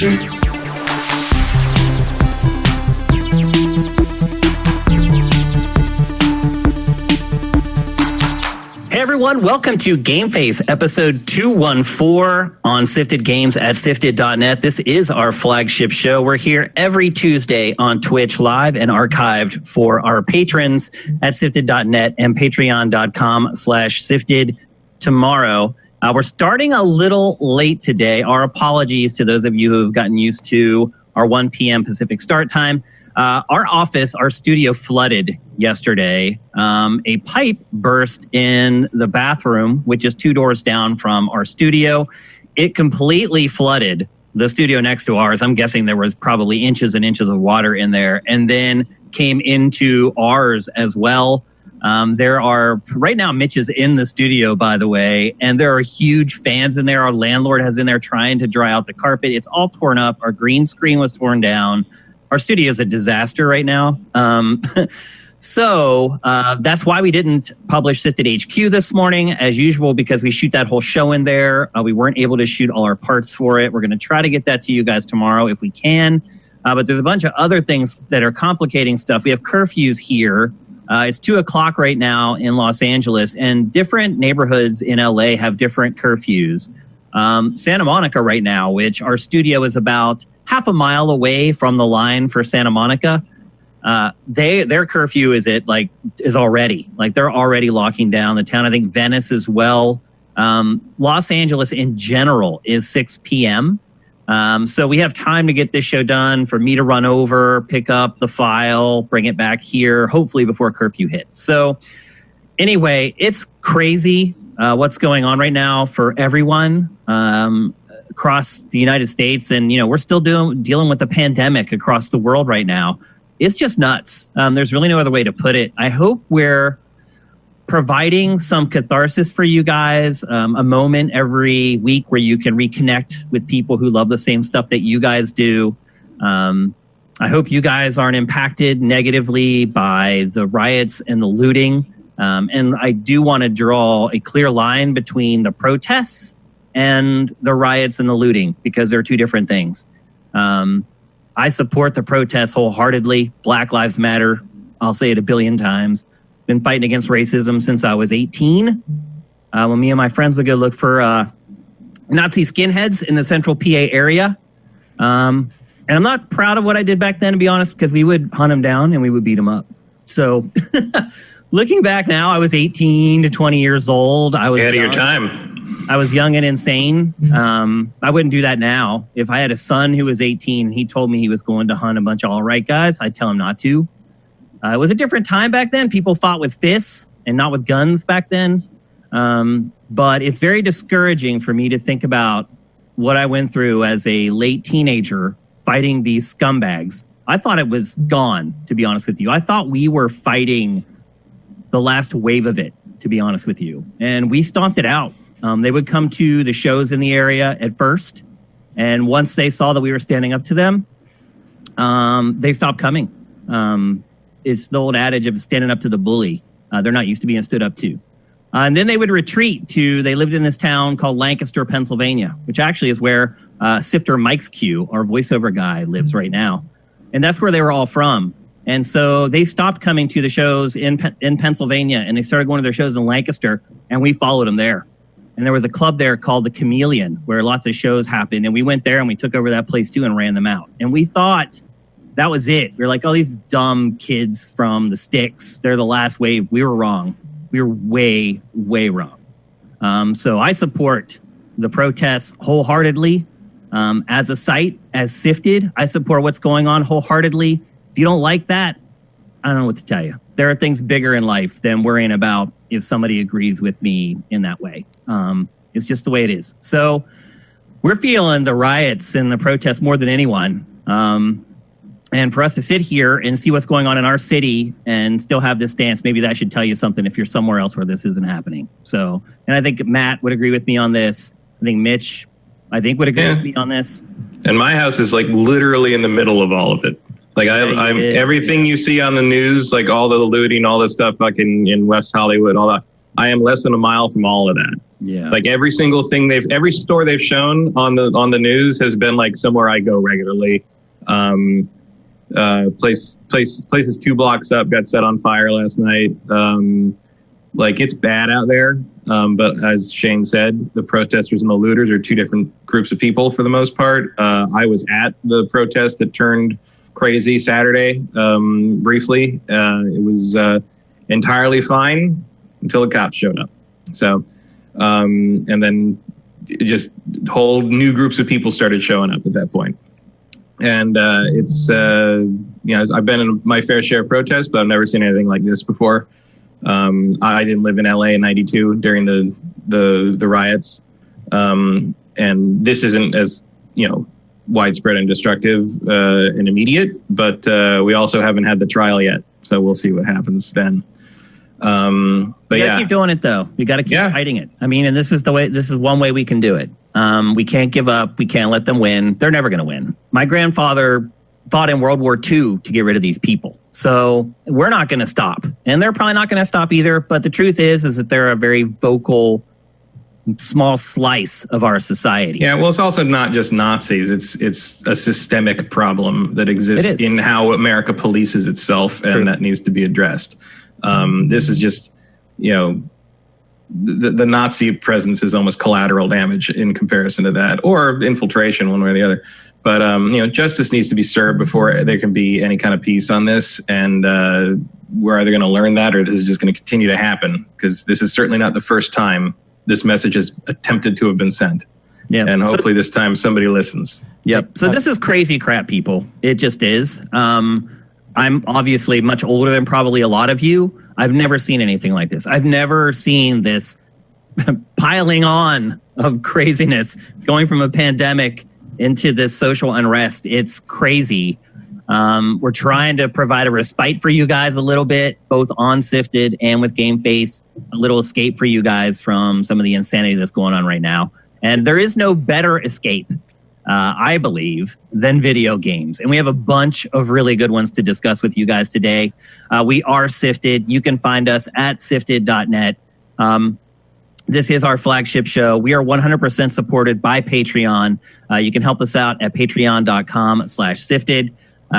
Hey everyone, welcome to GameFace episode 214 on Sifted Games at sifted.net. This is our flagship show. We're here every Tuesday on Twitch live and archived for our patrons at sifted.net and patreon.com/sifted tomorrow. We're starting a little late today. Our apologies to those of you who have gotten used to our 1 p.m. Pacific start time. Our office, our studio flooded yesterday. A pipe burst in the bathroom, which is 2 doors down from our studio. It completely flooded the studio next to ours. I'm guessing there was probably inches and inches of water in there, and then came into ours as well. There are, right now, Mitch is in the studio, by the way, and there are huge fans in there. Our landlord has in there trying to dry out the carpet. It's all torn up. Our green screen was torn down. Our studio is a disaster right now. So that's why we didn't publish Sifted HQ this morning, as usual, because we shoot that whole show in there. We weren't able to shoot all our parts for it. We're going to try to get that to you guys tomorrow if we can. But there's a bunch of other things that are complicating stuff. We have curfews here. It's 2 o'clock right now in Los Angeles, and different neighborhoods in LA have different curfews. Santa Monica right now, which our studio is about half a mile away from the line for Santa Monica, their curfew is already they're already locking down the town. I think Venice as well. Los Angeles in general is 6 p.m. So we have time to get this show done, for me to run over, pick up the file, bring it back here, hopefully before curfew hits. So anyway, it's crazy what's going on right now for everyone across the United States. And, we're still dealing with the pandemic across the world right now. It's just nuts. There's really no other way to put it. I hope we're providing some catharsis for you guys, a moment every week where you can reconnect with people who love the same stuff that you guys do. I hope you guys aren't impacted negatively by the riots and the looting. And I do want to draw a clear line between the protests and the riots and the looting, because they're two different things. I support the protests wholeheartedly. Black Lives Matter. I'll say it a billion times. Been fighting against racism since I was 18. When me and my friends would go look for Nazi skinheads in the central PA area. And I'm not proud of what I did back then, to be honest, because we would hunt them down and we would beat them up. So looking back now, I was 18 to 20 years old. I was ahead of your time. I was young and insane. I wouldn't do that now. If I had a son who was 18 and he told me he was going to hunt a bunch of alt-right guys, I'd tell him not to. It was a different time back then. People fought with fists and not with guns back then. But it's very discouraging for me to think about what I went through as a late teenager fighting these scumbags. I thought it was gone, to be honest with you. I thought we were fighting the last wave of it, to be honest with you. And we stomped it out. They would come to the shows in the area at first. And once they saw that we were standing up to them, they stopped coming. It's the old adage of standing up to the bully. They're not used to being stood up to. And then they would retreat they lived in this town called Lancaster, Pennsylvania, which actually is where Sifter Mike's Q, our voiceover guy, lives right now. And that's where they were all from. And so they stopped coming to the shows in Pennsylvania, and they started going to their shows in Lancaster, and we followed them there. And there was a club there called the Chameleon, where lots of shows happened. And we went there and we took over that place too and ran them out. And we thought that was it. We were like, oh, these dumb kids from the sticks, they're the last wave. We were wrong. We were way, way wrong. So I support the protests wholeheartedly. As a site, as Sifted, I support what's going on wholeheartedly. If you don't like that, I don't know what to tell you. There are things bigger in life than worrying about if somebody agrees with me in that way. It's just the way it is. So we're feeling the riots and the protests more than anyone. And for us to sit here and see what's going on in our city and still have this stance, maybe that should tell you something if you're somewhere else where this isn't happening. So, and I think Matt would agree with me on this. I think Mitch, would agree with me on this. And my house is like literally in the middle of all of it. Like I'm everything you see on the news, like all the looting, all this stuff, like in West Hollywood, all that. I am less than a mile from all of that. Yeah. Like every single thing every store they've shown on the news has been like somewhere I go regularly. Places 2 blocks up got set on fire last night. Like it's bad out there. But as Shane said, the protesters and the looters are 2 different groups of people for the most part. I was at the protest that turned crazy Saturday briefly. It was entirely fine until the cops showed up. So, and then just whole new groups of people started showing up at that point. And it's, I've been in my fair share of protests, but I've never seen anything like this before. I didn't live in LA in '92 during the riots. And this isn't as, widespread and destructive and immediate, but we also haven't had the trial yet. So we'll see what happens then. But you gotta keep doing it though. You got to keep fighting it. I mean, and this is one way we can do it. We can't give up. We can't let them win. They're never going to win. My grandfather fought in World War II to get rid of these people. So we're not going to stop, and they're probably not going to stop either. But the truth is that they're a very vocal, small slice of our society. Yeah, well, it's also not just Nazis. It's a systemic problem that exists in how America polices itself, and that needs to be addressed. This is just, the Nazi presence is almost collateral damage in comparison to that, or infiltration one way or the other. But, justice needs to be served before there can be any kind of peace on this. And we're either going to learn that, or this is just going to continue to happen, because this is certainly not the first time this message has attempted to have been sent. Yeah. And hopefully this time somebody listens. Yep. So this is crazy crap, people. It just is. I'm obviously much older than probably a lot of you. I've never seen anything like this. I've never seen this piling on of craziness going from a pandemic into this social unrest. It's crazy. We're trying to provide a respite for you guys a little bit, both on Sifted and with GameFace, a little escape for you guys from some of the insanity that's going on right now. And there is no better escape, I believe, than video games. And we have a bunch of really good ones to discuss with you guys today. We are Sifted. You can find us at sifted.net. This is our flagship show. We are 100% supported by Patreon. You can help us out at patreon.com/sifted.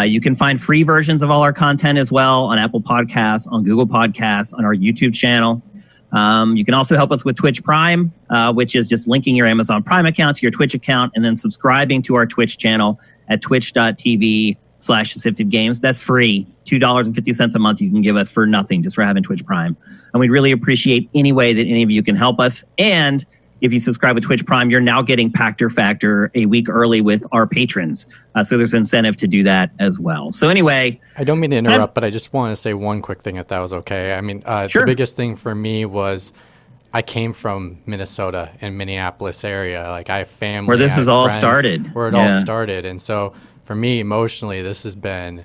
You can find free versions of all our content as well on Apple Podcasts, on Google Podcasts, on our YouTube channel. You can also help us with Twitch Prime, which is just linking your Amazon Prime account to your Twitch account and then subscribing to our Twitch channel at twitch.tv/SiftedGames. That's free. $2.50 a month you can give us for nothing, just for having Twitch Prime. And we'd really appreciate any way that any of you can help us. And if you subscribe with Twitch Prime, you're now getting Pachter Factor a week early with our patrons. So there's incentive to do that as well. So anyway. I don't mean to interrupt, but I just want to say one quick thing, if that was okay. I mean, sure. The biggest thing for me was I came from Minnesota and Minneapolis area. Like I have family. Where this is all started. Where it all started. And so for me, emotionally, this has been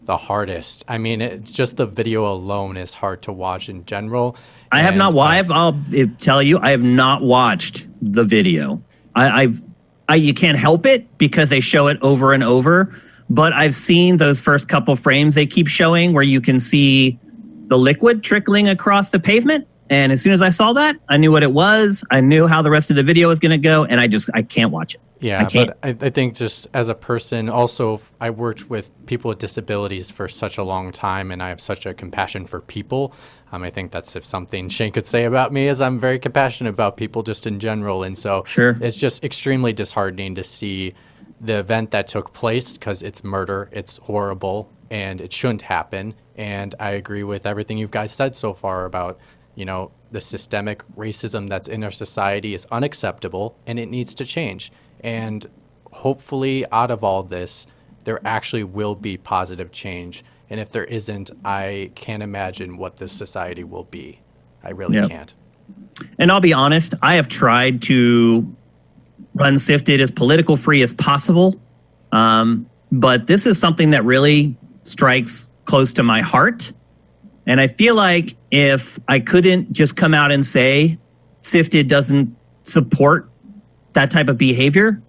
the hardest. I mean, it's just the video alone is hard to watch in general. I have not. I'll tell you, I have not watched the video. You can't help it because they show it over and over. But I've seen those first couple frames they keep showing where you can see the liquid trickling across the pavement. And as soon as I saw that, I knew what it was. I knew how the rest of the video was going to go, and I can't watch it. Yeah, but I think just as a person, also, I worked with people with disabilities for such a long time, and I have such a compassion for people. I think that's if something Shane could say about me is I'm very compassionate about people just in general. And so It's just extremely disheartening to see the event that took place, because it's murder, it's horrible, and it shouldn't happen. And I agree with everything you guys said so far about, the systemic racism that's in our society is unacceptable, and it needs to change. And hopefully out of all this, there actually will be positive change. And if there isn't, I can't imagine what this society will be. I really can't. And I'll be honest, I have tried to run Sifted as political free as possible. But this is something that really strikes close to my heart. And I feel like if I couldn't just come out and say Sifted doesn't support that type of behavior,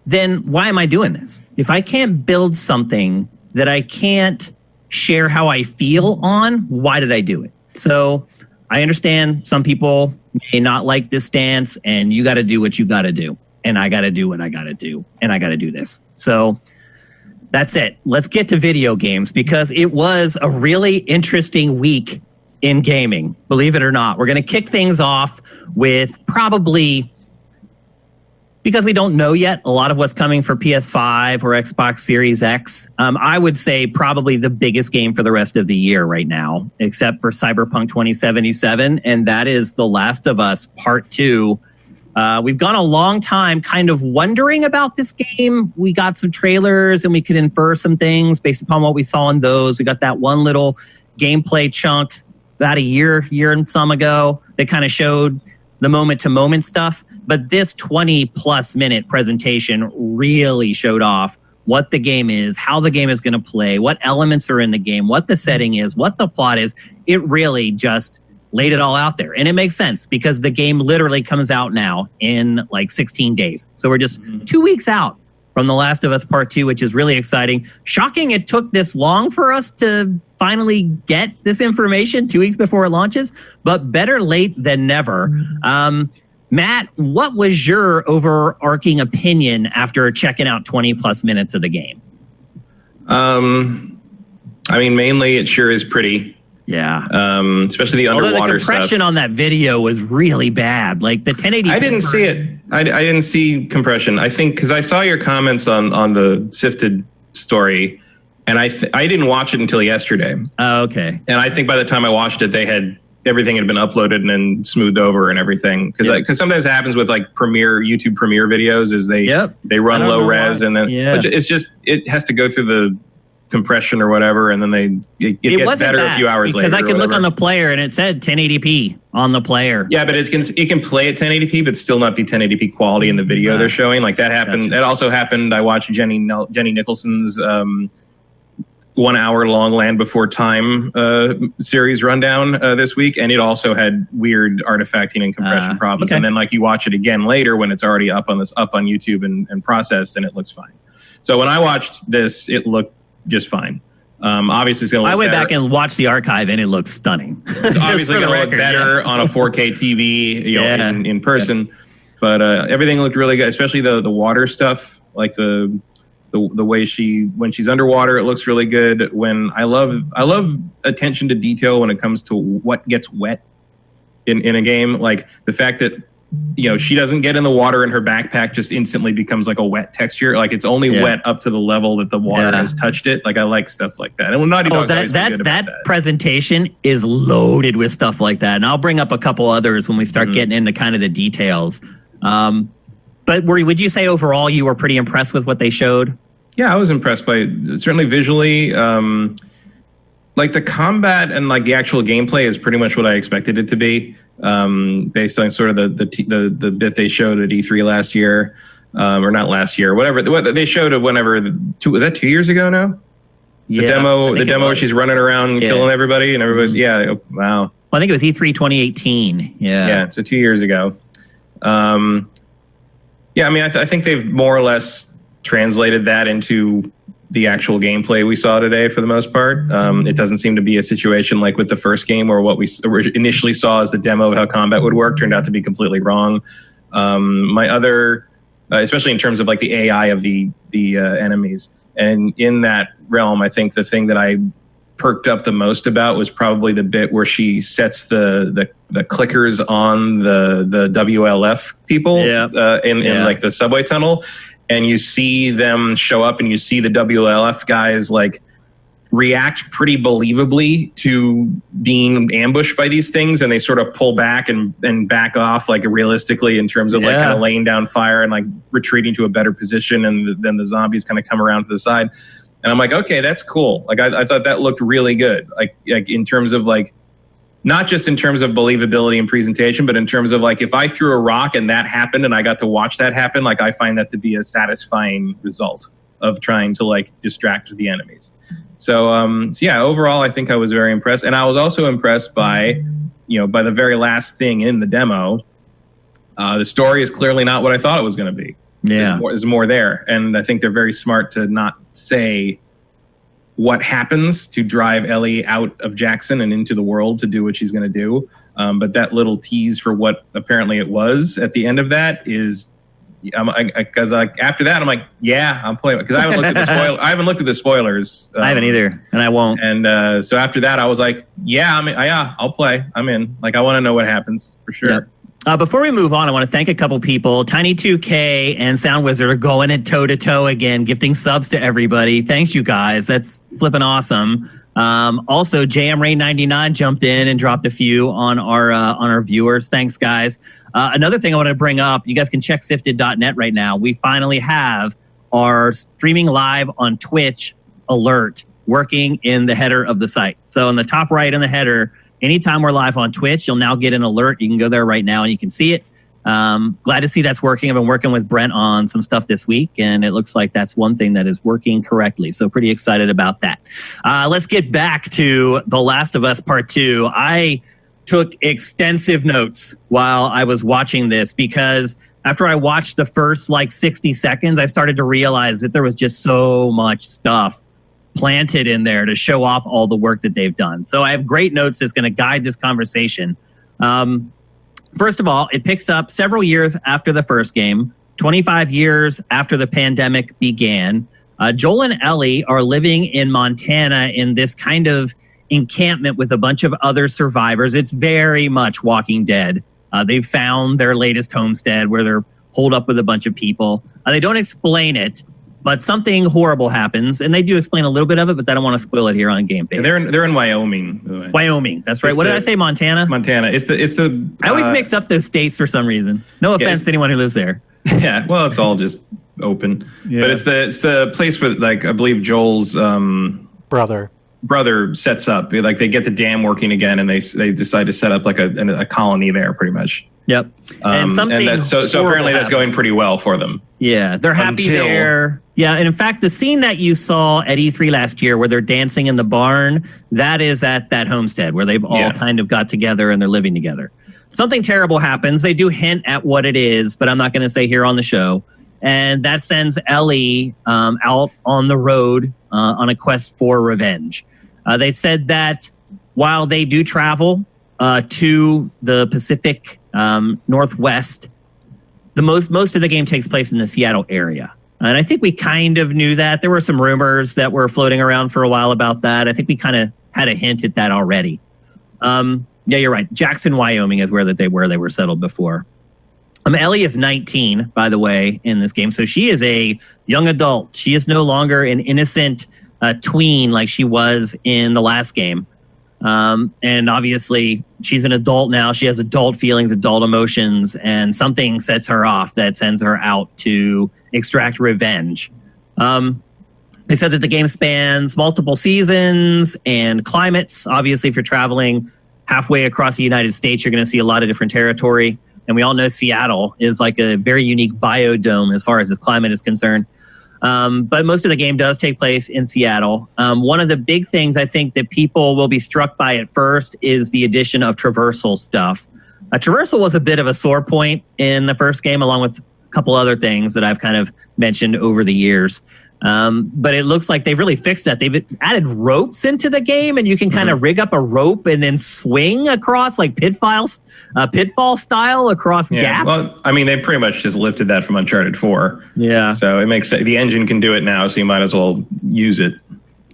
then why am I doing this? If I can't build something that I can't share how I feel on, why did I do it? So I understand some people may not like this stance, and you got to do what you got to do, and I got to do what I got to do, and I got to do this. So that's it. Let's get to video games, because it was a really interesting week in gaming, believe it or not. We're going to kick things off with probably, because we don't know yet a lot of what's coming for PS5 or Xbox Series X, I would say probably the biggest game for the rest of the year right now, except for Cyberpunk 2077, and that is The Last of Us Part 2. We've gone a long time kind of wondering about this game. We got some trailers and we could infer some things based upon what we saw in those. We got that one little gameplay chunk about a year and some ago that kind of showed the moment-to-moment stuff. But this 20-plus minute presentation really showed off what the game is, how the game is going to play, what elements are in the game, what the setting is, what the plot is. It really just laid it all out there. And it makes sense because the game literally comes out now in like 16 days. So we're just 2 weeks out from The Last of Us Part 2, which is really exciting. Shocking it took this long for us to finally get this information 2 weeks before it launches, but better late than never. Matt, what was your overarching opinion after checking out 20 plus minutes of the game? I mean, mainly it sure is pretty. Yeah. Especially the underwater Although the compression stuff. on that video was really bad. Like the 1080. I didn't see it. I didn't see compression. I think because I saw your comments on the Sifted story, and I didn't watch it until yesterday. Oh, okay. And I think by the time I watched it, everything had been uploaded and then smoothed over and everything. Because sometimes it happens with like YouTube Premiere videos is they run low res and then it's just it has to go through the compression or whatever, and then it gets better a few hours later. Because I could look on the player and it said 1080p on the player. Yeah, but it can play at 1080p, but still not be 1080p quality in the video they're showing. Like that happened. Gotcha. That also happened. I watched Jenny Nicholson's 1 hour long Land Before Time series rundown this week, and it also had weird artifacting and compression problems. Okay. And then like you watch it again later when it's already up on YouTube and processed, and it looks fine. So when I watched this, it looked just fine. Obviously, it's going to look I went better. back and watched the archive, and it looks stunning. It's obviously going to look better on a 4K TV, in person. Yeah. But everything looked really good, especially the water stuff, like the way when she's underwater, it looks really good. I love attention to detail when it comes to what gets wet in a game, like the fact that she doesn't get in the water and her backpack just instantly becomes like a wet texture. Like it's only wet up to the level that the water has touched it. Like I like stuff like that. And Naughty Dog's always been good about that. Presentation is loaded with stuff like that. And I'll bring up a couple others when we start getting into kind of the details. But would you say overall you were pretty impressed with what they showed? Yeah, I was impressed by it. Certainly visually. Like the combat and like the actual gameplay is pretty much what I expected it to be. Based on sort of the bit they showed at E3 last year, or not last year, whatever. What they showed it whenever was that 2 years ago now? The demo where she's running around killing everybody and everybody's wow. Well, I think it was E3 2018. Yeah, so 2 years ago. I mean, I think they've more or less translated that into the actual gameplay we saw today for the most part. It doesn't seem to be a situation like with the first game where what we initially saw as the demo of how combat would work turned out to be completely wrong. My other, especially in terms of like the AI of the enemies, and in that realm, I think the thing that I perked up the most about was probably the bit where she sets the clickers on the WLF people in like the subway tunnel. And you see them show up and you see the WLF guys like react pretty believably to being ambushed by these things. And they sort of pull back and back off like realistically in terms of like kind of laying down fire and like retreating to a better position. And then the zombies kind of come around to the side. And I'm like, okay, that's cool. Like I thought that looked really good. Like in terms of like, not just in terms of believability and presentation, but in terms of like, if I threw a rock and that happened and I got to watch that happen, like I find that to be a satisfying result of trying to like distract the enemies. So overall, I think I was very impressed. And I was also impressed by the very last thing in the demo. The story is clearly not what I thought it was going to be. Yeah. There's more there. And I think they're very smart to not say what happens to drive Ellie out of Jackson and into the world to do what she's going to do. But that little tease for what apparently it was at the end of that is, because after that I'm like, yeah, I'm playing, because I haven't looked at the spoilers. I haven't either, and I won't. And so after that, I was like, yeah, I'll play. I'm in. Like, I want to know what happens for sure. Yep. Before we move on, I want to thank a couple people. Tiny2K and Sound Wizard are going it toe to toe again, gifting subs to everybody. Thanks, you guys. That's flipping awesome. Also, JMRain99 jumped in and dropped a few on our viewers. Thanks, guys. Another thing I want to bring up, you guys can check sifted.net right now. We finally have our streaming live on Twitch alert working in the header of the site. So in the top right in the header, anytime we're live on Twitch, you'll now get an alert. You can go there right now and you can see it. Glad to see that's working. I've been working with Brent on some stuff this week, and it looks like that's one thing that is working correctly. So pretty excited about that. Let's get back to The Last of Us Part 2. I took extensive notes while I was watching this, because after I watched the first 60 seconds, I started to realize that there was just so much stuff planted in there to show off all the work that they've done. So I have great notes that's going to guide this conversation. First of all, it picks up several years after the first game, 25 years after the pandemic began. Joel and Ellie are living in Montana in this kind of encampment with a bunch of other survivors. It's very much Walking Dead. They've found their latest homestead where they're holed up with a bunch of people. They don't explain it, but something horrible happens, and they do explain a little bit of it, but I don't want to spoil it here on GameFace. They're in Wyoming, by the way. Wyoming, that's right. What did I say? Montana. It's the. I always mix up those states for some reason. No offense to anyone who lives there. Yeah, well, it's all just open. Yeah. But it's the place where, I believe Joel's brother sets up. Like, they get the dam working again, and they decide to set up a colony there, pretty much. Yep. And something so apparently that's going pretty well for them. Yeah, they're happy there. Yeah, and in fact, the scene that you saw at E3 last year where they're dancing in the barn, that is at that homestead where they've all kind of got together and they're living together. Something terrible happens. They do hint at what it is, but I'm not going to say here on the show. And that sends Ellie out on the road on a quest for revenge. They said that while they do travel to the Pacific Northwest, most of the game takes place in the Seattle area. And I think we kind of knew that. There were some rumors that were floating around for a while about that. I think we kind of had a hint at that already. Yeah, you're right. Jackson, Wyoming is where they were settled before. Ellie is 19, by the way, in this game. So she is a young adult. She is no longer an innocent tween like she was in the last game. And obviously she's an adult now. She has adult feelings, adult emotions, and something sets her off that sends her out to extract revenge. They said that the game spans multiple seasons and climates. Obviously, if you're traveling halfway across the United States, you're going to see a lot of different territory. And we all know Seattle is like a very unique biodome as far as its climate is concerned. But most of the game does take place in Seattle. One of the big things I think that people will be struck by at first is the addition of traversal stuff. Traversal was a bit of a sore point in the first game, along with a couple other things that I've kind of mentioned over the years. But it looks like they've really fixed that. They've added ropes into the game, and you can kind of rig up a rope and then swing across like pitfall style across gaps. Well, I mean, they pretty much just lifted that from Uncharted 4. Yeah. So it makes sense. The engine can do it now, so you might as well use it.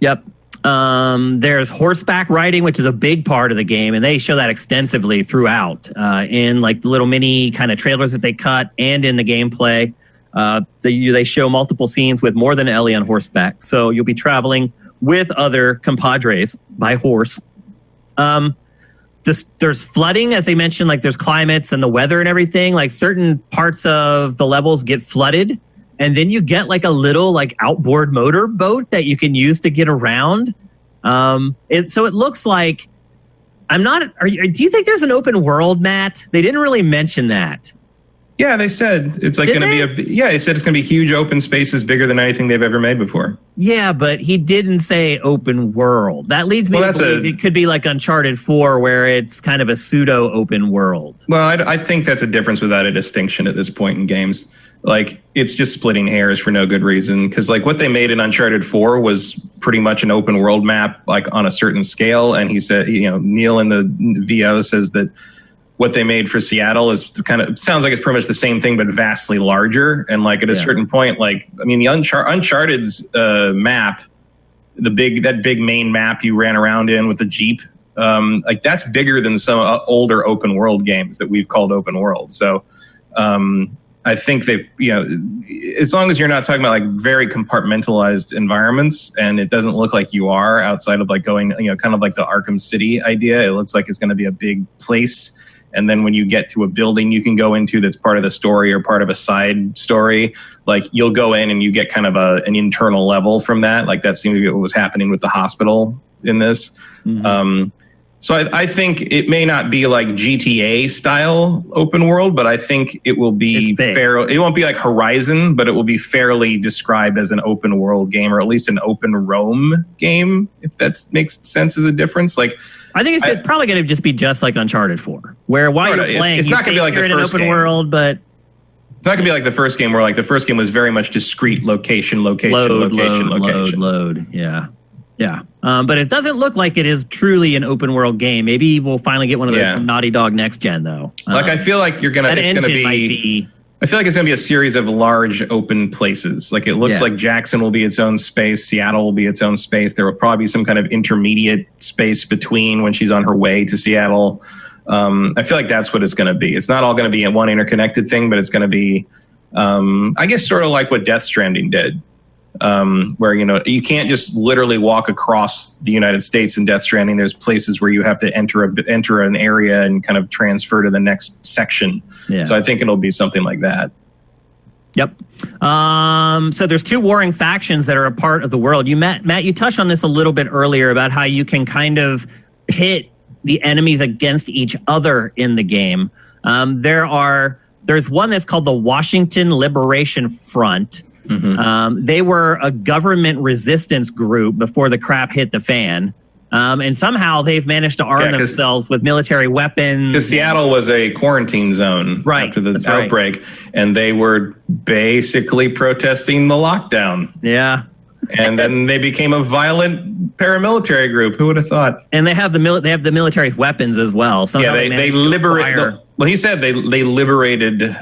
Yep. There's horseback riding, which is a big part of the game, and they show that extensively throughout in like the little mini kind of trailers that they cut and in the gameplay. They show multiple scenes with more than Ellie on horseback. So you'll be traveling with other compadres by horse. There's flooding, as they mentioned, like there's climates and the weather and everything. Like certain parts of the levels get flooded, and then you get like a little like outboard motor boat that you can use to get around. So it looks like do you think there's an open world, Matt? They didn't really mention that. Yeah, they said it's like going to be they said it's going to be huge open spaces, bigger than anything they've ever made before. Yeah, but he didn't say open world. That leads me to believe it could be like Uncharted 4, where it's kind of a pseudo open world. Well, I think that's a difference without a distinction at this point in games. like it's just splitting hairs for no good reason. Because like what they made in Uncharted 4 was pretty much an open world map, like on a certain scale. And he said, Neil in the VO says that what they made for Seattle is kind of sounds like it's pretty much the same thing, but vastly larger. And like at a certain point, like, I mean, the Uncharted's map, that big main map you ran around in with the Jeep, like that's bigger than some older open world games that we've called open world. So I think they, as long as you're not talking about like very compartmentalized environments, and it doesn't look like you are outside of like going, kind of like the Arkham City idea. It looks like it's going to be a big place. And then when you get to a building you can go into that's part of the story or part of a side story, like you'll go in and you get kind of an internal level from that. Like that seemed to be what was happening with the hospital in this. Mm-hmm. So I think it may not be like GTA style open world, but I think it will be fair. It won't be like Horizon, but it will be fairly described as an open world game, or at least an open roam game, if that makes sense as a difference. Like, I think it's probably going to just be just like Uncharted 4, where while you're playing, it's not going to be like the in first an open world, but it's not going to be like the first game, where like the first game was very much discrete location. Load. Yeah. But it doesn't look like it is truly an open world game. Maybe we'll finally get one of those from Naughty Dog next gen, though. Like I feel like it's going to be. I feel like it's going to be a series of large open places. Like it looks like Jackson will be its own space. Seattle will be its own space. There will probably be some kind of intermediate space between when she's on her way to Seattle. I feel like that's what it's going to be. It's not all going to be one interconnected thing, but it's going to be, I guess, sort of like what Death Stranding did. Where you can't just literally walk across the United States in Death Stranding. There's places where you have to enter an area and kind of transfer to the next section. Yeah. So I think it'll be something like that. Yep. So there's two warring factions that are a part of the world. Matt, you touched on this a little bit earlier about how you can kind of pit the enemies against each other in the game. There's one that's called the Washington Liberation Front. Mm-hmm. They were a government resistance group before the crap hit the fan. And somehow they've managed to arm themselves with military weapons. Because Seattle was a quarantine zone after the outbreak, and they were basically protesting the lockdown. Yeah. And then they became a violent paramilitary group. Who would have thought? And they have the military weapons as well. Somehow they liberated. Well, he said they liberated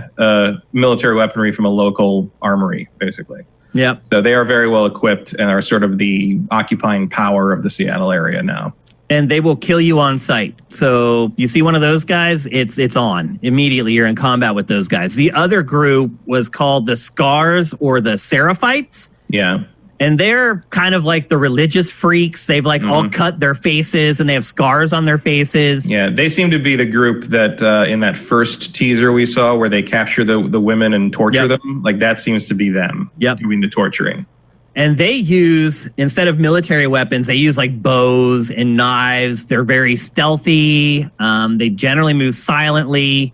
military weaponry from a local armory, basically. Yeah. So they are very well equipped and are sort of the occupying power of the Seattle area now. And they will kill you on sight. So you see one of those guys, it's on. Immediately you're in combat with those guys. The other group was called the Scars or the Seraphites. Yeah. And they're kind of like the religious freaks. They've like all cut their faces and they have scars on their faces. Yeah, they seem to be the group that in that first teaser we saw where they capture the women and torture them. Like that seems to be them doing the torturing. And they use, instead of military weapons, they use like bows and knives. They're very stealthy. They generally move silently.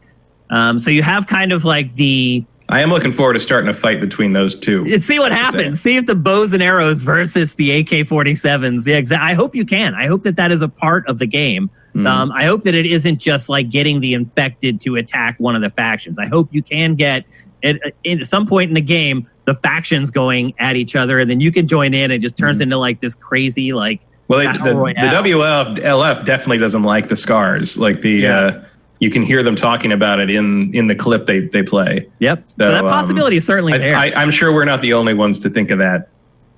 So you have kind of like the... I am looking forward to starting a fight between those two. See what happens. See if the bows and arrows versus the AK-47s. Yeah, I hope you can. I hope that is a part of the game. I hope that it isn't just like getting the infected to attack one of the factions. I hope you can get, at some point in the game, the factions going at each other, and then you can join in. It just turns into like this crazy like. Well, the WLF definitely doesn't like the Scars. Like the. You can hear them talking about it in the clip they play. Yep. So that possibility is certainly there. I'm sure we're not the only ones to think of that.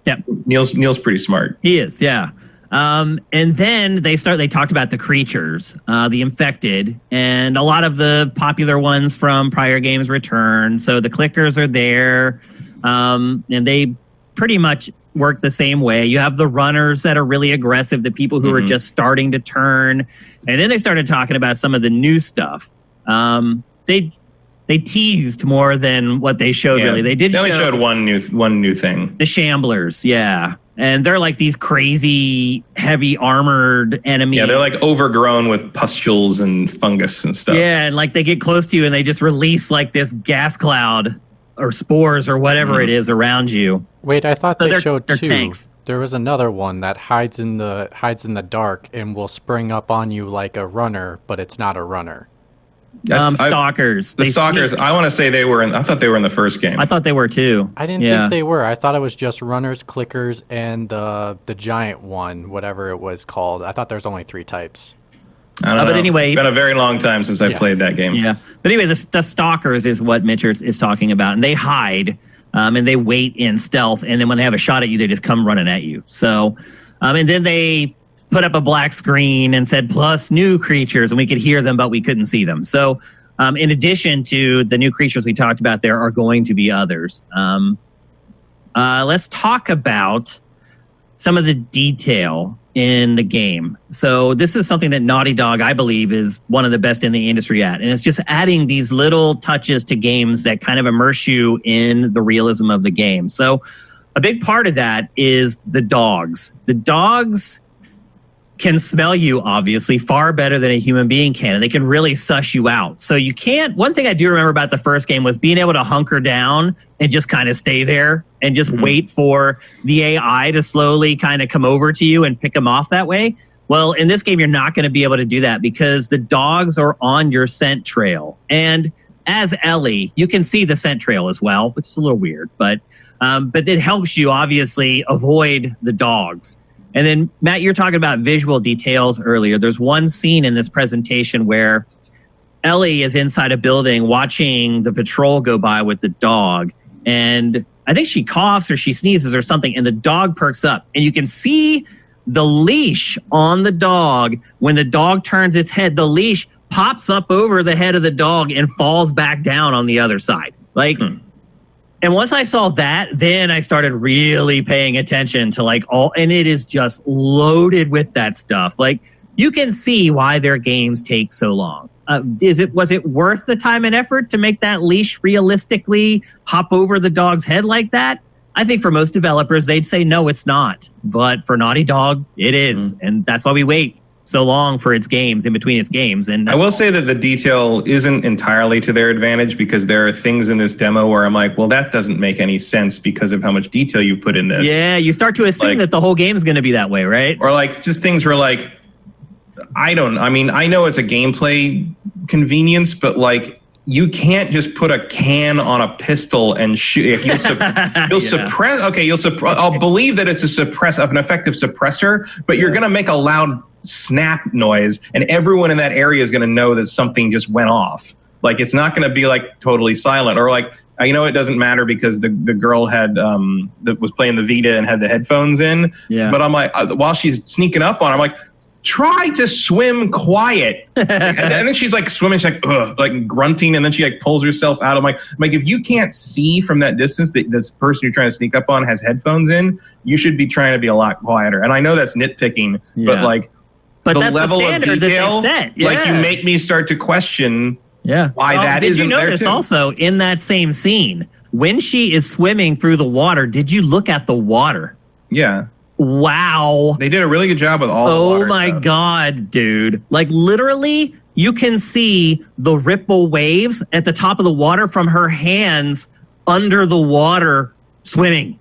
Yep. Neil's pretty smart. He is, yeah. And then they talked about the creatures, the infected, and a lot of the popular ones from prior games return. So the clickers are there, and they pretty much work the same way. You have the runners that are really aggressive, the people who are just starting to turn. And then they started talking about some of the new stuff. They teased more than what they showed, really. They only showed one new thing. The Shamblers, yeah. And they're like these crazy, heavy armored enemies. Yeah, they're like overgrown with pustules and fungus and stuff. Yeah, and like they get close to you and they just release like this gas cloud or spores or whatever it is around you. Wait, I thought they showed two. Tanks. There was another one that hides in the dark and will spring up on you like a runner, but it's not a runner. Stalkers. The They Stalkers. sneaked. I want to say they were I thought they were in the first game. I thought they were too. I didn't think they were. I thought it was just runners, clickers, and the giant one, whatever it was called. I thought there's only 3 types. I don't know. But anyway, it's been a very long time since I played that game. Yeah, but anyway, the Stalkers is what Mitch is talking about, and they hide and they wait in stealth, and then when they have a shot at you, they just come running at you. So, and then they put up a black screen and said plus new creatures, and we could hear them, but we couldn't see them. So, in addition to the new creatures we talked about, there are going to be others. Let's talk about some of the detail in the game. So this is something that Naughty Dog, I believe, is one of the best in the industry at. And it's just adding these little touches to games that kind of immerse you in the realism of the game. So a big part of that is the dogs. The dogs can smell you, obviously, far better than a human being can. And they can really suss you out. So you can't... One thing I do remember about the first game was being able to hunker down and just kind of stay there and just wait for the AI to slowly kind of come over to you and pick them off that way. Well, in this game, you're not going to be able to do that because the dogs are on your scent trail. And as Ellie, you can see the scent trail as well, which is a little weird, but it helps you obviously avoid the dogs. And then, Matt, you're talking about visual details earlier. There's one scene in this presentation where Ellie is inside a building watching the patrol go by with the dog. And I think she coughs or she sneezes or something, and the dog perks up. And you can see the leash on the dog. When the dog turns its head, the leash pops up over the head of the dog and falls back down on the other side. And once I saw that, then I started really paying attention to and it is just loaded with that stuff. Like, you can see why their games take so long. Was it worth the time and effort to make that leash realistically hop over the dog's head like that? I think for most developers, they'd say, no, it's not. But for Naughty Dog, it is. And that's why we wait so long for its games, in between its games. And I will say that the detail isn't entirely to their advantage, because there are things in this demo where I'm like, well, that doesn't make any sense because of how much detail you put in this. Yeah, you start to assume that the whole game is going to be that way, right? Or just things where I know it's a gameplay convenience, but you can't just put a can on a pistol and shoot. You'll suppress. Okay, I'll believe that it's an effective suppressor, but you're going to make a loud snap noise, and everyone in that area is going to know that something just went off. It's not going to be totally silent, or it doesn't matter because the girl that was playing the Vita and had the headphones in. Yeah. But I'm while she's sneaking up on, I'm try to swim quiet. and then she's swimming, she's grunting, and then she pulls herself out. I'm like, if you can't see from that distance that this person you're trying to sneak up on has headphones in, you should be trying to be a lot quieter. And I know that's nitpicking, but the that's level the of detail, that they set. You make me start to question why that isn't there. Did you notice also in that same scene, when she is swimming through the water, did you look at the water? Yeah. Wow. They did a really good job with all the water Oh my stuff. God, dude. Literally, you can see the ripple waves at the top of the water from her hands under the water swimming.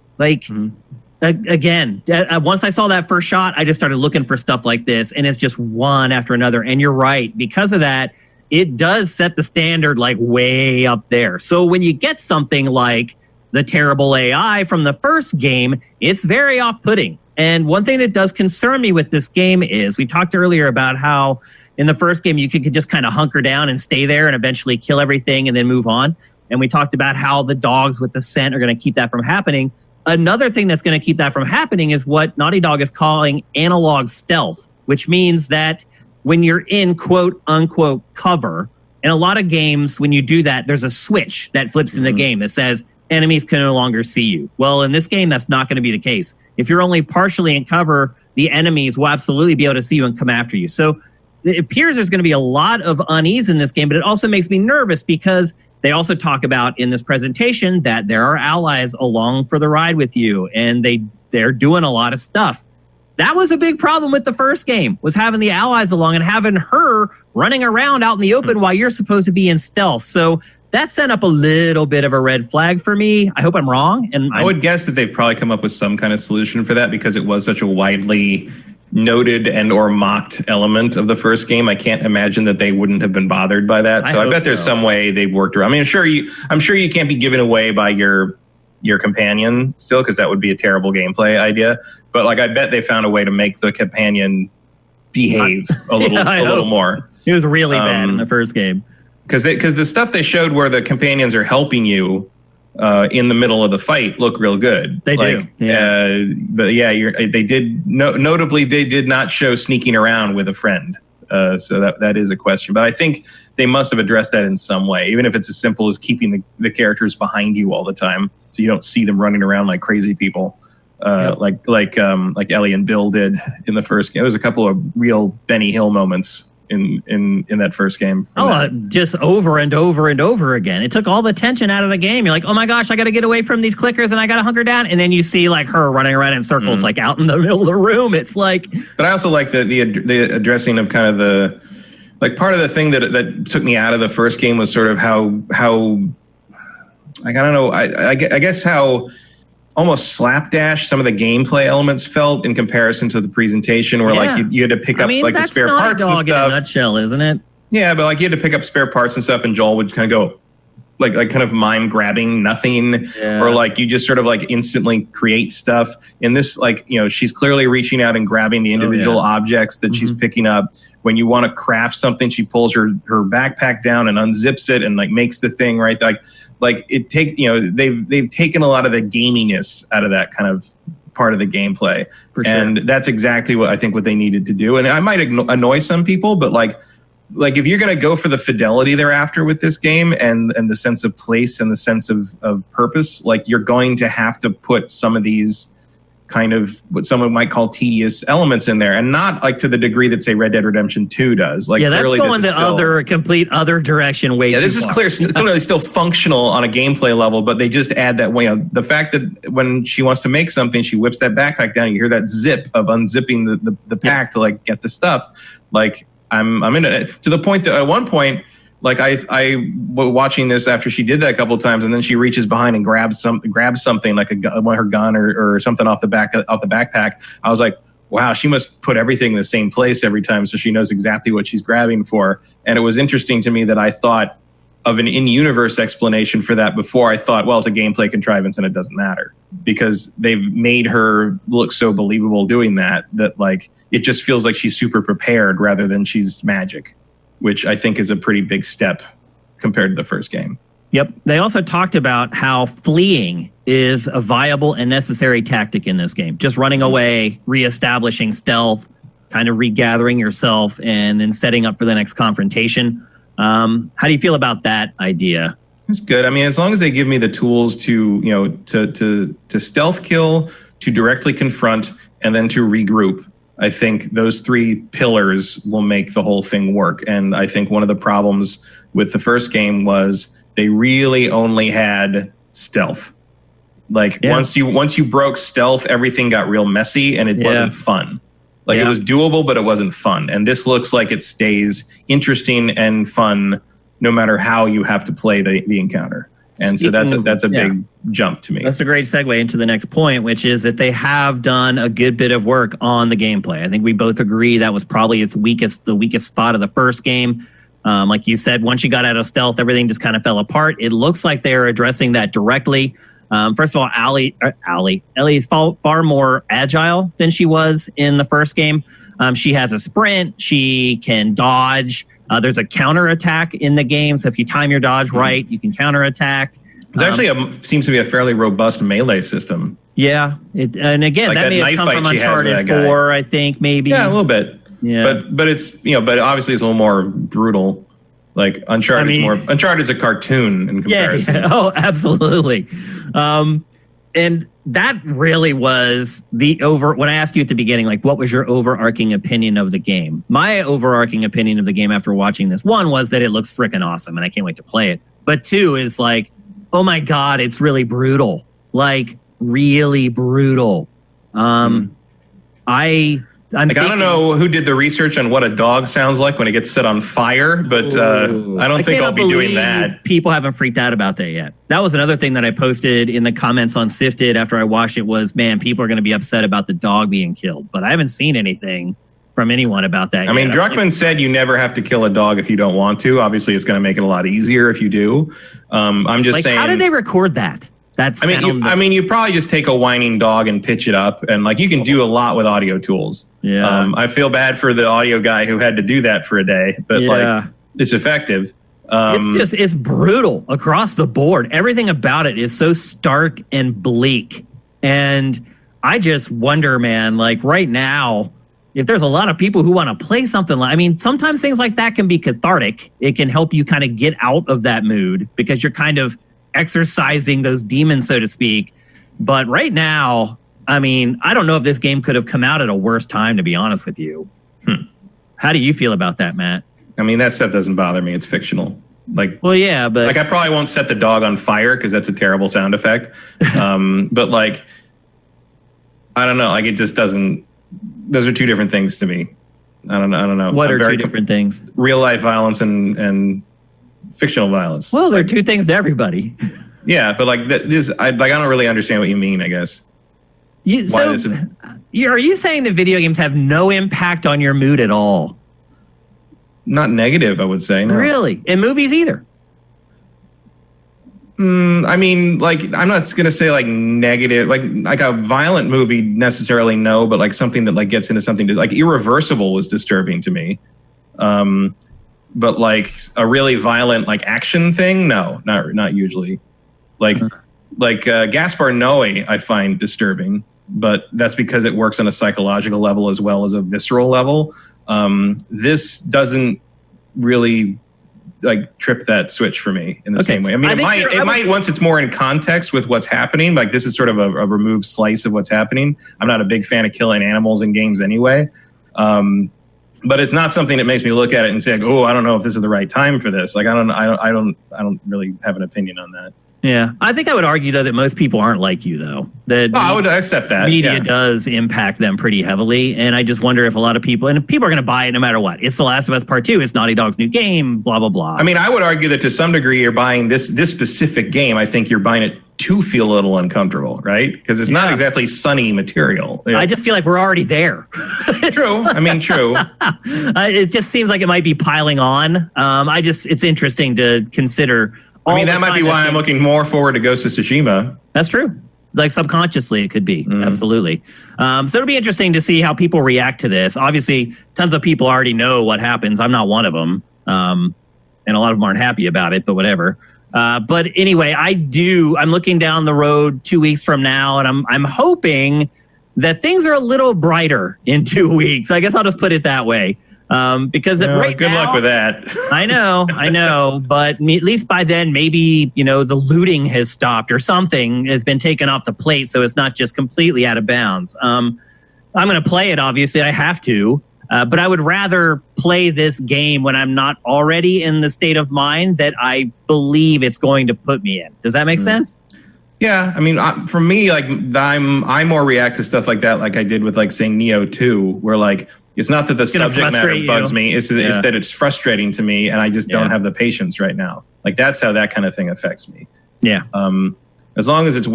Again, once I saw that first shot, I just started looking for stuff like this, and it's just one after another. And you're right. Because of that, it does set the standard way up there. So when you get something like the terrible AI from the first game, it's very off-putting. And one thing that does concern me with this game is, we talked earlier about how in the first game you could just kind of hunker down and stay there and eventually kill everything and then move on. And we talked about how the dogs with the scent are going to keep that from happening. Another thing that's going to keep that from happening is what Naughty Dog is calling analog stealth, which means that when you're in quote unquote cover, in a lot of games, when you do that, there's a switch that flips in the game that says enemies can no longer see you. Well, in this game, that's not going to be the case. If you're only partially in cover, the enemies will absolutely be able to see you and come after you. So it appears there's going to be a lot of unease in this game, but it also makes me nervous because they also talk about in this presentation that there are allies along for the ride with you, and they're doing a lot of stuff. That was a big problem with the first game, was having the allies along and having her running around out in the open while you're supposed to be in stealth. So that sent up a little bit of a red flag for me. I hope I'm wrong. And I would guess that they've probably come up with some kind of solution for that, because it was such a widely noted and or mocked element of the first game. I can't imagine that they wouldn't have been bothered by that. So I bet there's some way they've worked around. I mean, I'm sure you can't be given away by your companion still, because that would be a terrible gameplay idea. But like, I bet they found a way to make the companion behave a little more. It was really bad in the first game. Because the stuff they showed where the companions are helping you in the middle of the fight look real good. They do. Yeah. But yeah, notably they did not show sneaking around with a friend. So that is a question. But I think they must have addressed that in some way, even if it's as simple as keeping the characters behind you all the time, so you don't see them running around like crazy people, like Ellie and Bill did in the first game. There was a couple of real Benny Hill moments in that first game. Just over and over and over again. It took all the tension out of the game. You're like, oh my gosh, I got to get away from these clickers and I got to hunker down. And then you see like her running around in circles, like out in the middle of the room. It's like. But I also like the addressing of kind of the, like, part of the thing that took me out of the first game was sort of how like, I don't know, I guess how almost slapdash some of the gameplay elements felt in comparison to the presentation, where like you had to pick up like the spare parts and stuff. In a nutshell, isn't it? Yeah, but like you had to pick up spare parts and stuff, and Joel would kind of go like kind of mime grabbing nothing, or like you just sort of like instantly create stuff. In this, like, you know, she's clearly reaching out and grabbing the individual objects that she's picking up. When you want to craft something, she pulls her backpack down and unzips it and like makes the thing right. Like it take, you know, they've taken a lot of the gaminess out of that kind of part of the gameplay. For sure. And that's exactly what I think what they needed to do. And I might annoy some people, but like if you're going to go for the fidelity they're after with this game and the sense of place and the sense of purpose, like you're going to have to put some of these kind of what someone might call tedious elements in there, and not like to the degree that say Red Dead Redemption 2 does. Like, that's going the complete other direction way too far. This is clearly still functional on a gameplay level, but they just add that way. The fact that when she wants to make something, she whips that backpack down. You hear that zip of unzipping the pack to like get the stuff. Like I'm into it, to the point that at one point, like I was watching this after she did that a couple of times, and then she reaches behind and grabs something like her gun or something off the backpack. I was like, wow, she must put everything in the same place every time, so she knows exactly what she's grabbing for. And it was interesting to me that I thought of an in-universe explanation for that before. I thought, well, it's a gameplay contrivance and it doesn't matter, because they've made her look so believable doing that like it just feels like she's super prepared rather than she's magic, which I think is a pretty big step compared to the first game. Yep. They also talked about how fleeing is a viable and necessary tactic in this game. Just running away, reestablishing stealth, kind of regathering yourself, and then setting up for the next confrontation. How do you feel about that idea? It's good. I mean, as long as they give me the tools to, you know, to stealth kill, to directly confront, and then to regroup, I think those three pillars will make the whole thing work. And I think one of the problems with the first game was they really only had stealth. Like once you broke stealth, everything got real messy and it wasn't fun. Like it was doable, but it wasn't fun. And this looks like it stays interesting and fun no matter how you have to play the encounter. And so that's a big jump to me. That's a great segue into the next point, which is that they have done a good bit of work on the gameplay. I think we both agree that was probably the weakest spot of the first game. Like you said, once you got out of stealth, everything just kind of fell apart. It looks like they are addressing that directly. First of all, Ellie is far more agile than she was in the first game. She has a sprint. She can dodge. There's a counterattack in the game, so if you time your dodge right, you can counterattack. There's actually seems to be a fairly robust melee system. Yeah, and again, like that may have come from Uncharted 4, I think, maybe. Yeah, a little bit. Yeah, but it's but obviously it's a little more brutal. Like Uncharted's a cartoon in comparison. Yeah. Oh, absolutely. And that really was when I asked you at the beginning, like, what was your overarching opinion of the game? My overarching opinion of the game after watching this, one, was that it looks freaking awesome and I can't wait to play it. But two is like, oh my God, it's really brutal. Like, really brutal. The I don't know who did the research on what a dog sounds like when it gets set on fire, but I don't think I'll be doing that. People haven't freaked out about that yet. That was another thing that I posted in the comments on Sifted after I watched it was, man, people are going to be upset about the dog being killed. But I haven't seen anything from anyone about that yet. I mean, Druckmann said you never have to kill a dog if you don't want to. Obviously, it's going to make it a lot easier if you do. I'm just saying. How did they record that? You probably just take a whining dog and pitch it up, and like you can do a lot with audio tools. Yeah. I feel bad for the audio guy who had to do that for a day, but like it's effective. It's brutal across the board. Everything about it is so stark and bleak, and I just wonder, man. Like right now, if there's a lot of people who want to play something like, I mean, sometimes things like that can be cathartic. It can help you kind of get out of that mood because you're kind of exercising those demons, so to speak. But right now, I mean, I don't know if this game could have come out at a worse time, to be honest with you. How do you feel about that, Matt? I mean, that stuff doesn't bother me. It's fictional. Like, well, yeah, but like I probably won't set the dog on fire because that's a terrible sound effect. But like, I don't know. Like, it just doesn't. Those are two different things to me. I don't know. What are two different things? Real life violence and fictional violence. Well, they're two things to everybody. Yeah, but like I don't really understand what you mean, I guess. Are you saying that video games have no impact on your mood at all? Not negative, I would say. No. Really? And movies either? I mean, like, I'm not going to say like negative, like a violent movie necessarily, no, but like something that like gets into something like Irreversible was disturbing to me. But like a really violent like action thing, no, not usually. Like Gaspar Noé, I find disturbing, but that's because it works on a psychological level as well as a visceral level. This doesn't really like trip that switch for me in the same way. I mean, it might once it's more in context with what's happening. Like this is sort of a removed slice of what's happening. I'm not a big fan of killing animals in games anyway. But it's not something that makes me look at it and say, like, "Oh, I don't know if this is the right time for this." Like, I don't really have an opinion on that. Yeah, I think I would argue though that most people aren't like you though. I would accept that. Media does impact them pretty heavily, and I just wonder if a lot of people are going to buy it no matter what. It's The Last of Us Part 2. It's Naughty Dog's new game. Blah blah blah. I mean, I would argue that to some degree, you're buying this specific game. I think you're buying it to feel a little uncomfortable, right? Because it's not exactly sunny material. I just feel like we're already there. True. I mean, true. It just seems like it might be piling on. It's interesting to consider. I mean, that might be why I'm looking more forward to Ghost of Tsushima. That's true. Like subconsciously, it could be. Absolutely. So it'll be interesting to see how people react to this. Obviously, tons of people already know what happens. I'm not one of them. And a lot of them aren't happy about it, but whatever. But anyway, I'm looking down the road 2 weeks from now, and I'm hoping that things are a little brighter in 2 weeks. I guess I'll just put it that way. Because good luck with that. I know, but at least by then, maybe, the looting has stopped or something has been taken off the plate. So it's not just completely out of bounds. I'm going to play it. Obviously I have to, but I would rather play this game when I'm not already in the state of mind that I believe it's going to put me in. Does that make sense? Yeah. I mean, for me, like I more react to stuff like that. Like I did with like saying Neo 2, where like, it's not that the subject matter bugs me. It's that it's frustrating to me, and I just don't have the patience right now. Like that's how that kind of thing affects me. Yeah. As long as it's as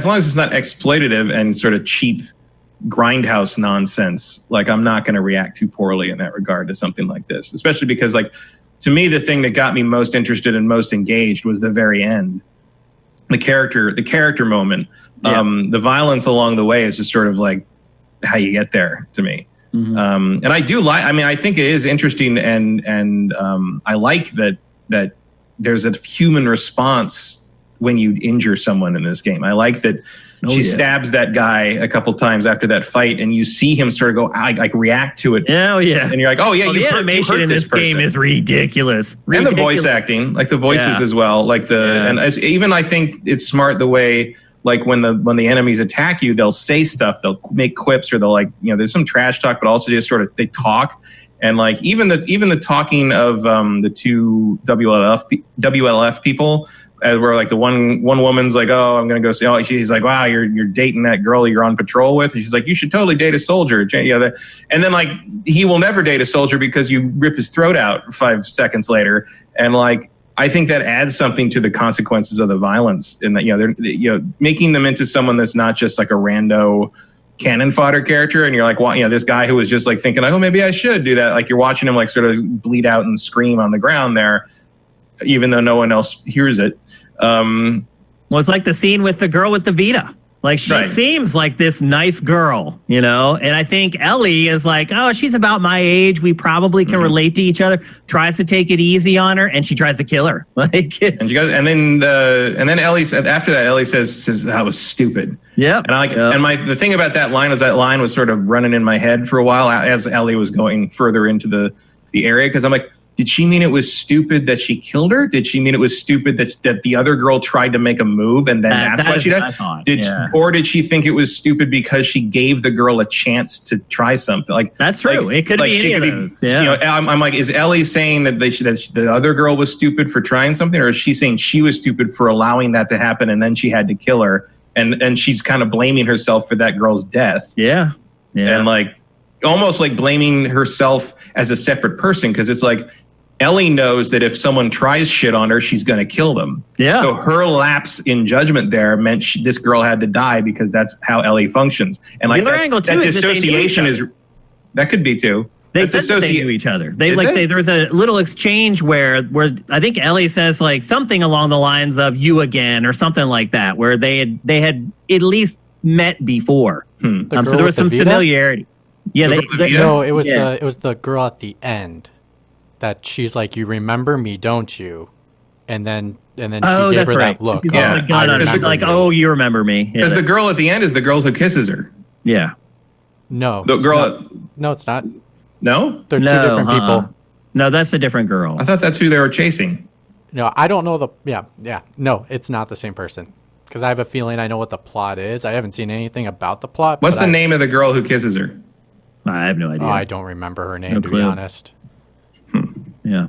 long as it's not exploitative and sort of cheap grindhouse nonsense, like I'm not going to react too poorly in that regard to something like this. Especially because, like, to me, the thing that got me most interested and most engaged was the very end, the character moment. Yeah. The violence along the way is just sort of like how you get there to me. Mm-hmm. And I do like. I mean, I think it is interesting, and I like that there's a human response when you injure someone in this game. I like that she stabs that guy a couple times after that fight, and you see him sort of go like react to it. Oh yeah, and you're like, oh yeah, the animation in this game is ridiculous. And the voice acting, like the voices as well, like and even I think it's smart the way. Like when the enemies attack you, they'll say stuff, they'll make quips, or they'll there's some trash talk, but also just sort of they talk, And like even the talking of the two WLF people, where like the one woman's like, oh, I'm gonna go see. Oh, she's like, wow, you're dating that girl you're on patrol with. And she's like, you should totally date a soldier. And then like he will never date a soldier because you rip his throat out 5 seconds later. And like I think that adds something to the consequences of the violence, in that they're making them into someone that's not just like a rando cannon fodder character. And you're like, well, this guy who was just like thinking like, oh, maybe I should do that. Like you're watching him like sort of bleed out and scream on the ground there, even though no one else hears it. Well, it's like the scene with the girl with the Vita. Like she seems like this nice girl, and I think Ellie is like, oh, she's about my age. We probably can relate to each other. Tries to take it easy on her, and she tries to kill her. Like, and then Ellie said after that, Ellie says that was stupid. Yeah, and the thing about that line was sort of running in my head for a while as Ellie was going further into the area, because I'm like, did she mean it was stupid that she killed her? Did she mean it was stupid that the other girl tried to make a move and then that's why she died? Or did she think it was stupid because she gave the girl a chance to try something? Like that's true. It could be any of those. Yeah. I'm like, is Ellie saying that that the other girl was stupid for trying something, or is she saying she was stupid for allowing that to happen and then she had to kill her, and she's kind of blaming herself for that girl's death? Yeah. And like almost like blaming herself as a separate person, because it's like Ellie knows that if someone tries shit on her, she's going to kill them. Yeah. So her lapse in judgment there meant this girl had to die, because that's how Ellie functions. And like the other angle too, that dissociation is that could be too. They said that they knew each other. There was a little exchange where I think Ellie says like something along the lines of "you again" or something like that, where they had at least met before. So there was some familiarity. Yeah, no, it was the girl at the end. That she's like, you remember me, don't you? And then she gave her that look. She's the gun on. She's like, oh, you remember me. Because the girl at the end is the girl who kisses her. Yeah. No. The girl. No, it's not. No? They're two different people. No, that's a different girl. I thought that's who they were chasing. No, I don't know yeah. No, it's not the same person. Because I have a feeling I know what the plot is. I haven't seen anything about the plot. What's the name of the girl who kisses her? I have no idea. Oh, I don't remember her name, to be honest. Yeah.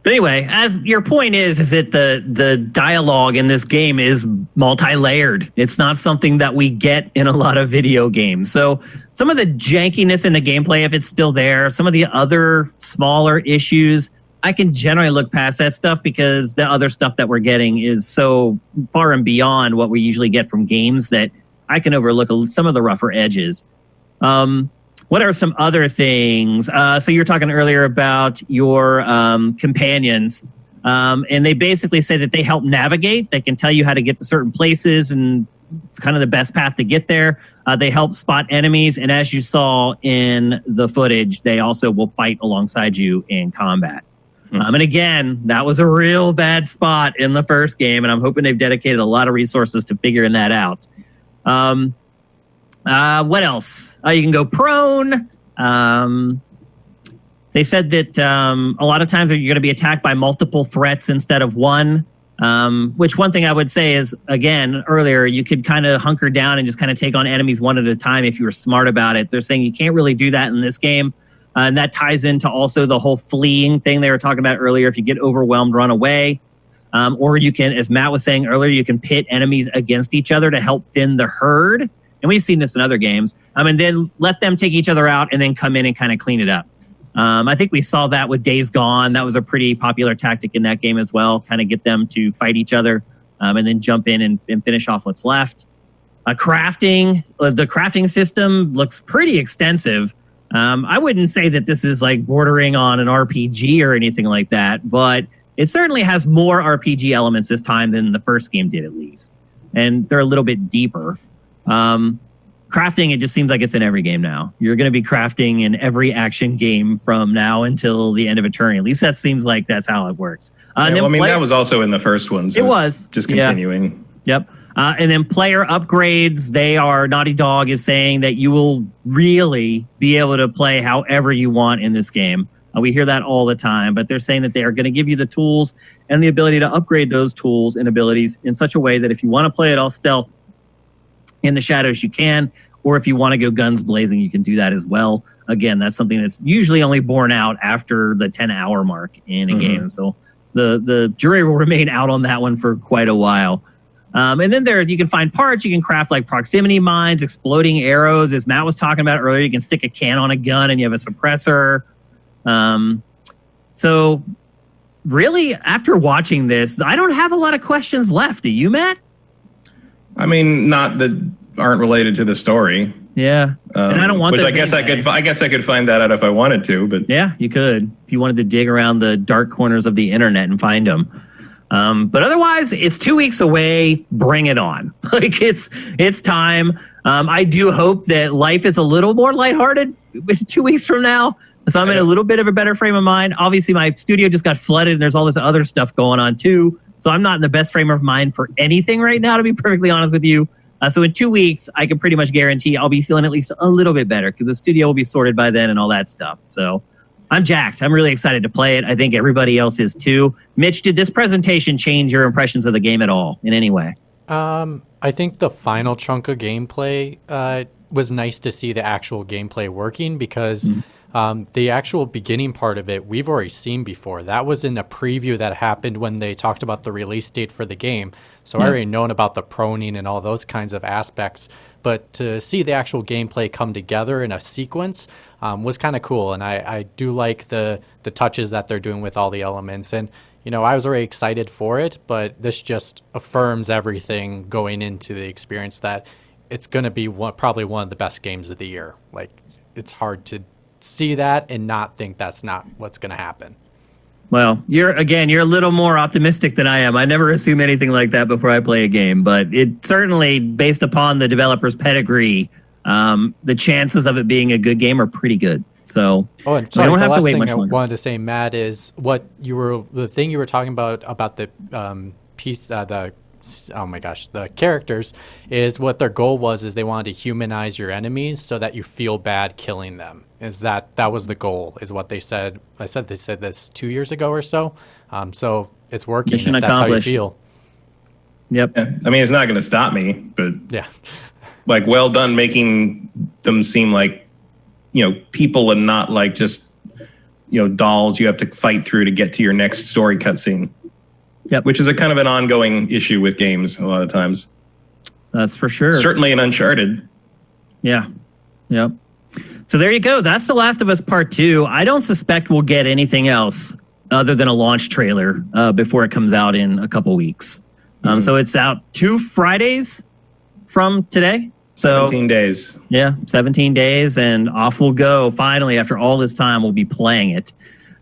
But anyway, as your point is that the dialogue in this game is multi-layered. It's not something that we get in a lot of video games. So some of the jankiness in the gameplay, if it's still there, some of the other smaller issues, I can generally look past that stuff, because the other stuff that we're getting is so far and beyond what we usually get from games that I can overlook some of the rougher edges. What are some other things? So you were talking earlier about your companions, and they basically say that they help navigate. They can tell you how to get to certain places and it's kind of the best path to get there. They help spot enemies, and as you saw in the footage, they also will fight alongside you in combat. And again, that was a real bad spot in the first game, and I'm hoping they've dedicated a lot of resources to figuring that out. What else? You can go prone. They said that a lot of times you're going to be attacked by multiple threats instead of one, which one thing I would say is, again, earlier, you could kind of hunker down and just kind of take on enemies one at a time if you were smart about it. They're saying you can't really do that in this game. And that ties into also the whole fleeing thing they were talking about earlier. If you get overwhelmed, run away. Or you can, as Matt was saying earlier, you can pit enemies against each other to help thin the herd. And we've seen this in other games. And then let them take each other out and then come in and kind of clean it up. I think we saw that with Days Gone. That was a pretty popular tactic in that game as well. Kind of get them to fight each other and then jump in and finish off what's left. Crafting. The crafting system looks pretty extensive. I wouldn't say that this is like bordering on an RPG or anything like that, but it certainly has more RPG elements this time than the first game did, at least. And they're a little bit deeper. Crafting, it just seems like it's in every game now. You're going to be crafting in every action game from now until the end of eternity. At least that seems like that's how it works. That was also in the first one. So it was. Just continuing. Yeah. Yep. And then player upgrades, Naughty Dog is saying that you will really be able to play however you want in this game. We hear that all the time, but they're saying that they are going to give you the tools and the ability to upgrade those tools and abilities in such a way that if you want to play it all stealth in the shadows, you can, or if you want to go guns blazing, you can do that as well. Again, that's something that's usually only borne out after the 10-hour mark in a game. So the jury will remain out on that one for quite a while. And then you can find parts. You can craft like proximity mines, exploding arrows. As Matt was talking about earlier, you can stick a can on a gun and you have a suppressor. So really, after watching this, I don't have a lot of questions left. Do you, Matt? I mean, not that aren't related to the story. Yeah, and I don't want. Which I guess I could find that out if I wanted to. But yeah, you could if you wanted to dig around the dark corners of the internet and find them. But otherwise, it's 2 weeks away. Bring it on! Like it's time. I do hope that life is a little more lighthearted 2 weeks from now. So I'm in a little bit of a better frame of mind. Obviously, my studio just got flooded, and there's all this other stuff going on too. So I'm not in the best frame of mind for anything right now, to be perfectly honest with you. So in 2 weeks, I can pretty much guarantee I'll be feeling at least a little bit better because the studio will be sorted by then and all that stuff. So I'm jacked. I'm really excited to play it. I think everybody else is too. Mitch, did this presentation change your impressions of the game at all in any way? I think the final chunk of gameplay was nice to see the actual gameplay working because the actual beginning part of it, we've already seen before. That was in a preview that happened when they talked about the release date for the game. So I already known about the proning and all those kinds of aspects. But to see the actual gameplay come together in a sequence was kind of cool. And I do like the touches that they're doing with all the elements. And, I was already excited for it, but this just affirms everything going into the experience that it's going to be probably one of the best games of the year. Like, it's hard to see that and not think that's not what's going to happen. Well, you're a little more optimistic than I am. I never assume anything like that before I play a game, but it certainly, based upon the developer's pedigree, the chances of it being a good game are pretty good. So and sorry, I don't have to wait much longer. I wanted to say, Matt, is the thing you were talking about the piece, oh my gosh, the characters, is what their goal was is they wanted to humanize your enemies so that you feel bad killing them. That was the goal, is what they said. They said this 2 years ago or so. So it's working. Mission if accomplished. That's how you feel. Yep. Yeah. I mean, it's not going to stop me, but yeah, like, well done making them seem like, people and not like just, dolls you have to fight through to get to your next story cutscene. Yep. Which is a kind of an ongoing issue with games a lot of times. That's for sure. Certainly in Uncharted. Yeah. Yep. So there you go. That's The Last of Us Part 2. I don't suspect we'll get anything else other than a launch trailer before it comes out in a couple weeks. So it's out 2 Fridays from today. So 17 days. Yeah, 17 days, and off we'll go. Finally, after all this time, we'll be playing it.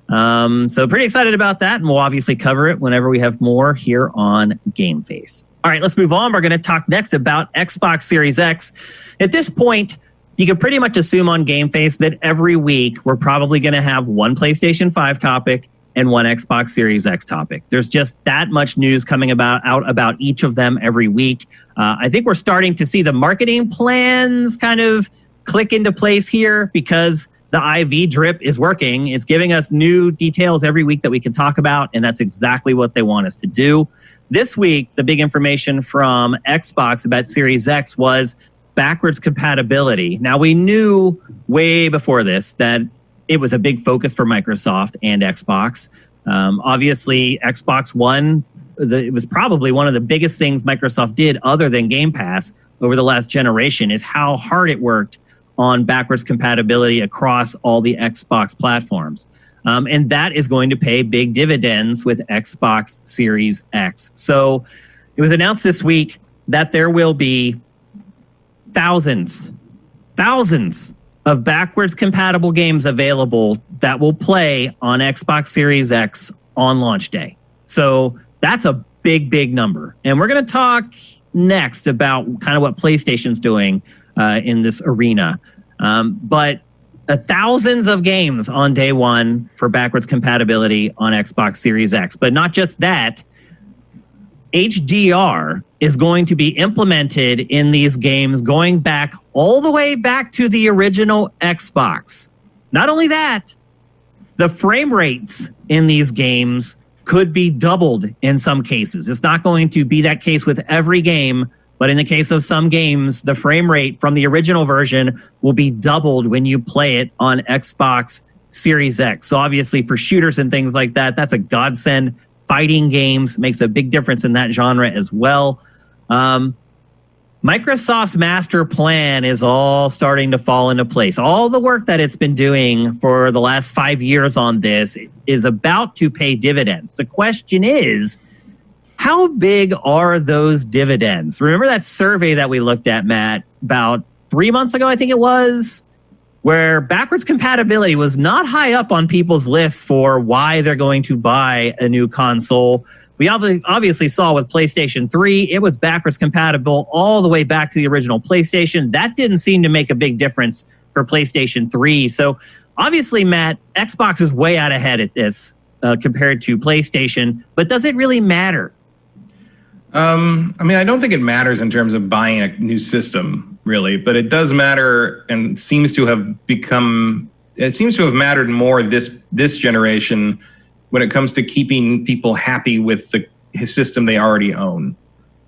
So pretty excited about that, and we'll obviously cover it whenever we have more here on GameFace. All right, let's move on. We're going to talk next about Xbox Series X. At this point, you can pretty much assume on GameFace that every week we're probably going to have one PlayStation 5 topic and one Xbox Series X topic. There's just that much news coming out about each of them every week. I think we're starting to see the marketing plans kind of click into place here because the IV drip is working. It's giving us new details every week that we can talk about, and that's exactly what they want us to do. This week, the big information from Xbox about Series X was backwards compatibility. Now, we knew way before this that it was a big focus for Microsoft and Xbox. Obviously, Xbox One, it was probably one of the biggest things Microsoft did other than Game Pass over the last generation is how hard it worked on backwards compatibility across all the Xbox platforms. And that is going to pay big dividends with Xbox Series X. So it was announced this week that there will be thousands of backwards compatible games available that will play on Xbox Series X on launch day. So that's a big number. And we're going to talk next about kind of what PlayStation's doing in this arena. But thousands of games on day one for backwards compatibility on Xbox Series X. But not just that, HDR is going to be implemented in these games going back all the way back to the original Xbox. Not only that, the frame rates in these games could be doubled in some cases. It's not going to be that case with every game, But in the case of some games, the frame rate from the original version will be doubled when you play it on Xbox Series X. So obviously for shooters and things like that, that's a godsend. Fighting games makes a big difference in that genre as well. Microsoft's master plan is all starting to fall into place. All the work that it's been doing for the last 5 years on this is about to pay dividends. The question is, how big are those dividends? Remember that survey that we looked at, Matt, about 3 months ago, I think it was, where backwards compatibility was not high up on people's lists for why they're going to buy a new console. We obviously saw with PlayStation 3, it was backwards compatible all the way back to the original PlayStation. That didn't seem to make a big difference for PlayStation 3. So obviously, Matt, Xbox is way out ahead at this compared to PlayStation, but does it really matter? I mean, I don't think it matters in terms of buying a new system, really, but it does matter and seems to have mattered more this generation when it comes to keeping people happy with the system they already own.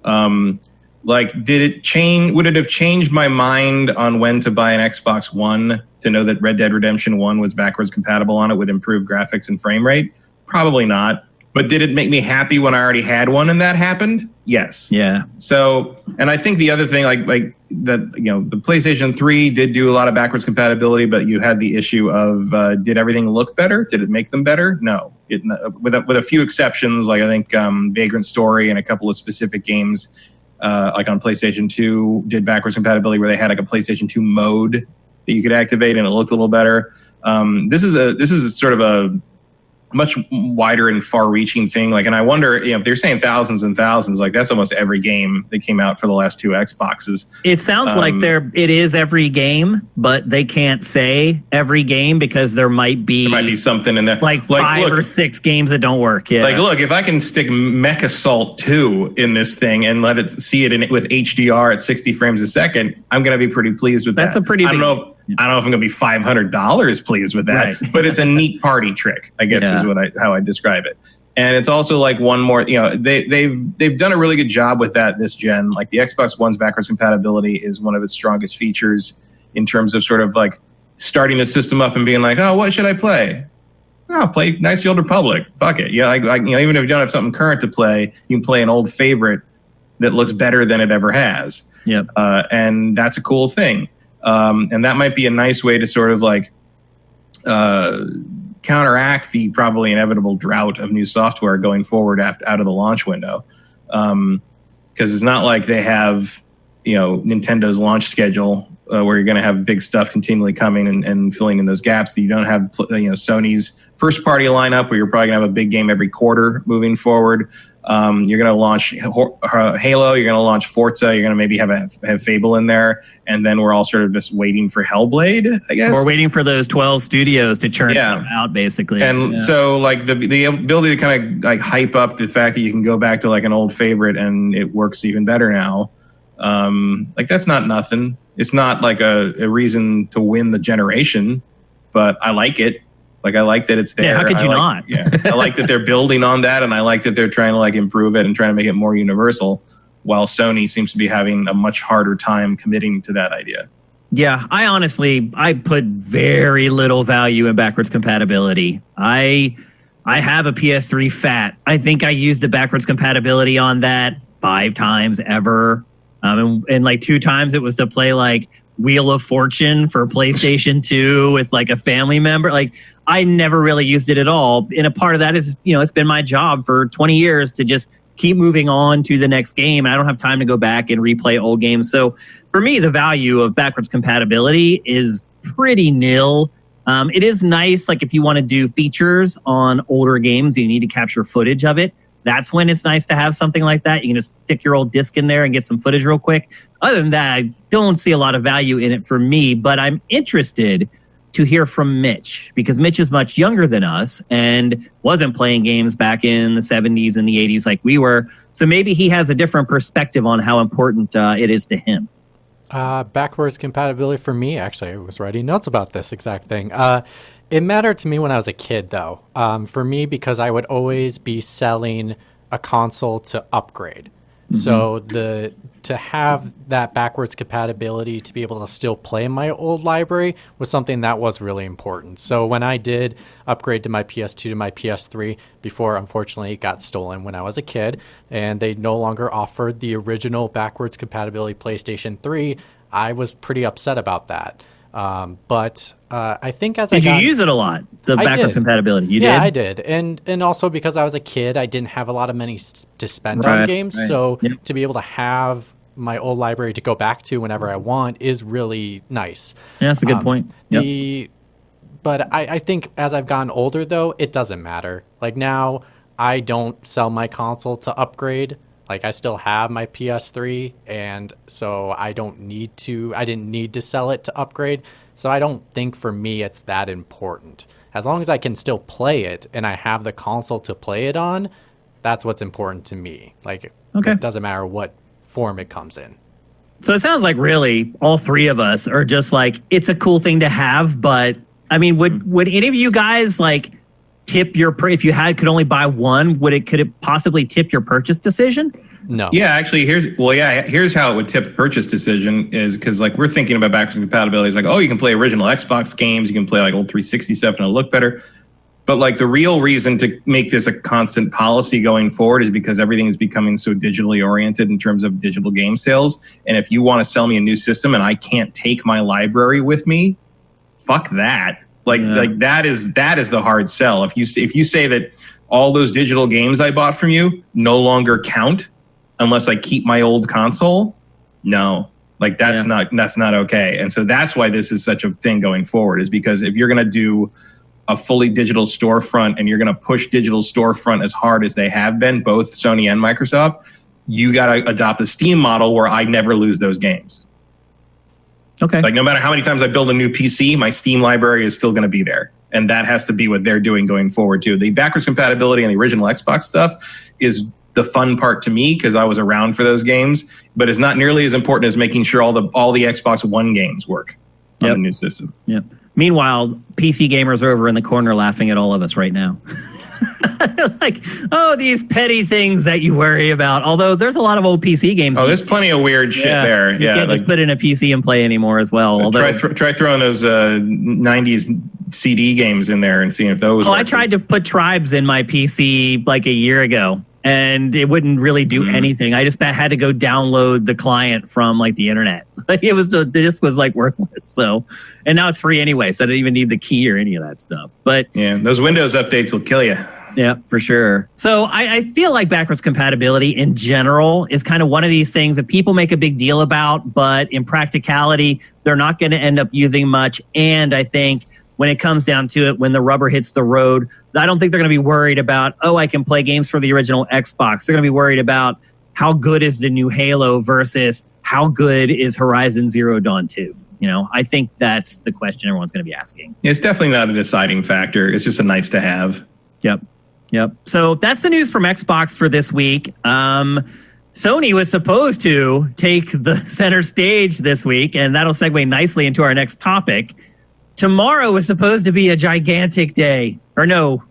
Would it have changed my mind on when to buy an Xbox One to know that Red Dead Redemption 1 was backwards compatible on it with improved graphics and frame rate? Probably not. But did it make me happy when I already had one and that happened? Yes. Yeah. So, and I think the other thing, like that, the PlayStation 3 did do a lot of backwards compatibility, but you had the issue of did everything look better? Did it make them better? No. With a few exceptions, like I think Vagrant Story and a couple of specific games, like on PlayStation 2, did backwards compatibility where they had like a PlayStation 2 mode that you could activate and it looked a little better. This is sort of a much wider and far-reaching thing. Like, and I wonder, if they're saying thousands and thousands, like that's almost every game that came out for the last two Xboxes. It sounds like it is every game, but they can't say every game because there might be something in there, like five or six games that don't work. Yeah. Like, look, if I can stick Mech Assault 2 in this thing and let it see it with HDR at 60 frames a second, I'm going to be pretty pleased with that. That's a pretty big... I don't know if I'm going to be $500 pleased with that, right. But it's a neat party trick, I guess, is how I describe it. And it's also like one more, they've done a really good job with that this gen. Like the Xbox One's backwards compatibility is one of its strongest features in terms of sort of like starting the system up and being like, oh, what should I play? Oh, play Knights of the Old Republic. Fuck it. Yeah, even if you don't have something current to play, you can play an old favorite that looks better than it ever has. Yep. And that's a cool thing. And that might be a nice way to sort of like counteract the probably inevitable drought of new software going forward out of the launch window. Because it's not like they have, Nintendo's launch schedule where you're going to have big stuff continually coming and filling in those gaps. You don't have, Sony's first party lineup where you're probably going to have a big game every quarter moving forward. You're going to launch Halo, you're going to launch Forza, you're going to maybe have Fable in there, and then we're all sort of just waiting for Hellblade, I guess. We're waiting for those 12 studios to churn stuff out, basically. And so, like, the ability to kind of like hype up the fact that you can go back to like an old favorite and it works even better now, like that's not nothing. It's not like a reason to win the generation, but I like it. Like, I like that it's there. Yeah, how could you not? Yeah, I like that they're building on that, and I like that they're trying to like improve it and trying to make it more universal, while Sony seems to be having a much harder time committing to that idea. Yeah, I put very little value in backwards compatibility. I have a PS3 Fat. I think I used the backwards compatibility on that 5 times ever. And like 2 times it was to play like Wheel of Fortune for PlayStation 2 with like a family member. Like, I never really used it at all. And a part of that is, it's been my job for 20 years to just keep moving on to the next game. And I don't have time to go back and replay old games. So for me, the value of backwards compatibility is pretty nil. It is nice, like if you want to do features on older games, you need to capture footage of it. That's when it's nice to have something like that. You can just stick your old disc in there and get some footage real quick. Other than that, I don't see a lot of value in it for me, but I'm interested to hear from Mitch, because Mitch is much younger than us and wasn't playing games back in the 70s and the 80s like we were. So maybe he has a different perspective on how important it is to him. Backwards compatibility for me, actually, I was writing notes about this exact thing. It mattered to me when I was a kid, though. For me, because I would always be selling a console to upgrade. So to have that backwards compatibility to be able to still play my old library was something that was really important. So when I did upgrade to my PS2 to my PS3 before, unfortunately, it got stolen when I was a kid, and they no longer offered the original backwards compatibility PlayStation 3, I was pretty upset about that. But I think did you use it a lot? The backwards compatibility, you did? Yeah, I did, and also because I was a kid, I didn't have a lot of money to spend on games. Right. So to be able to have my old library to go back to whenever I want is really nice. Yeah, that's a good point. But I think as I've gotten older, though, it doesn't matter. Like now, I don't sell my console to upgrade. Like I still have my PS3, and so I didn't need to sell it to upgrade. So I don't think for me it's that important. As long as I can still play it and I have the console to play it on, that's what's important to me. Like it doesn't matter what form it comes in. So it sounds like really all three of us are just like, it's a cool thing to have, but I mean, would any of you guys like tip your, if you could only buy one, could it possibly tip your purchase decision? No. Yeah, actually, here's how it would tip the purchase decision is because like we're thinking about backwards compatibility. It's like, oh, you can play original Xbox games, you can play like old 360 stuff and it'll look better. But like the real reason to make this a constant policy going forward is because everything is becoming so digitally oriented in terms of digital game sales. And if you want to sell me a new system and I can't take my library with me, fuck that. Like that is the hard sell. If you say that all those digital games I bought from you no longer count unless I keep my old console, no. Like that's not okay. And so that's why this is such a thing going forward, is because if you're going to do a fully digital storefront and you're going to push digital storefront as hard as they have been, both Sony and Microsoft, you got to adopt the Steam model where I never lose those games. Okay. Like no matter how many times I build a new PC, my Steam library is still going to be there. And that has to be what they're doing going forward too. The backwards compatibility and the original Xbox stuff is the fun part to me because I was around for those games, but it's not nearly as important as making sure all the Xbox One games work on the new system. Yep. Meanwhile, PC gamers are over in the corner laughing at all of us right now. Like, oh, these petty things that you worry about. Although there's a lot of old PC games. Oh, there's plenty of weird shit there. You can't just put in a PC and play anymore as well. Although try throwing those 90s CD games in there and seeing if those. I tried to put Tribes in my PC like a year ago, and it wouldn't really do anything. I just had to go download the client from like the internet. It was the disc was like worthless. So, and now it's free anyway, so I didn't even need the key or any of that stuff. But yeah, those Windows updates will kill you. Yeah, for sure. So I feel like backwards compatibility in general is kind of one of these things that people make a big deal about, but in practicality, they're not going to end up using much. And I think when it comes down to it, when the rubber hits the road, I don't think they're going to be worried about, oh, I can play games for the original Xbox. They're going to be worried about how good is the new Halo versus how good is Horizon Zero Dawn 2. You know, I think that's the question everyone's going to be asking. It's definitely not a deciding factor. It's just a nice to have. Yep. So that's the news from Xbox for this week. Sony was supposed to take the center stage this week, and that'll segue nicely into our next topic. Tomorrow was supposed to be a gigantic day. Or no,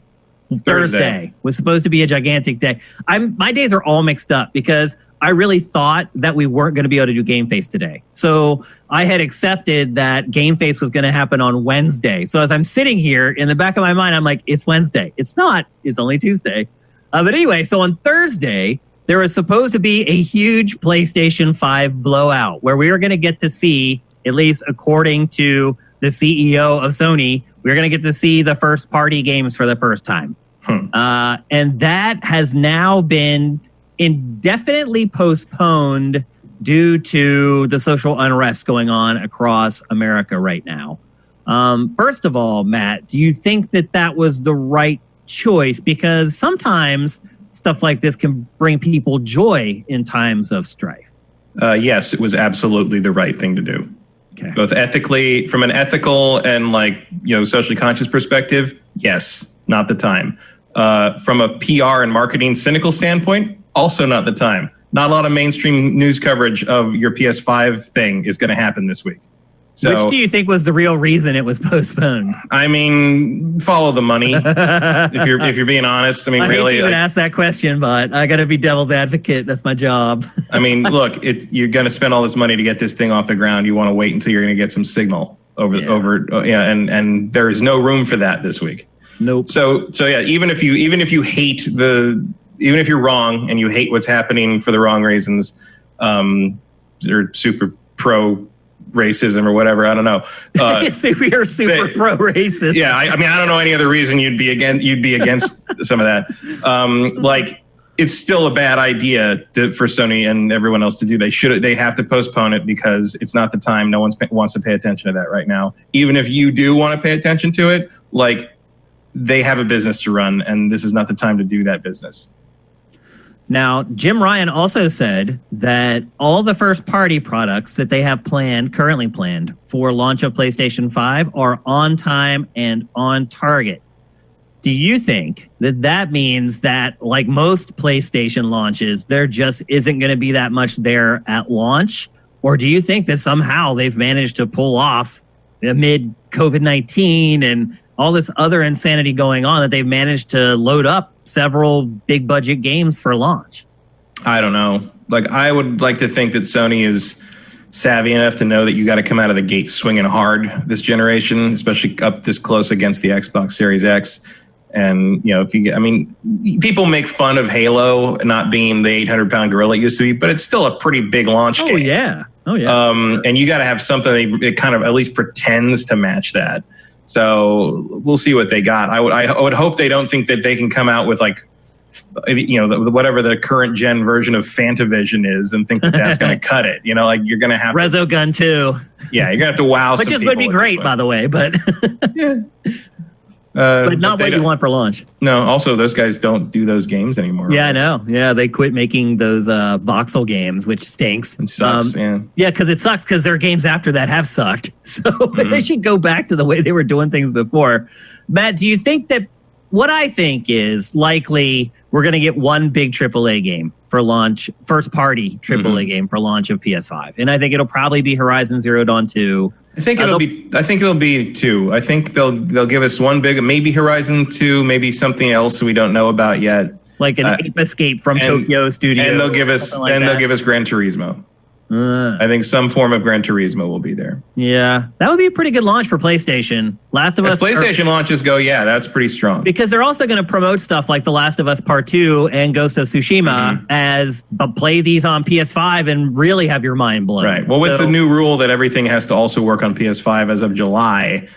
Thursday was supposed to be a gigantic day. My days are all mixed up because I really thought that we weren't going to be able to do GameFace today. So I had accepted that GameFace was going to happen on Wednesday. So as I'm sitting here in the back of my mind, I'm like, it's Wednesday. It's not. It's only Tuesday. But anyway, so on Thursday, there was supposed to be a huge PlayStation 5 blowout where we were going to get to see, at least according to the CEO of Sony, we were going to get to see the first party games for the first time. And that has now been indefinitely postponed due to the social unrest going on across America right now. First of all, Matt, do you think that was the right choice? Because sometimes stuff like this can bring people joy in times of strife. Yes, it was absolutely the right thing to do. Okay. Both ethically, from an ethical and socially conscious perspective, yes, not the time. From a PR and marketing cynical standpoint, also not the time. Not a lot of mainstream news coverage of your PS5 thing is going to happen this week. So, which do you think was the real reason it was postponed? I mean, follow the money. if you're being honest, I mean, I really, hate to even ask that question, but I got to be devil's advocate. That's my job. I mean, look, you're going to spend all this money to get this thing off the ground. You want to wait until you're going to get some signal and there is no room for that this week. Nope. So yeah, even if you're wrong and you hate what's happening for the wrong reasons, or super pro racism or whatever, I don't know. We are super pro racist. Yeah, I mean, I don't know any other reason you'd be against some of that. It's still a bad idea for Sony and everyone else to do. They have to postpone it because it's not the time. No one wants to pay attention to that right now. Even if you do want to pay attention to it, they have a business to run, and this is not the time to do that business. Now, Jim Ryan also said that all the first-party products that they have currently planned for launch of PlayStation 5 are on time and on target. Do you think that means that, like most PlayStation launches, there just isn't going to be that much there at launch? Or do you think that somehow they've managed to pull off, amid COVID-19 and all this other insanity going on, that they've managed to load up several big budget games for launch? I don't know. I would like to think that Sony is savvy enough to know that you got to come out of the gate swinging hard this generation, especially up this close against the Xbox Series X. And, people make fun of Halo not being the 800-pound gorilla it used to be, but it's still a pretty big launch game. Oh, yeah. And you got to have something that kind of at least pretends to match that. So we'll see what they got. I would hope they don't think that they can come out with whatever the current gen version of Fantavision is and think that that's going to cut it. You're going to have Resogun 2. Yeah, you're going to have to wow some Which people would be great, by the way, but yeah. but not what you want for launch. No, also those guys don't do those games anymore. Yeah, right? I know. Yeah, they quit making those voxel games, which stinks. It sucks, yeah, because it sucks because their games after that have sucked. So they should go back to the way they were doing things before. Matt, do you think that what I think is likely we're going to get one big AAA game for launch, first party AAA game for launch of PS5. And I think it'll probably be Horizon Zero Dawn 2. I think it'll be two. I think they'll give us one big, maybe Horizon 2, maybe something else we don't know about yet. Like an Ape Escape from Tokyo Studio. And they'll give us Gran Turismo. I think some form of Gran Turismo will be there. Yeah, that would be a pretty good launch for PlayStation. Last of Us. PlayStation launches go, that's pretty strong. Because they're also going to promote stuff like The Last of Us Part 2 and Ghost of Tsushima but play these on PS5 and really have your mind blown. Right. Well, with the new rule that everything has to also work on PS5 as of July,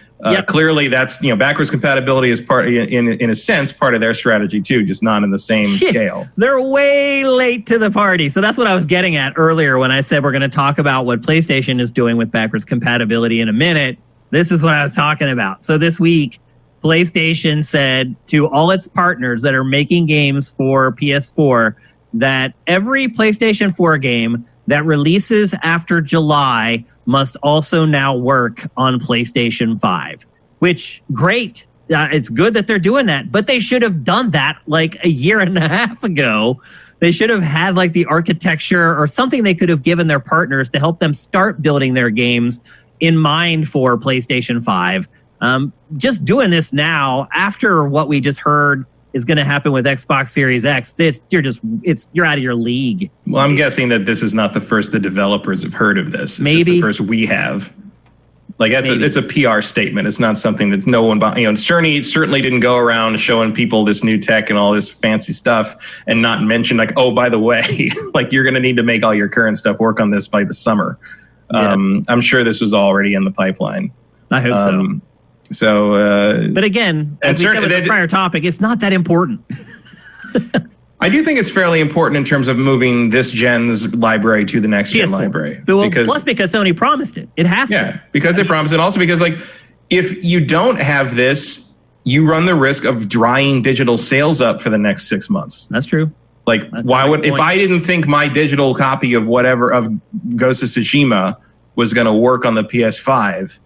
clearly that's, backwards compatibility is part, in a sense, part of their strategy too, just not in the same scale. They're way late to the party. So that's what I was getting at earlier when I said we're going to talk about what PlayStation is doing with backwards compatibility in a minute. This is what I was talking about. So this week, PlayStation said to all its partners that are making games for PS4 that every PlayStation 4 game that releases after July must also now work on PlayStation 5, which great. It's good that they're doing that, but they should have done that like a year and a half ago. They should have had like the architecture or something they could have given their partners to help them start building their games in mind for PlayStation 5. Just doing this now after what we just heard is going to happen with Xbox Series X. You're out of your league. Well, I'm guessing that this is not the first the developers have heard of this. It's just the first we have. It's a PR statement. It's not something that no one, Cerny certainly didn't go around showing people this new tech and all this fancy stuff and not mention by the way, you're going to need to make all your current stuff work on this by the summer. Yeah. I'm sure this was already in the pipeline. I hope so. But again, as we said with the prior topic, it's not that important. I do think it's fairly important in terms of moving this gen's library to the next gen library. Plus because Sony promised it. It has to. Yeah, because they promised it. Also because if you don't have this, you run the risk of drying digital sales up for the next 6 months. That's true. If I didn't think my digital copy of Ghost of Tsushima was going to work on the PS5,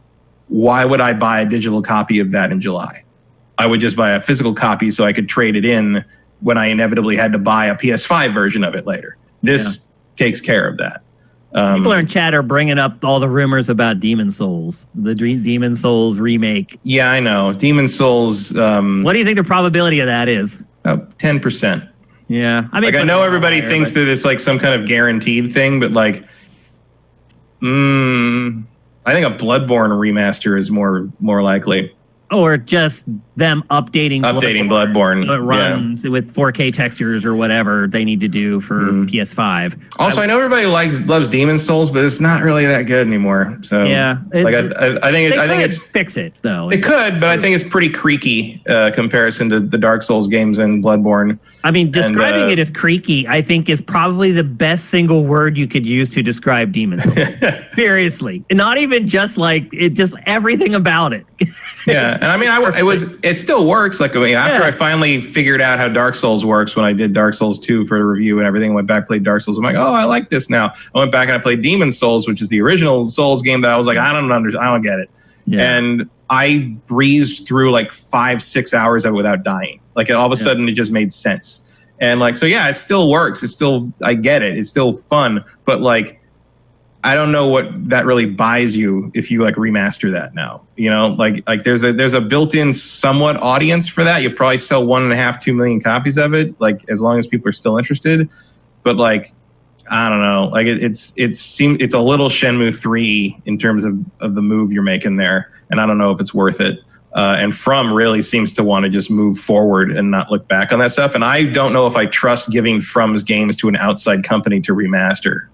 why would I buy a digital copy of that in July? I would just buy a physical copy so I could trade it in when I inevitably had to buy a PS5 version of it later. This takes care of that. People in chat are bringing up all the rumors about Demon Souls, the Demon Souls remake. Yeah, I know. Demon Souls. What do you think the probability of that is? 10%. Yeah, I mean, I know everybody thinks that it's like some kind of guaranteed thing, but like, I think a Bloodborne remaster is more likely. Or just them updating Bloodborne. So it runs with 4K textures or whatever they need to do for PS5. Also, I know everybody loves Demon Souls, but it's not really that good anymore. So yeah, I think it's fix it though. It could, but I think it's pretty creaky comparison to the Dark Souls games and Bloodborne. I mean, describing it as creaky, I think is probably the best single word you could use to describe Demon Souls. Seriously, and not even just like it, just everything about it. Yeah. And I mean, it still works. Like, I mean, after I finally figured out how Dark Souls works, when I did Dark Souls 2 for the review and everything, went back, played Dark Souls. I'm like, oh, I like this now. I went back and I played Demon Souls, which is the original Souls game that I was like, I don't get it. Yeah. And I breezed through like 5-6 hours of it without dying. Like all of a sudden it just made sense. And like, so yeah, it still works. It's still, I get it. It's still fun, but like, I don't know what that really buys you if you like remaster that now. You know, like there's a built-in somewhat audience for that. You probably sell 1.5-2 million copies of it, like as long as people are still interested. But like, I don't know, like it's a little Shenmue 3 in terms of the move you're making there, and I don't know if it's worth it. And From really seems to want to just move forward and not look back on that stuff. And I don't know if I trust giving From's games to an outside company to remaster.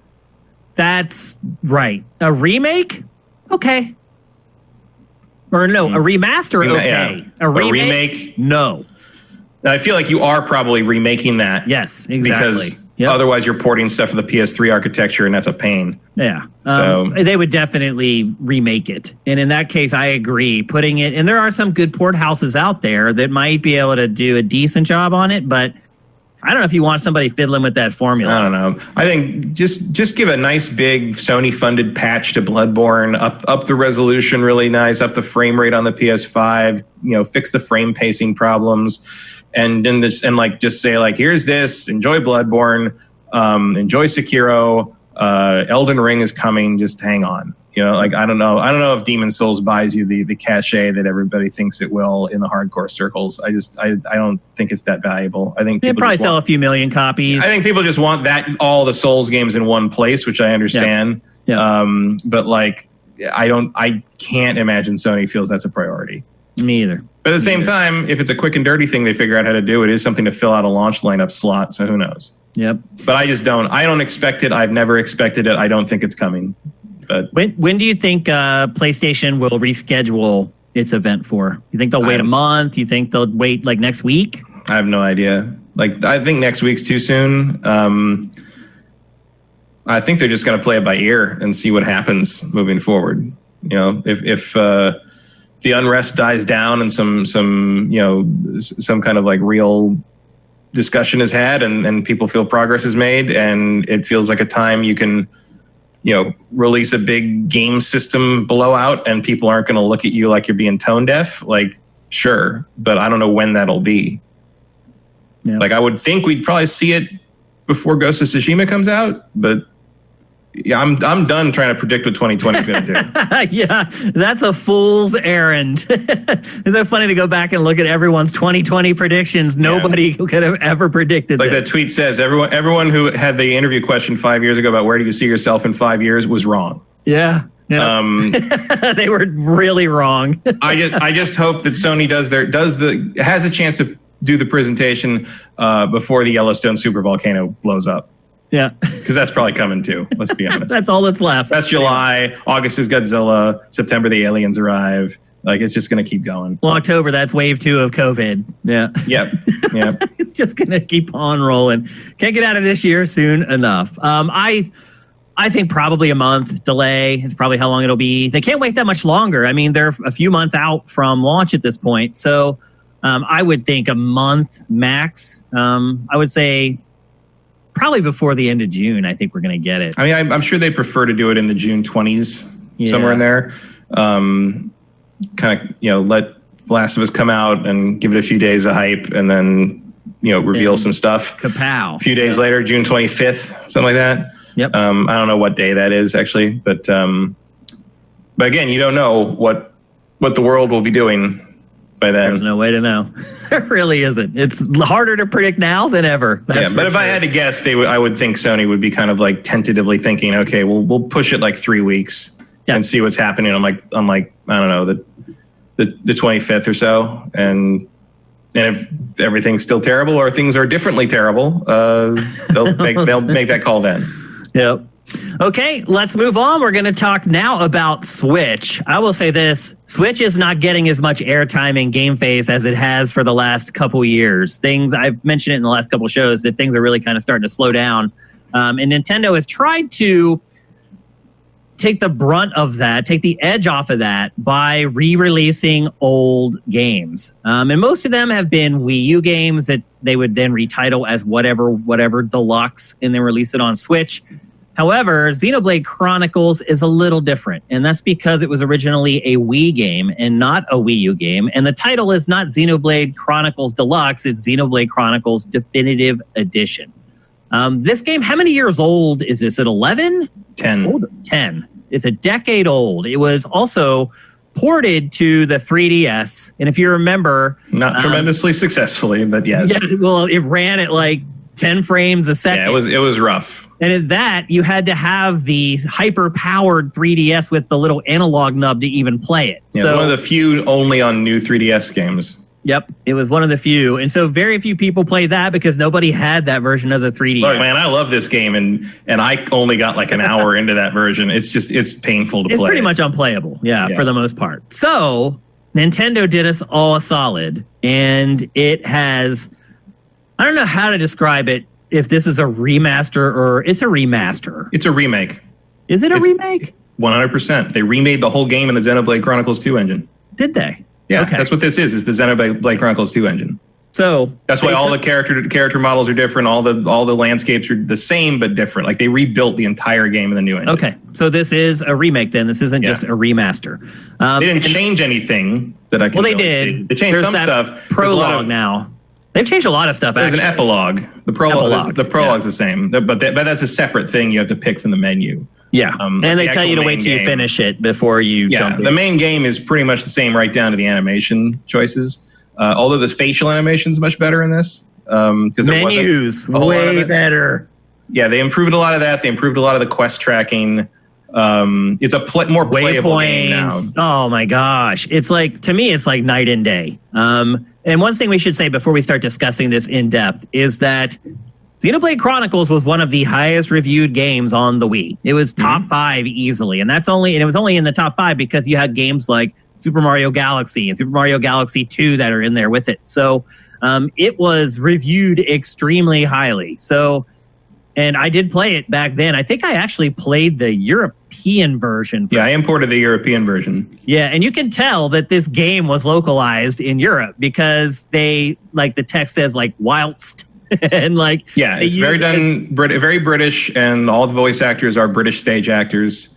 That's right. A remake? Okay. Or no, a remaster? Okay. Yeah. A remake? No. I feel like you are probably remaking that. Yes, exactly. Because otherwise you're porting stuff for the PS3 architecture, and that's a pain. Yeah. So they would definitely remake it. And in that case, I agree. Putting it, and there are some good port houses out there that might be able to do a decent job on it, but I don't know if you want somebody fiddling with that formula. I don't know. I think just give a nice big Sony-funded patch to Bloodborne, up the resolution really nice, up the frame rate on the PS5, fix the frame pacing problems, and then just say like, here's this, enjoy Bloodborne, enjoy Sekiro, Elden Ring is coming, just hang on. I don't know if Demon Souls buys you the cachet that everybody thinks it will in the hardcore circles. I don't think it's that valuable. I think they probably sell a few million copies. I think people just want all the Souls games in one place, which I understand. Yeah. But like, I can't imagine Sony feels that's a priority. Me either. But at the same time, if it's a quick and dirty thing they figure out how to do, it is something to fill out a launch lineup slot. So who knows? Yep. But I don't expect it. I've never expected it. I don't think it's coming. But when do you think PlayStation will reschedule its event for? You think they'll wait a month? You think they'll wait like next week? I have no idea. Like, I think next week's too soon. I think they're just going to play it by ear and see what happens moving forward. If the unrest dies down and some kind of like real discussion is had and people feel progress is made and it feels like a time you can release a big game system blowout and people aren't going to look at you like you're being tone deaf, like, sure, but I don't know when that'll be. Yeah. Like, I would think we'd probably see it before Ghost of Tsushima comes out, but yeah, I'm done trying to predict what 2020 is going to do. Yeah, that's a fool's errand. Isn't that funny to go back and look at everyone's 2020 predictions? Nobody could have ever predicted like that tweet says, everyone who had the interview question 5 years ago about where do you see yourself in 5 years was wrong. Yeah. They were really wrong. I just hope that Sony has a chance to do the presentation before the Yellowstone supervolcano blows up. Yeah. Because that's probably coming too, let's be honest. That's all that's left. That's July. August is Godzilla. September, the aliens arrive. Like, it's just going to keep going. Well, October, that's wave 2 of COVID. Yeah. Yep. It's just going to keep on rolling. Can't get out of this year soon enough. I think probably a month delay is probably how long it'll be. They can't wait that much longer. I mean, they're a few months out from launch at this point. So I would think a month max. I would say probably before the end of June, I think we're going to get it. I mean, I'm sure they prefer to do it in the June 20s, somewhere in there. Kind of, let Last of Us come out and give it a few days of hype and then, reveal some stuff. Kapow. A few days later, June 25th, something like that. Yep. I don't know what day that is actually, but again, you don't know what the world will be doing by then. There's no way to know. There really isn't. It's harder to predict now than ever. But if I had to guess, I would think Sony would be kind of like tentatively thinking, okay, we'll push it like 3 weeks and see what's happening on like I don't know, the 25th or so, and if everything's still terrible or things are differently terrible, they'll make that call then. Yep. Okay, let's move on. We're going to talk now about Switch. I will say this. Switch is not getting as much airtime in GameFace as it has for the last couple years. I've mentioned it in the last couple shows that things are really kind of starting to slow down. And Nintendo has tried to take the brunt of that, take the edge off of that by re-releasing old games. And most of them have been Wii U games that they would then retitle as whatever deluxe and then release it on Switch. However, Xenoblade Chronicles is a little different, and that's because it was originally a Wii game and not a Wii U game. And the title is not Xenoblade Chronicles Deluxe, it's Xenoblade Chronicles Definitive Edition. This game, how many years old is this? At 11? 10. Old, 10. It's a decade old. It was also ported to the 3DS, and if you remember... Not tremendously successfully, but yes. Yeah, well, it ran at like 10 frames a second. Yeah, it was rough. And at that, you had to have the hyper-powered 3DS with the little analog nub to even play it. Yeah, so, one of the few only on new 3DS games. Yep, it was one of the few. And so very few people played that because nobody had that version of the 3DS. Look, man, I love this game, and I only got like an hour into that version. It's painful to play. It's pretty much unplayable, yeah, for the most part. So Nintendo did us all a solid, and it has... I don't know how to describe it, if this is a remaster or it's a remaster. It's a remake. Is it a remake? 100%. They remade the whole game in the Xenoblade Chronicles 2 engine. Did they? Yeah, okay. That's what this is the Xenoblade Chronicles 2 engine. So that's why all the character models are different. All the landscapes are the same but different. Like they rebuilt the entire game in the new engine. Okay, so this is a remake then. This isn't just a remaster. They didn't change anything that I can. Well, they did. See. They changed some stuff. Prologue now. They've changed a lot of stuff. There's an epilogue. The prologue's the same, but that's a separate thing you have to pick from the menu. Yeah, and they tell you to wait till you finish it before you jump in. The main game is pretty much the same right down to the animation choices. Although the facial animation is much better in this. Because menus, way better. Yeah, they improved a lot of that. They improved a lot of the quest tracking. It's a more playable game now. Oh my gosh. It's like, to me, it's like night and day. And one thing we should say before we start discussing this in depth is that Xenoblade Chronicles was one of the highest reviewed games on the Wii. It was top 5 easily. And it was only in the top 5 because you had games like Super Mario Galaxy and Super Mario Galaxy 2 that are in there with it. So it was reviewed extremely highly. So, and I did play it back then. I think I actually played the European version. Yeah, I imported the European version. Yeah, and you can tell that this game was localized in Europe because the text says like whilst and like it's very British, and all the voice actors are British stage actors,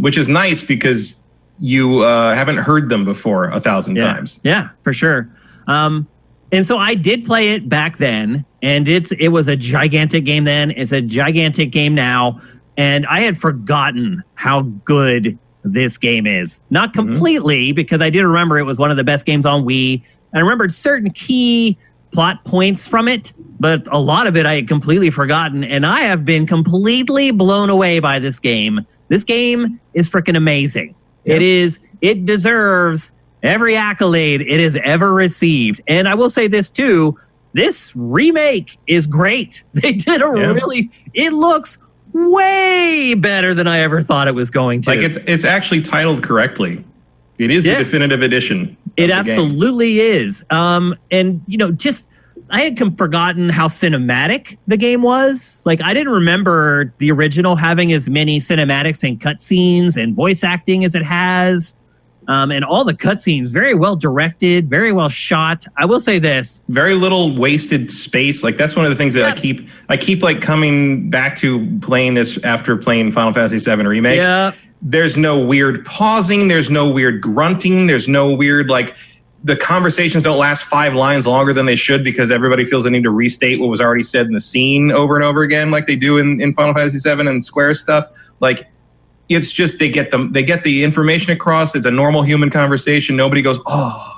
which is nice because you haven't heard them before 1,000 times. Yeah, for sure. And so I did play it back then, and it was a gigantic game then. It's a gigantic game now, and I had forgotten how good this game is. Not completely, because I did remember it was one of the best games on Wii, and I remembered certain key plot points from it, but a lot of it I had completely forgotten, and I have been completely blown away by this game. This game is freaking amazing. Yep. It deserves every accolade it has ever received. And I will say this too, this remake is great. They did it looks way better than I ever thought it was going to. Like it's actually titled correctly. It is the definitive edition. It absolutely is. And I had forgotten how cinematic the game was. Like I didn't remember the original having as many cinematics and cutscenes and voice acting as it has. And all the cutscenes, very well directed, very well shot. I will say this: very little wasted space. Like that's one of the things that I keep like coming back to playing this after playing Final Fantasy VII Remake. Yeah. There's no weird pausing. There's no weird grunting. There's no weird the conversations don't last 5 lines longer than they should because everybody feels the need to restate what was already said in the scene over and over again, like they do in Final Fantasy VII and Square stuff. Like, it's just they get the information across. It's a normal human conversation. Nobody goes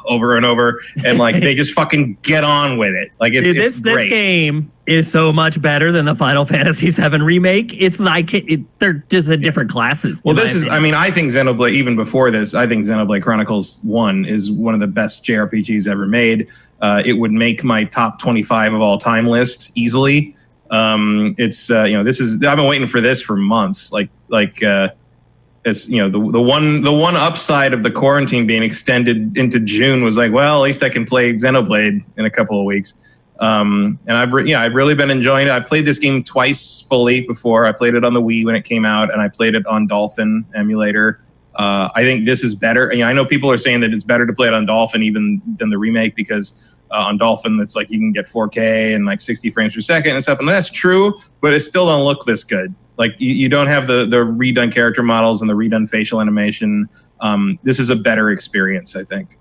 over and over, and like they just fucking get on with it. Like it's this game is so much better than the Final Fantasy VII remake. It's like they're just different classes. Well, this is. I mean, I think Xenoblade. Even before this, I think Xenoblade Chronicles 1 is one of the best JRPGs ever made. It would make my top 25 of all time list easily. This is. I've been waiting for this for months. As you know, the one upside of the quarantine being extended into June was like, well, at least I can play Xenoblade in a couple of weeks. And I've really been enjoying it. I played this game twice fully before. I played it on the Wii when it came out, and I played it on Dolphin emulator. I think this is better. I know people are saying that it's better to play it on Dolphin even than the remake because on Dolphin it's like you can get 4K and like 60 frames per second and stuff, and that's true, but it still don't look this good. Like you don't have the redone character models and the redone facial animation. This is a better experience, I think.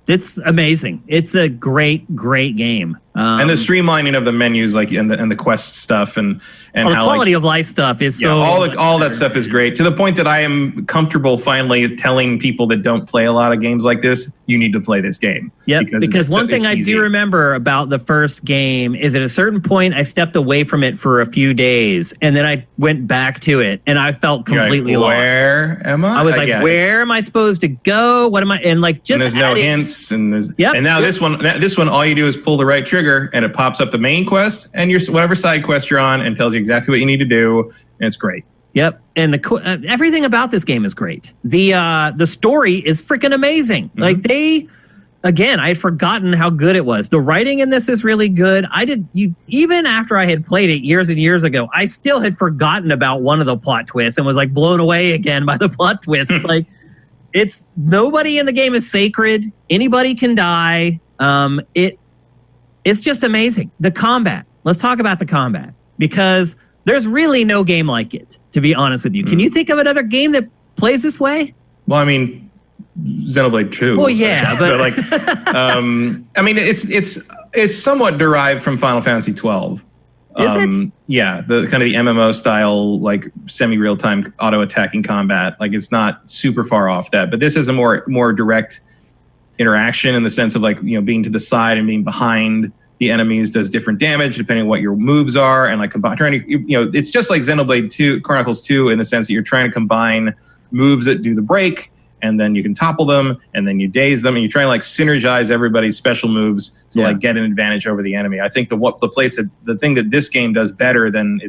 It's amazing. It's a great game. And the streamlining of the menus, like and the quest stuff, and the how quality of life stuff is so all that stuff is great, to the point that I am comfortable finally telling people that don't play a lot of games like this, you need to play this game. Yep. Because one thing I do remember about the first game is at a certain point I stepped away from it for a few days, and then I went back to it, and I felt completely lost. Where am I? I was like, where am I supposed to go? What am I? And like just and there's no hints, and there's and now this one, all you do is pull the right trigger, and it pops up the main quest and your whatever side quest you're on, and tells you exactly what you need to do, and it's great. Yep, and the everything about this game is great. The story is freaking amazing. Mm-hmm. Like I had forgotten how good it was. The writing in this is really good. Even after I had played it years and years ago, I still had forgotten about one of the plot twists and was like blown away again by the plot twist. Like, it's nobody in the game is sacred. Anybody can die. It's just amazing. The combat. Let's talk about the combat, because there's really no game like it, to be honest with you. Can you think of another game that plays this way? Well, I mean, Xenoblade 2. Well, yeah, but like, I mean, it's somewhat derived from Final Fantasy 12. Is it? Yeah, the kind of the MMO style, like semi-real time auto attacking combat. Like, it's not super far off that, but this is a more direct interaction in the sense of like, being to the side and being behind the enemies does different damage depending on what your moves are, and like it's just like Xenoblade Chronicles 2 in the sense that you're trying to combine moves that do the break, and then you can topple them, and then you daze them, and you're trying to like synergize everybody's special moves to like get an advantage over the enemy. I think the thing that this game does better than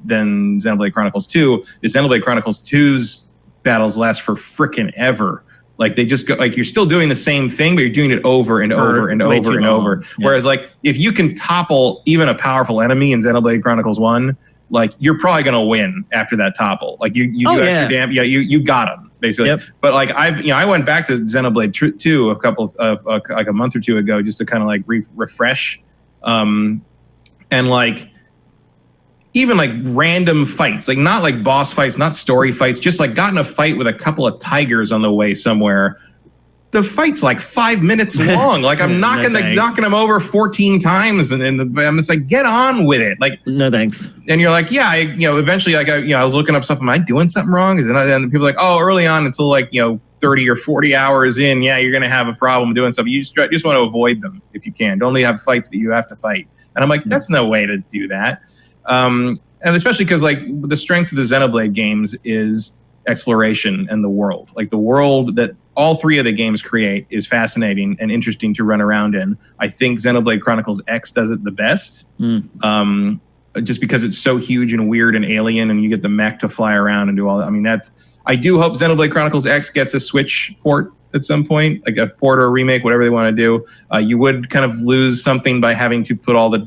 Xenoblade Chronicles 2 is Xenoblade Chronicles 2's battles last for frickin' ever. Like, they just go, like, you're still doing the same thing, but you're doing it over and over and over and over. Yeah. Whereas, like, if you can topple even a powerful enemy in Xenoblade Chronicles 1, like, you're probably going to win after that topple. Like, you do extra you got him, basically. Yep. But, like, I went back to Xenoblade 2 a month or two ago just to kind of, like, refresh. And, like, even like random fights, like not like boss fights, not story fights, just like got in a fight with a couple of tigers on the way somewhere. The fight's like 5 minutes long. Like, I'm knocking them over 14 times, and I'm just like, get on with it. Like, no thanks. And you're like, yeah, eventually, like, I was looking up stuff. Am I doing something wrong? And people are like, oh, early on until like 30 or 40 hours in, you're gonna have a problem doing something. You just want to avoid them if you can. Don't only have fights that you have to fight. And I'm like, that's no way to do that. And especially because like the strength of the Xenoblade games is exploration and the world. Like, the world that all three of the games create is fascinating and interesting to run around in. I think Xenoblade Chronicles X does it the best, just because it's so huge and weird and alien, and you get the mech to fly around and do all that. I mean, I do hope Xenoblade Chronicles X gets a Switch port at some point, like a port or a remake, whatever they want to do. You would kind of lose something by having to put all the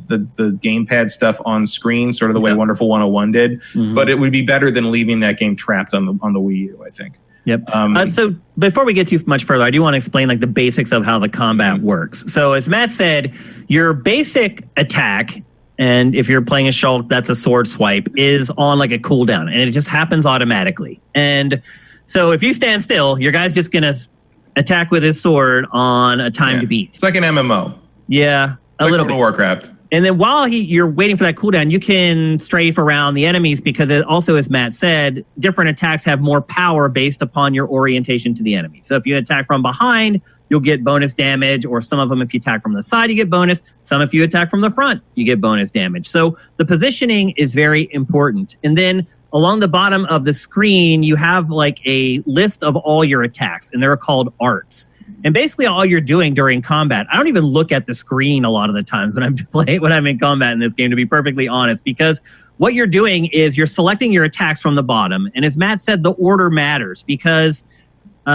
gamepad stuff on screen, sort of the way Wonderful 101 did. Mm-hmm. But it would be better than leaving that game trapped on the Wii U, I think. Yep. So before we get too much further, I do want to explain like the basics of how the combat works. So as Matt said, your basic attack, and if you're playing a Shulk, that's a sword swipe, is on like a cooldown, and it just happens automatically. And so if you stand still, your guy's just going to attack with his sword on a time to beat. It's like an MMO. Yeah, a like little World bit. of Warcraft. And then while you're waiting for that cooldown, you can strafe around the enemies because it also, as Matt said, different attacks have more power based upon your orientation to the enemy. So if you attack from behind, you'll get bonus damage, or some of them, if you attack from the side, you get bonus. Some, if you attack from the front, you get bonus damage. So the positioning is very important. And then along the bottom of the screen, you have like a list of all your attacks, and they're called arts. And basically all you're doing during combat, I don't even look at the screen a lot of the times when I'm in combat in this game, to be perfectly honest, because what you're doing is you're selecting your attacks from the bottom. And as Matt said, the order matters because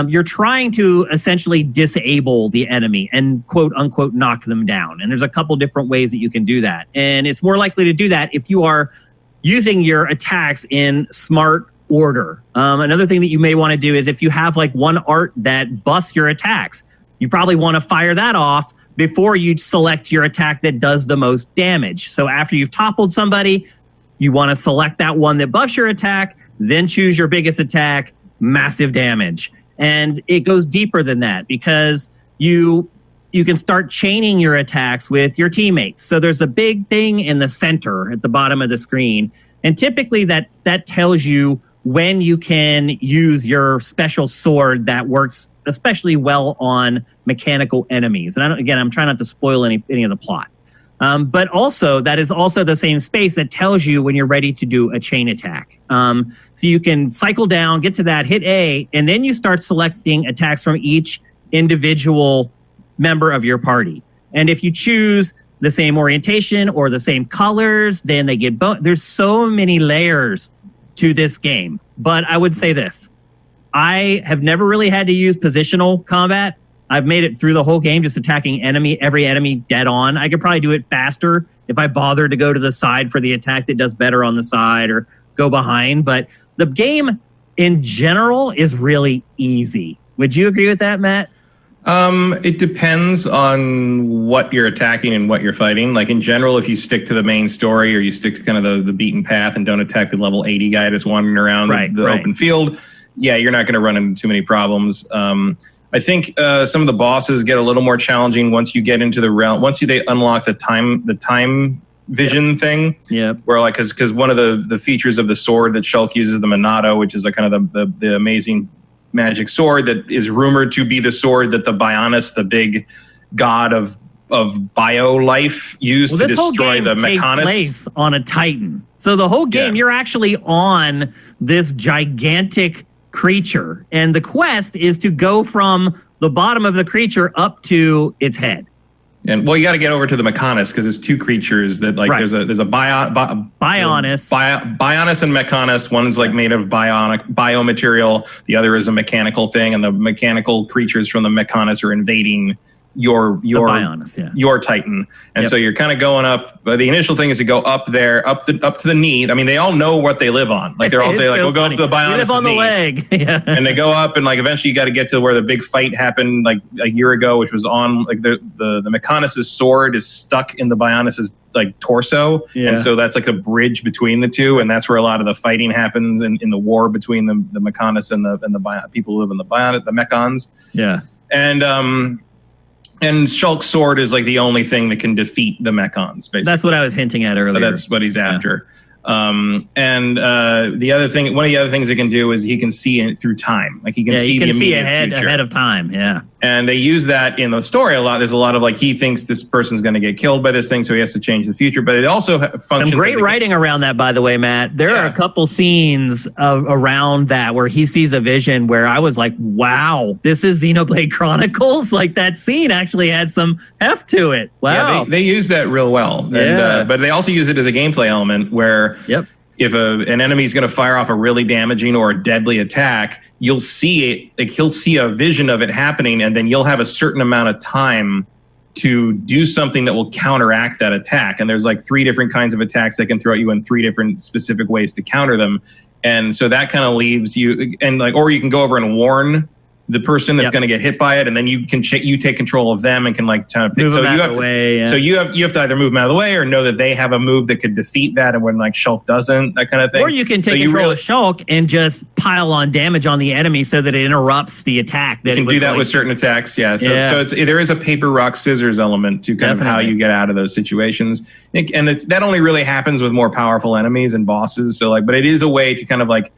you're trying to essentially disable the enemy and quote unquote knock them down. And there's a couple different ways that you can do that. And it's more likely to do that if you are using your attacks in smart order. Another thing that you may want to do is if you have like one art that buffs your attacks, you probably want to fire that off before you select your attack that does the most damage. So after you've toppled somebody, you want to select that one that buffs your attack, then choose your biggest attack, massive damage. And it goes deeper than that because you can start chaining your attacks with your teammates. So there's a big thing in the center at the bottom of the screen. And typically that tells you when you can use your special sword that works especially well on mechanical enemies. And I'm trying not to spoil any of the plot. But also, that is also the same space that tells you when you're ready to do a chain attack. So you can cycle down, get to that, hit A, and then you start selecting attacks from each individual member of your party. And if you choose the same orientation or the same colors, then they get there's so many layers to this game. But I would say this. I have never really had to use positional combat. I've made it through the whole game just attacking every enemy dead on. I could probably do it faster if I bothered to go to the side for the attack that does better on the side or go behind. But the game in general is really easy. Would you agree with that, Matt? It depends on what you're attacking and what you're fighting. Like in general, if you stick to the main story or you stick to kind of the beaten path and don't attack the level 80 guy that's wandering around the open field, yeah, you're not going to run into too many problems. I think some of the bosses get a little more challenging once you get into the realm. They unlock the time vision thing. Yeah. Where like because one of the features of the sword that Shulk uses, the Minato, which is a kind of the amazing magic sword that is rumored to be the sword that the Bionis, the big god of bio life, used to destroy the Mechonis. Takes place on a Titan. So the whole game, you're actually on this gigantic creature, and the quest is to go from the bottom of the creature up to its head. And well, you got to get over to the Mechonis because there's two creatures that like there's a Bionis and Mechonis. One's like made of biomaterial. The other is a mechanical thing, and the mechanical creatures from the Mechonis are invading your Bionis, your Titan. And so you're kind of going up. The initial thing is to go up there, up to the knee. I mean, they all know what they live on. Like they're all saying, like, we'll go up to the Bionis. You live on the leg. And they go up, and like eventually you got to get to where the big fight happened like a year ago, which was on like the Mechonis' sword is stuck in the Bionis' like torso. And so that's like a bridge between the two, and that's where a lot of the fighting happens in the war between the Mechonis and the people who live in the Bionis, the Mechons. Yeah. And Shulk's sword is like the only thing that can defeat the Mechons, basically. That's what I was hinting at earlier. So that's what he's after. The other thing, one of the other things he can do is he can see it through time. Like he can see the immediate future. ahead of time. Yeah. And they use that in the story a lot. There's a lot of like, he thinks this person's going to get killed by this thing, so he has to change the future. But it also functions. Some great writing around that, by the way, Matt. There are a couple scenes around that where he sees a vision where I was like, wow, this is Xenoblade Chronicles. Like that scene actually had some heft to it. Wow. Yeah, they use that real well. And, but they also use it as a gameplay element where if an enemy is going to fire off a really damaging or a deadly attack, you'll see it, like he'll see a vision of it happening, and then you'll have a certain amount of time to do something that will counteract that attack. And there's like 3 different kinds of attacks that can throw at you in 3 different specific ways to counter them. And so that kind of leaves you, and like, or you can go over and warn the person that's going to get hit by it, and then you can you take control of them and can like kind of pick. Move So them you out have of to, the way, yeah. so you have to either move them out of the way or know that they have a move that could defeat that, and when like Shulk doesn't, that kind of thing. Or you can take control of Shulk and just pile on damage on the enemy so that it interrupts the attack. That you can do that with certain attacks, yeah. So there is a paper, rock, scissors element to kind of how you get out of those situations, and that only really happens with more powerful enemies and bosses. So like, but it is a way to kind of like.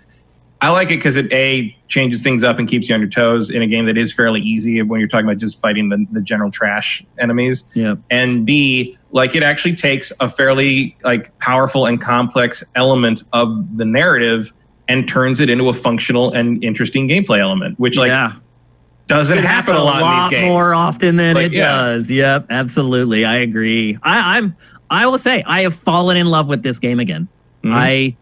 I like it because it changes things up and keeps you on your toes in a game that is fairly easy when you're talking about just fighting the general trash enemies. Yeah. And B, like it actually takes a fairly like powerful and complex element of the narrative and turns it into a functional and interesting gameplay element, which doesn't happen a lot in these games. More often than it does. Yep, absolutely. I agree. I will say I have fallen in love with this game again. Mm-hmm. I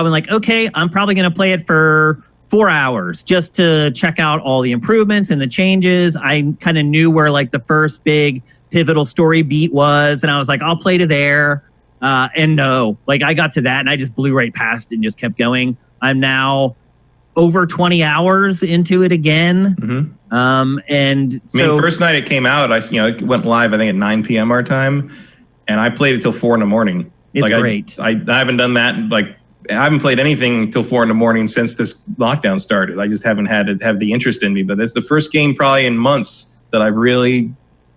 was like, okay, I'm probably going to play it for 4 hours just to check out all the improvements and the changes. I kind of knew where like the first big pivotal story beat was, and I was like, I'll play to there. And no, like I got to that and I just blew right past it and just kept going. I'm now over 20 hours into it again. Mm-hmm. And so first night it came out, it went live, I think at 9 p.m. our time, and I played it till 4 a.m. It's like great. I haven't done that I haven't played anything till 4 a.m. since this lockdown started. I just haven't have the interest in me. But it's the first game probably in months that I've really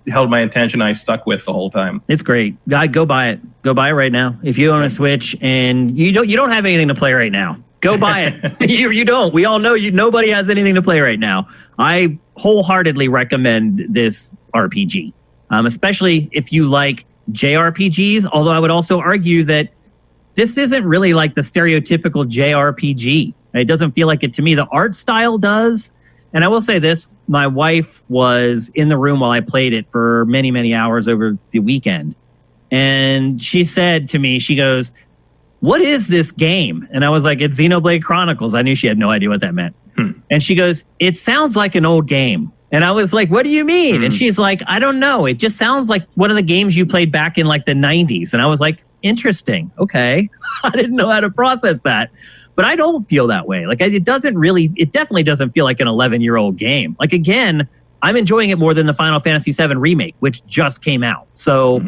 held my attention. I stuck with the whole time. It's great. Go buy it. Go buy it right now. If you own a Switch and you don't have anything to play right now, go buy it. you don't. We all know nobody has anything to play right now. I wholeheartedly recommend this RPG, especially if you like JRPGs. Although I would also argue that this isn't really like the stereotypical JRPG. It doesn't feel like it to me. The art style does. And I will say this, my wife was in the room while I played it for many, many hours over the weekend. And she said to me, she goes, "What is this game?" And I was like, "It's Xenoblade Chronicles." I knew she had no idea what that meant. And she goes, "It sounds like an old game." And I was like, "What do you mean?" And she's like, "I don't know. It just sounds like one of the games you played back in like the 90s. And I was like, interesting. Okay. I didn't know how to process that. But I don't feel that way. Like it definitely doesn't feel like an 11-year-old game. Like again, I'm enjoying it more than the Final Fantasy VII remake, which just came out. So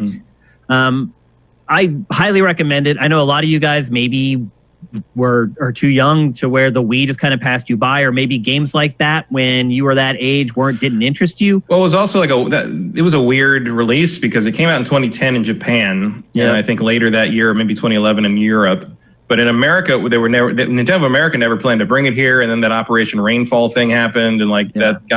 I highly recommend it. I know a lot of you guys maybe are too young to where the Wii just kind of passed you by, or maybe games like that when you were that age didn't interest you. Well, it was also it was a weird release because it came out in 2010 in Japan, and I think later that year, maybe 2011 in Europe. But in America, Nintendo of America never planned to bring it here, and then that Operation Rainfall thing happened, and that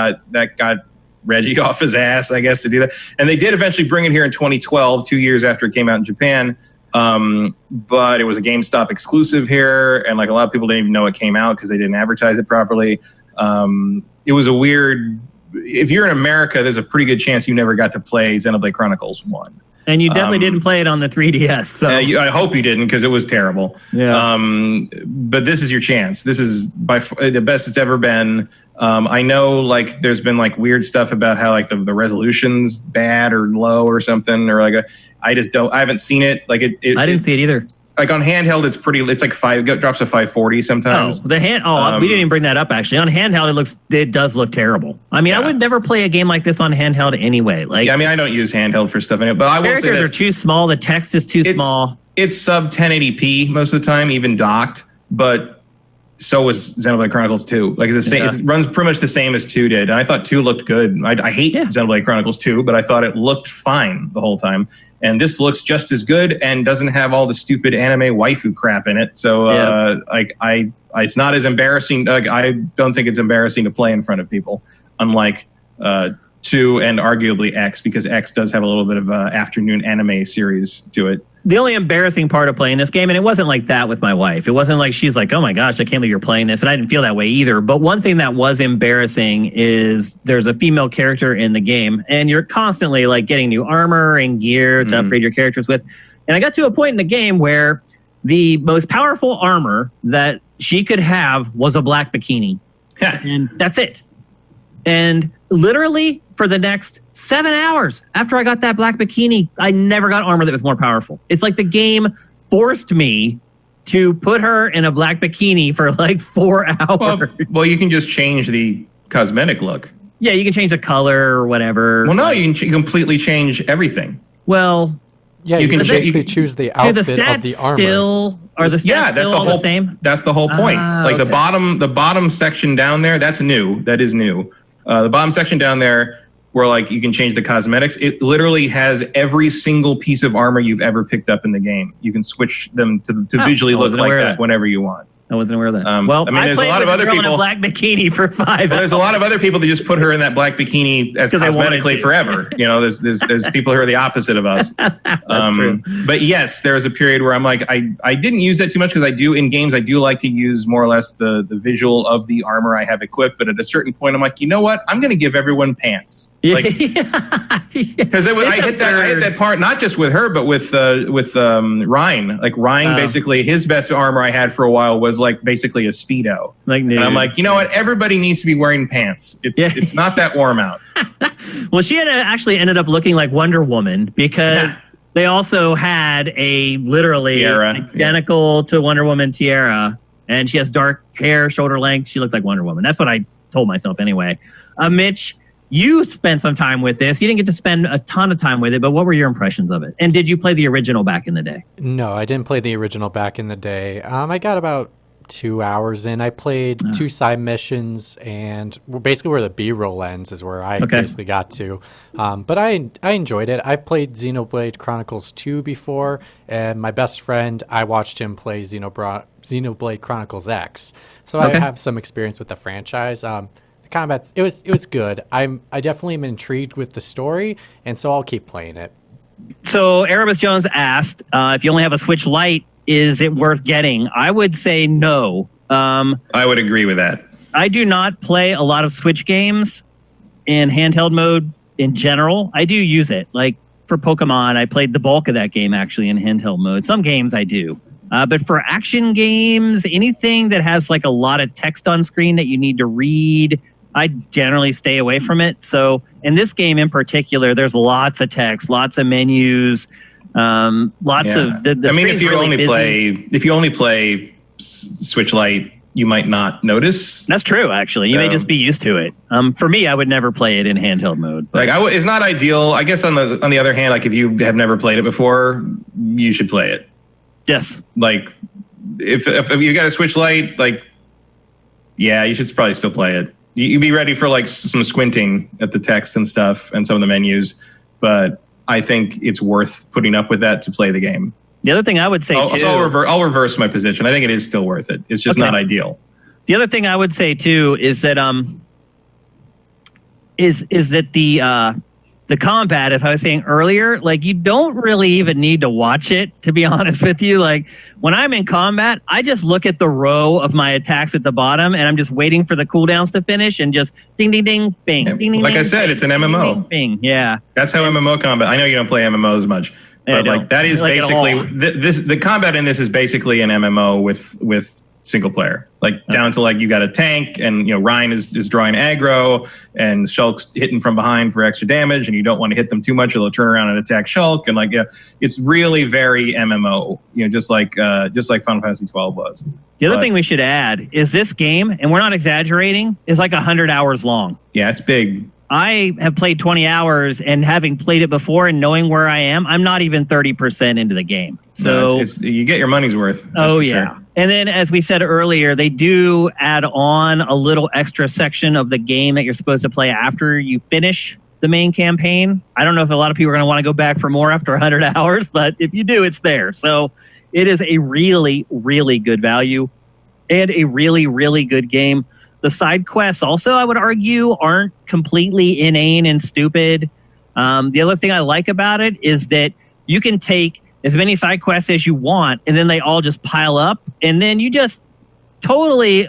got Reggie off his ass, I guess, to do that. And they did eventually bring it here in 2012, 2 years after it came out in Japan. But it was a GameStop exclusive here, and like a lot of people didn't even know it came out because they didn't advertise it properly. It was a weird. If you're in America, there's a pretty good chance you never got to play Xenoblade Chronicles 1. And you definitely didn't play it on the 3DS. So I hope you didn't, because it was terrible. Yeah. But this is your chance. This is by the best it's ever been. I know like there's been like weird stuff about how like the resolution's bad or low or something, or like I haven't seen it. Like I didn't see it either. Like on handheld, it's like it drops to 540 sometimes. We didn't even bring that up actually. On handheld, it does look terrible. I mean, I would never play a game like this on handheld anyway. Like, I mean, I don't use handheld for stuff, but I will say characters are too small. The text is too small. It's sub 1080p most of the time, even docked. But so was Xenoblade Chronicles 2. Like it's the same. It runs pretty much the same as 2 did. And I thought 2 looked good. I hate Xenoblade Chronicles 2, but I thought it looked fine the whole time. And this looks just as good and doesn't have all the stupid anime waifu crap in it. So it's not as embarrassing. Like I don't think it's embarrassing to play in front of people, unlike 2 and arguably X, because X does have a little bit of afternoon anime series to it. The only embarrassing part of playing this game, and it wasn't like that with my wife. It wasn't like she's like, "Oh my gosh, I can't believe you're playing this." And I didn't feel that way either. But one thing that was embarrassing is there's a female character in the game, and you're constantly like getting new armor and gear to upgrade your characters with. And I got to a point in the game where the most powerful armor that she could have was a black bikini. And that's it. And literally for the next 7 hours after I got that black bikini, I never got armor that was more powerful. It's like the game forced me to put her in a black bikini for like 4 hours. Well, you can just change the cosmetic look. Yeah, you can change the color or whatever. Well, no, you can completely change everything. Well, Yeah, you can basically choose the outfit of the armor. Are the stats still all the same? That's the whole point. The bottom section down there, that's new. That is new. The bottom section down there, where like you can change the cosmetics, it literally has every single piece of armor you've ever picked up in the game. You can switch them to visually look like that whenever you want. I wasn't aware of that. Well, I mean, there's a lot of other people in a black bikini for 5 hours. There's a lot of other people that just put her in that black bikini as cosmetically forever. You know, there's people who are the opposite of us. That's true. But yes, there was a period where I'm like, I didn't use that too much because I do in games, I do like to use more or less the visual of the armor I have equipped. But at a certain point, I'm like, you know what? I'm going to give everyone pants. Like, because I hit that part not just with her, but with Ryan. Like Ryan, basically his best armor I had for a while was like basically a Speedo. And I'm like, you know what? Everybody needs to be wearing pants. It's not that warm out. Well, she had actually ended up looking like Wonder Woman because they also had a literally tiara, identical to Wonder Woman tiara, and she has dark hair, shoulder length. She looked like Wonder Woman. That's what I told myself anyway. Mitch, you spent some time with this. You didn't get to spend a ton of time with it, but what were your impressions of it? And did you play the original back in the day? No, I didn't play the original back in the day. I got about 2 hours in. I played 2 side missions, and basically where the B-roll ends is where I basically got to. But I enjoyed it. I've played Xenoblade Chronicles 2 before, and my best friend, I watched him play Xenoblade Chronicles X. So I have some experience with the franchise. Combat, it was good. I definitely am intrigued with the story, and so I'll keep playing it. So Erebus Jones asked, if you only have a Switch Lite, is it worth getting? I would say no. I would agree with that. I do not play a lot of Switch games in handheld mode in general. I do use it. Like for Pokemon, I played the bulk of that game actually in handheld mode. Some games I do. But for action games, anything that has like a lot of text on screen that you need to read, I generally stay away from it. So in this game in particular, there's lots of text, lots of menus, lots of. I mean, if you only play Switch Lite, you might not notice. That's true. Actually, you may just be used to it. For me, I would never play it in handheld mode. But. Like, it's not ideal. I guess on the other hand, like if you have never played it before, you should play it. Yes. Like if you got a Switch Lite, like you should probably still play it. You'd be ready for like some squinting at the text and stuff and some of the menus, but I think it's worth putting up with that to play the game. The other thing I would say too, I'll reverse my position. I think it is still worth it. It's just not ideal. The other thing I would say too is that is that the combat, as I was saying earlier, like you don't really even need to watch it, to be honest with you. Like when I'm in combat, I just look at the row of my attacks at the bottom and I'm just waiting for the cooldowns to finish and just ding, ding, ding, bing, ding, ding, like ding, I said, bing, it's an MMO. Ding, ding, bing. Yeah. That's how MMO combat. I know you don't play MMOs much, but like that is basically the combat in this is basically an MMO with single player, like down to like you got a tank and Ryan is drawing aggro and Shulk's hitting from behind for extra damage and you don't want to hit them too much or they'll turn around and attack Shulk and like it's really very MMO, just like Final Fantasy 12 was. The other thing we should add is this game, and we're not exaggerating, is like 100 hours long. Yeah, it's big. I have played 20 hours, and having played it before and knowing where I am, I'm not even 30% into the game. So you get your money's worth. Oh, yeah. Sure. And then, as we said earlier, they do add on a little extra section of the game that you're supposed to play after you finish the main campaign. I don't know if a lot of people are going to want to go back for more after 100 hours, but if you do, it's there. So it is a really, really good value and a really, really good game. The side quests also, I would argue, aren't completely inane and stupid. The other thing I like about it is that you can take as many side quests as you want, and then they all just pile up, and then you just totally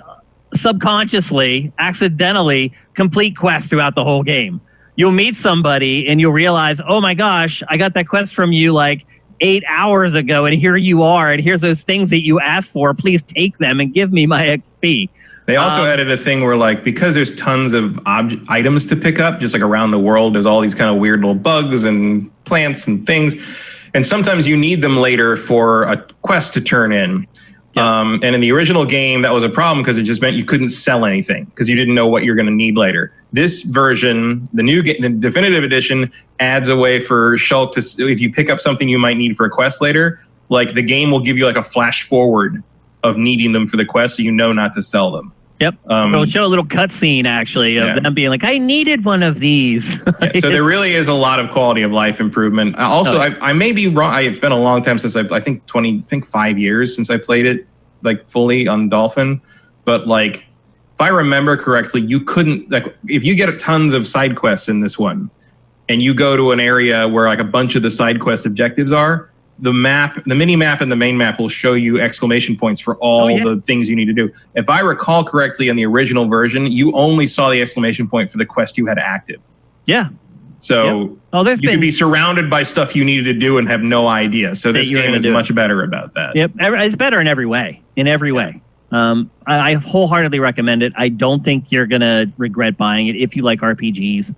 subconsciously, accidentally complete quests throughout the whole game. You'll meet somebody, and you'll realize, oh my gosh, I got that quest from you like 8 hours ago, and here you are, and here's those things that you asked for. Please take them and give me my XP. They also added a thing where, like, because there's tons of items to pick up, just like around the world, there's all these kind of weird little bugs and plants and things. And sometimes you need them later for a quest to turn in. And in the original game, that was a problem because it just meant you couldn't sell anything because you didn't know what you're going to need later. This version, the definitive edition, adds a way for Shulk to, if you pick up something you might need for a quest later, like the game will give you like a flash forward of needing them for the quest, so you know not to sell them. Yep. It'll show a little cutscene actually of them being like, "I needed one of these." So there really is a lot of quality of life improvement. I may be wrong. It's been a long time since I think 5 years since I played it like fully on Dolphin. But like, if I remember correctly, you couldn't, like, if you get tons of side quests in this one, and you go to an area where like a bunch of the side quest objectives are, the mini map and the main map will show you exclamation points for all the things you need to do. If I recall correctly, in the original version, you only saw the exclamation point for the quest you had active. Yeah. So you could be surrounded by stuff you needed to do and have no idea. So this game is much better about that. Yep. It's better in every way. I wholeheartedly recommend it. I don't think you're going to regret buying it if you like RPGs.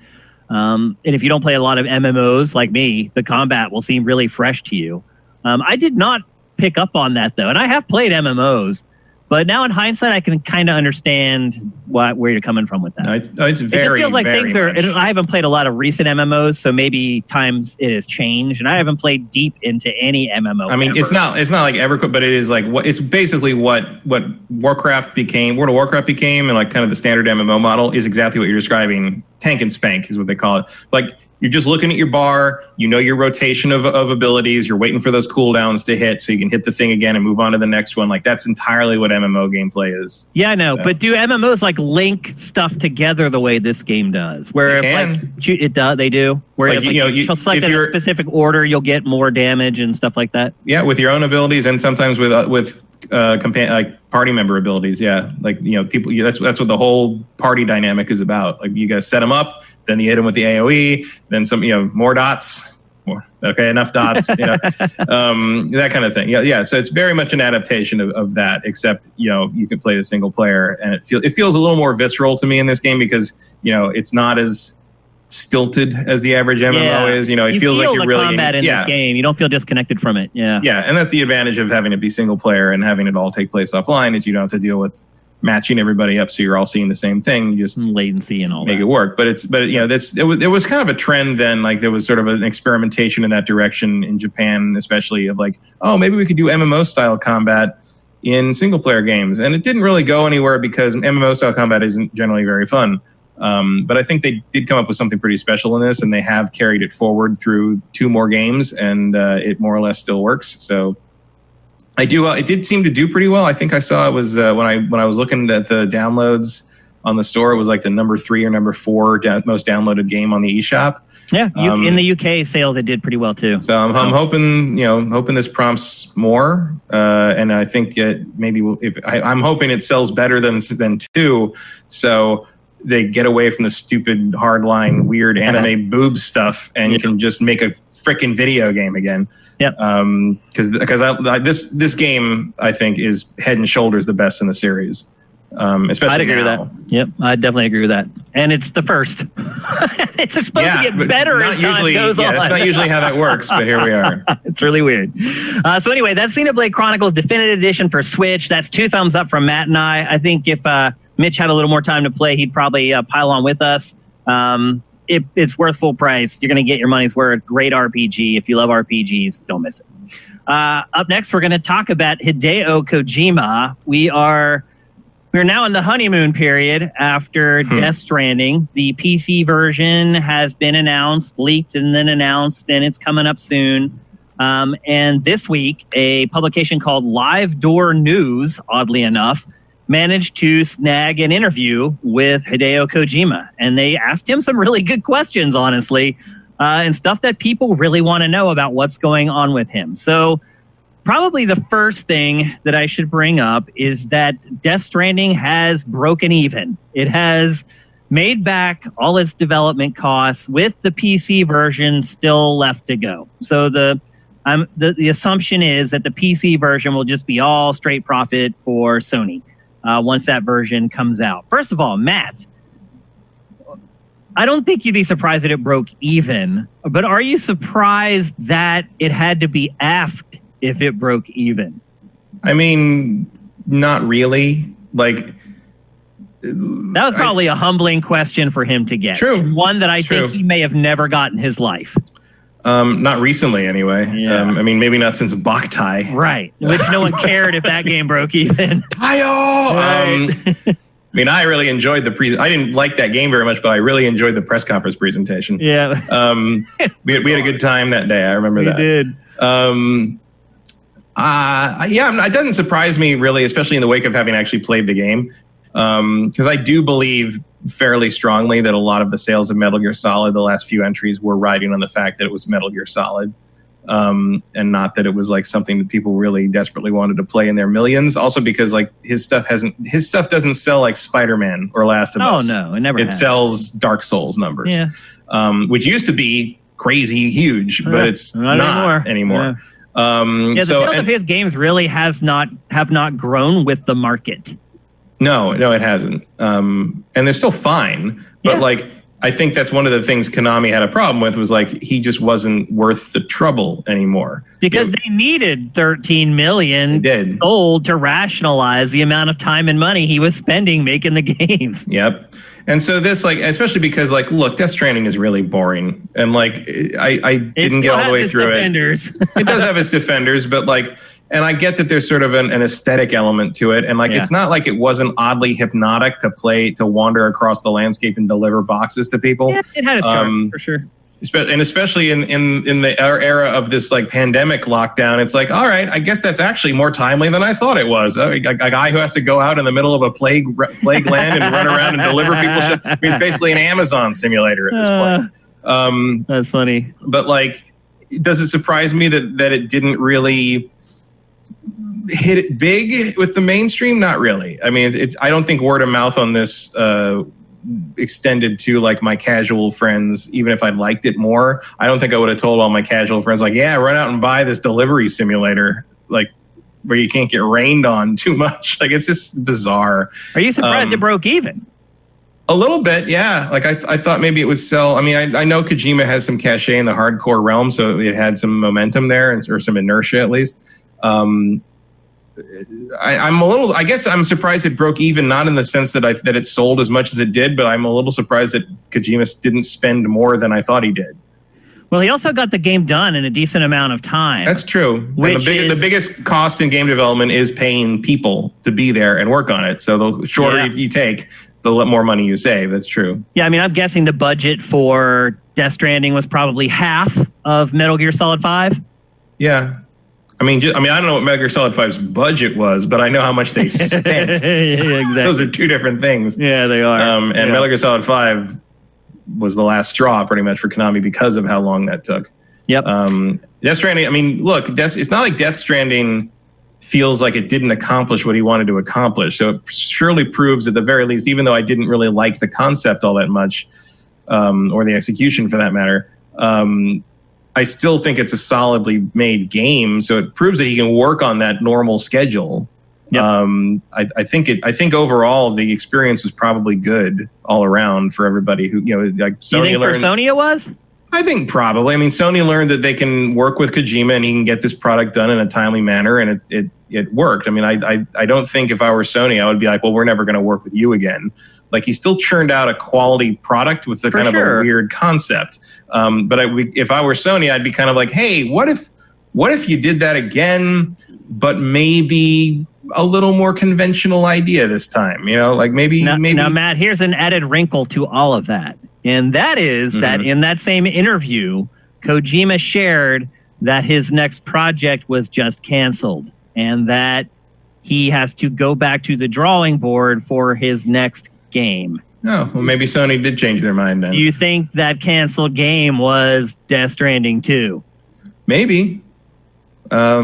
And if you don't play a lot of MMOs like me, the combat will seem really fresh to you. I did not pick up on that, though. And I have played MMOs. But now in hindsight, I can kind of understand where you're coming from with that. It's very, it just feels like very things are... much. I haven't played a lot of recent MMOs, so maybe times it has changed. And I haven't played deep into any MMO. I mean, ever. it's not like EverQuest, but it is like it's basically what Warcraft became, World of Warcraft became, and like kind of the standard MMO model is exactly what you're describing. Tank and spank is what they call it. Like, you're just looking at your bar, you know your rotation of abilities, you're waiting for those cooldowns to hit so you can hit the thing again and move on to the next one. Like, that's entirely what MMO gameplay is. Yeah, I know. But do MMOs like link stuff together the way this game does? Where they do. Where like, you select in a specific order, you'll get more damage and stuff like that. Yeah, with your own abilities and sometimes with party member abilities. Yeah, like, people. That's what the whole party dynamic is about. Like, you guys set them up, then you hit them with the AOE, then some, more dots. Okay, enough dots. That kind of thing. Yeah. So it's very much an adaptation of that, except you can play the single player, and it feels a little more visceral to me in this game because it's not as stilted as the average MMO is. It feels like you're really combat in this game. You don't feel disconnected from it. Yeah, and that's the advantage of having it be single player and having it all take place offline, is you don't have to deal with matching everybody up so you're all seeing the same thing. You just latency and all make that. It work. But it was kind of a trend then. Like, there was sort of an experimentation in that direction in Japan, especially, of like, oh, maybe we could do MMO style combat in single player games, and it didn't really go anywhere because MMO style combat isn't generally very fun. But I think they did come up with something pretty special in this, and they have carried it forward through 2 more games, and it more or less still works. So it did seem to do pretty well. I think I saw it was when I was looking at the downloads on the store, it was like the number 3 or number 4 most downloaded game on the eShop. Yeah, in the UK sales, it did pretty well too. So I'm hoping this prompts more, and I think I'm hoping it sells better than 2. So they get away from the stupid hardline weird anime boob stuff and can just make a freaking video game again. Yep. Because this game, I think, is head and shoulders the best in the series. Especially I'd agree with that. Yep, I definitely agree with that. And it's the first. It's supposed to get better as time goes on. That's not usually how that works, but here we are. It's really weird. So anyway, that's Xenoblade Chronicles Definitive Edition for Switch. That's 2 thumbs up from Matt and I. I think if Mitch had a little more time to play, he'd probably pile on with us. It's worth full price. You're going to get your money's worth. Great RPG. If you love RPGs, don't miss it. Up next, we're going to talk about Hideo Kojima. We're now in the honeymoon period after Death Stranding. The PC version has been announced, leaked, and then announced, and it's coming up soon. And this week, a publication called Live Door News, oddly enough, managed to snag an interview with Hideo Kojima. And they asked him some really good questions, honestly, and stuff that people really want to know about what's going on with him. So probably the first thing that I should bring up is that Death Stranding has broken even. It has made back all its development costs with the PC version still left to go. So the assumption is that the PC version will just be all straight profit for Sony once that version comes out. First of all, Matt, I don't think you'd be surprised that it broke even, but are you surprised that it had to be asked if it broke even? I mean, not really. Like, that was probably a humbling question for him to get. True. And one that I think he may have never got in his life. Not recently, anyway. Yeah. I mean, maybe not since Boktai. Right. Which no one cared if that game broke even. Hi-yo! I mean, I really enjoyed I didn't like that game very much, but I really enjoyed the press conference presentation. Yeah. We had a good time that day. I remember that. We did. It doesn't surprise me really, especially in the wake of having actually played the game. Because I do believe fairly strongly that a lot of the sales of Metal Gear Solid, the last few entries, were riding on the fact that it was Metal Gear Solid. And not that it was like something that people really desperately wanted to play in their millions. Also because like his stuff doesn't sell like Spider-Man or Last of Us. Oh no, it never has. It sells Dark Souls numbers. Yeah. Which used to be crazy huge, but it's not anymore. Yeah. The sales of his games really have not grown with the market. No, it hasn't. And they're still fine. But like, I think that's one of the things Konami had a problem with was like, he just wasn't worth the trouble anymore. Because they needed 13 million sold to rationalize the amount of time and money he was spending making the games. Yep. And so this, like, especially because, like, look, Death Stranding is really boring. And, like, I didn't get all the way through it. It does have its defenders, but, like, and I get that there's sort of an aesthetic element to it. And, like, it's not like it wasn't oddly hypnotic to wander across the landscape and deliver boxes to people. Yeah, it had its charm, for sure. And especially in the era of this, like, pandemic lockdown, it's like, all right, I guess that's actually more timely than I thought it was. A guy who has to go out in the middle of a plague land and run around and deliver people shit. I mean, it's basically an Amazon simulator at this point. That's funny. But, like, does it surprise me that it didn't really hit it big with the mainstream? Not really. I mean, I don't think word of mouth on this extended to like my casual friends. Even if I liked it more, I don't think I would have told all my casual friends like, yeah, run out and buy this delivery simulator, like where you can't get rained on too much. Like, it's just bizarre. Are you surprised it broke even? A little bit, yeah. Like I thought maybe it would sell. I mean, I know Kojima has some cachet in the hardcore realm, so it had some momentum there or some inertia at least. I guess I'm surprised it broke even, not in the sense that it sold as much as it did, but I'm a little surprised that Kojima didn't spend more than I thought he did. Well, he also got the game done in a decent amount of time. That's true. The biggest cost in game development is paying people to be there and work on it. So the shorter you take, the more money you save. That's true. Yeah, I mean, I'm guessing the budget for Death Stranding was probably half of Metal Gear Solid 5. Yeah. I mean, I don't know what Metal Gear Solid 5's budget was, but I know how much they spent. Exactly. Those are two different things. Yeah, they are. And Metal Gear Solid 5 was the last straw pretty much for Konami because of how long that took. Yep. Death Stranding, I mean, look, it's not like Death Stranding feels like it didn't accomplish what he wanted to accomplish. So it surely proves at the very least, even though I didn't really like the concept all that much, or the execution for that matter, I still think it's a solidly made game. So it proves that he can work on that normal schedule. Yep. I think overall the experience was probably good all around for everybody who, like Sony. You think for Sony it was? I think probably. I mean, Sony learned that they can work with Kojima and he can get this product done in a timely manner, and it worked. I mean, I don't think if I were Sony, I would be like, well, we're never going to work with you again. Like, he still churned out a quality product with a kind of a weird concept. But if I were Sony, I'd be kind of like, hey, what if you did that again, but maybe a little more conventional idea this time? Like maybe. Now, Matt, here's an added wrinkle to all of that. And that is that in that same interview, Kojima shared that his next project was just canceled and that he has to go back to the drawing board for his next game. Oh, well, maybe Sony did change their mind then. Do you think that canceled game was Death Stranding 2? Maybe. I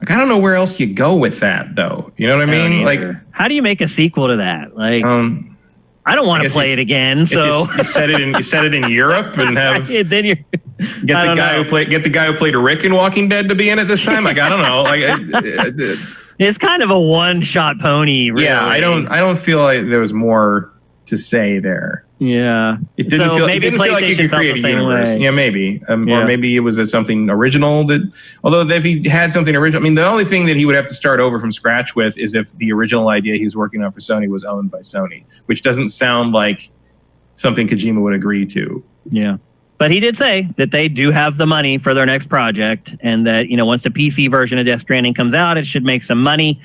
don't know where else you go with that, though. You know what I mean? Like, how do you make a sequel to that? Like, I don't want to play it again. So you set it in Europe and have then you get the guy who played Rick in Walking Dead to be in it this time. Like, I don't know. It's kind of a one-shot pony. Really. Yeah, I don't feel like there was more to say there. Yeah. It didn't So feel. It maybe didn't feel like he PlayStation could felt create the a same universe. way. Yeah, maybe. Yeah. Or maybe it was something original. Although if he had something original, I mean, the only thing that he would have to start over from scratch with is if the original idea he was working on for Sony was owned by Sony, which doesn't sound like something Kojima would agree to. Yeah. But he did say that they do have the money for their next project, and that, once the PC version of Death Stranding comes out, it should make some money.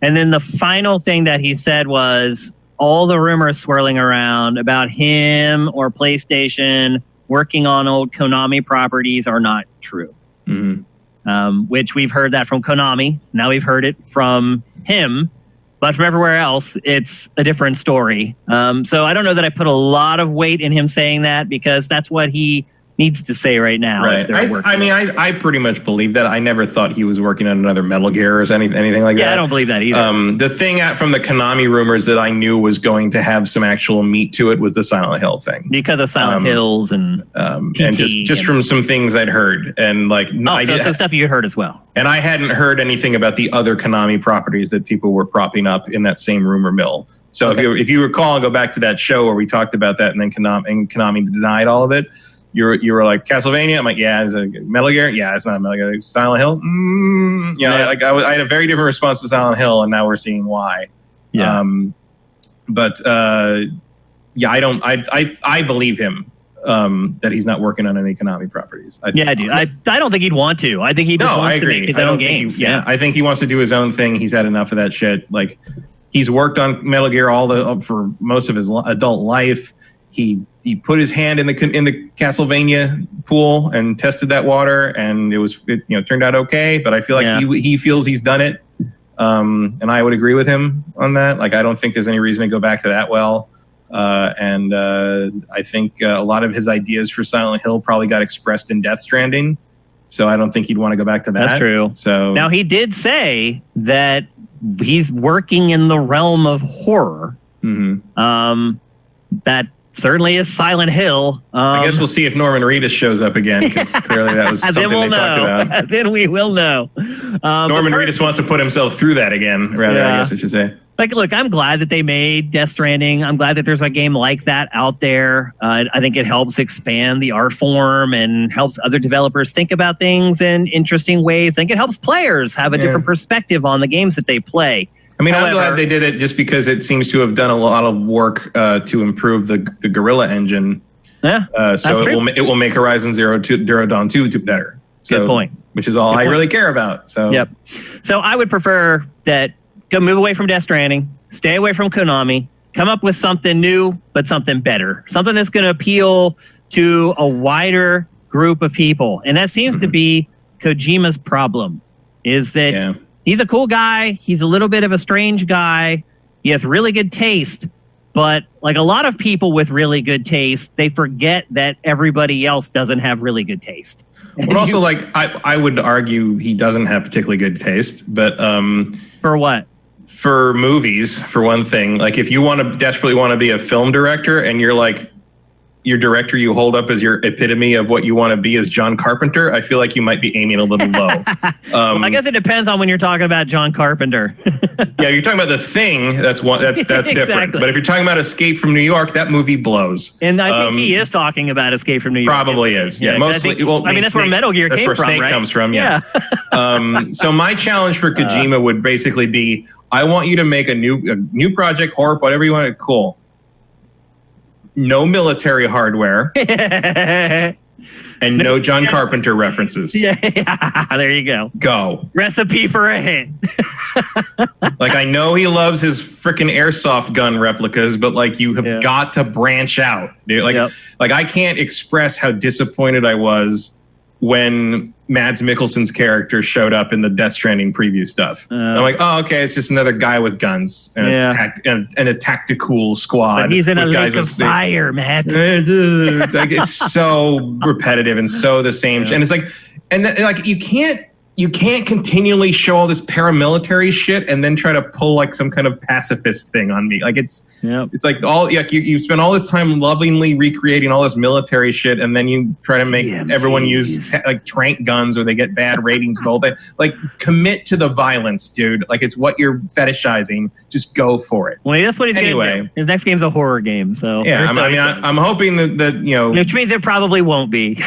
And then the final thing that he said was all the rumors swirling around about him or PlayStation working on old Konami properties are not true. Mm-hmm. Which we've heard that from Konami. Now we've heard it from him. But from everywhere else, it's a different story. So I don't know that I put a lot of weight in him saying that, because that's what he needs to say right now. Right. I pretty much believe that. I never thought he was working on another Metal Gear or anything like that. Yeah, I don't believe that either. The thing from the Konami rumors that I knew was going to have some actual meat to it was the Silent Hill thing. Because of Silent Hills and PT and just from some things I'd heard. And some stuff you heard as well. And I hadn't heard anything about the other Konami properties that people were propping up in that same rumor mill. So if you recall and go back to that show where we talked about that, and then Konami denied all of it, you were like, Castlevania? I'm like, yeah. Is it Metal Gear? Yeah, it's not Metal Gear. Silent Hill? I had a very different response to Silent Hill, and now we're seeing why. Yeah. I believe him that he's not working on any Konami properties. I do. I don't think he'd want to. I think he just wants to make his own games. I think he wants to do his own thing. He's had enough of that shit. Like, he's worked on Metal Gear for most of his adult life. He put his hand in the Castlevania pool and tested that water, and it turned out okay. But I feel like he feels he's done it, and I would agree with him on that. Like, I don't think there's any reason to go back to that well. And I think a lot of his ideas for Silent Hill probably got expressed in Death Stranding, so I don't think he'd want to go back to that. That's true. So now, he did say that he's working in the realm of horror. Mm-hmm. That certainly is Silent Hill. I guess we'll see if Norman Reedus shows up again, because clearly that was something they talked about. Then we will know. Norman Reedus wants to put himself through that again, rather, I guess I should say. Like, look, I'm glad that they made Death Stranding. I'm glad that there's a game like that out there. I think it helps expand the art form and helps other developers think about things in interesting ways. I think it helps players have a different perspective on the games that they play. I mean, I'm glad they did it, just because it seems to have done a lot of work to improve the Guerrilla engine. Yeah, so it will make Horizon Zero Dawn 2 better. So, good point. Which is all I really care about. So yep. So I would prefer that go move away from Death Stranding, stay away from Konami, come up with something new, but something better, something that's going to appeal to a wider group of people. And that seems to be Kojima's problem, is that he's a cool guy. He's a little bit of a strange guy. He has really good taste, but like a lot of people with really good taste, they forget that everybody else doesn't have really good taste. But also, I would argue he doesn't have particularly good taste, but for what? For movies, for one thing. Like, if you desperately want to be a film director, and you're like, your director you hold up as your epitome of what you want to be is John Carpenter, I feel like you might be aiming a little low. Well, I guess it depends on when you're talking about John Carpenter. Yeah, you're talking about The Thing. That's Exactly. different. But if you're talking about Escape from New York, that movie blows. And I think he is talking about Escape from New York. Probably is. Yeah, mostly. That's where Metal Gear came from, right? That's where Snake comes from. Yeah. So my challenge for Kojima would basically be, I want you to make a new project, horror, whatever you want. Cool. No military hardware. And no John Carpenter references. Yeah, there you go. Go. Recipe for a hit. Like, I know he loves his freaking airsoft gun replicas, but like, you have got to branch out, dude. Like I can't express how disappointed I was when Mads Mikkelsen's character showed up in the Death Stranding preview stuff. I'm like, oh, okay, it's just another guy with guns and a tactical squad. But he's in a lake of fire, Matt. It's like, it's so repetitive and so the same. And it's like, you you can't continually show all this paramilitary shit and then try to pull like some kind of pacifist thing on me. Like it's like you spend all this time lovingly recreating all this military shit, and then you try to make everyone use like trank guns, or they get bad ratings and all that. Like, commit to the violence, dude. Like, it's what you're fetishizing. Just go for it. Well, that's what he's gonna do. His next game's a horror game, so yeah. I'm hoping that which means it probably won't be.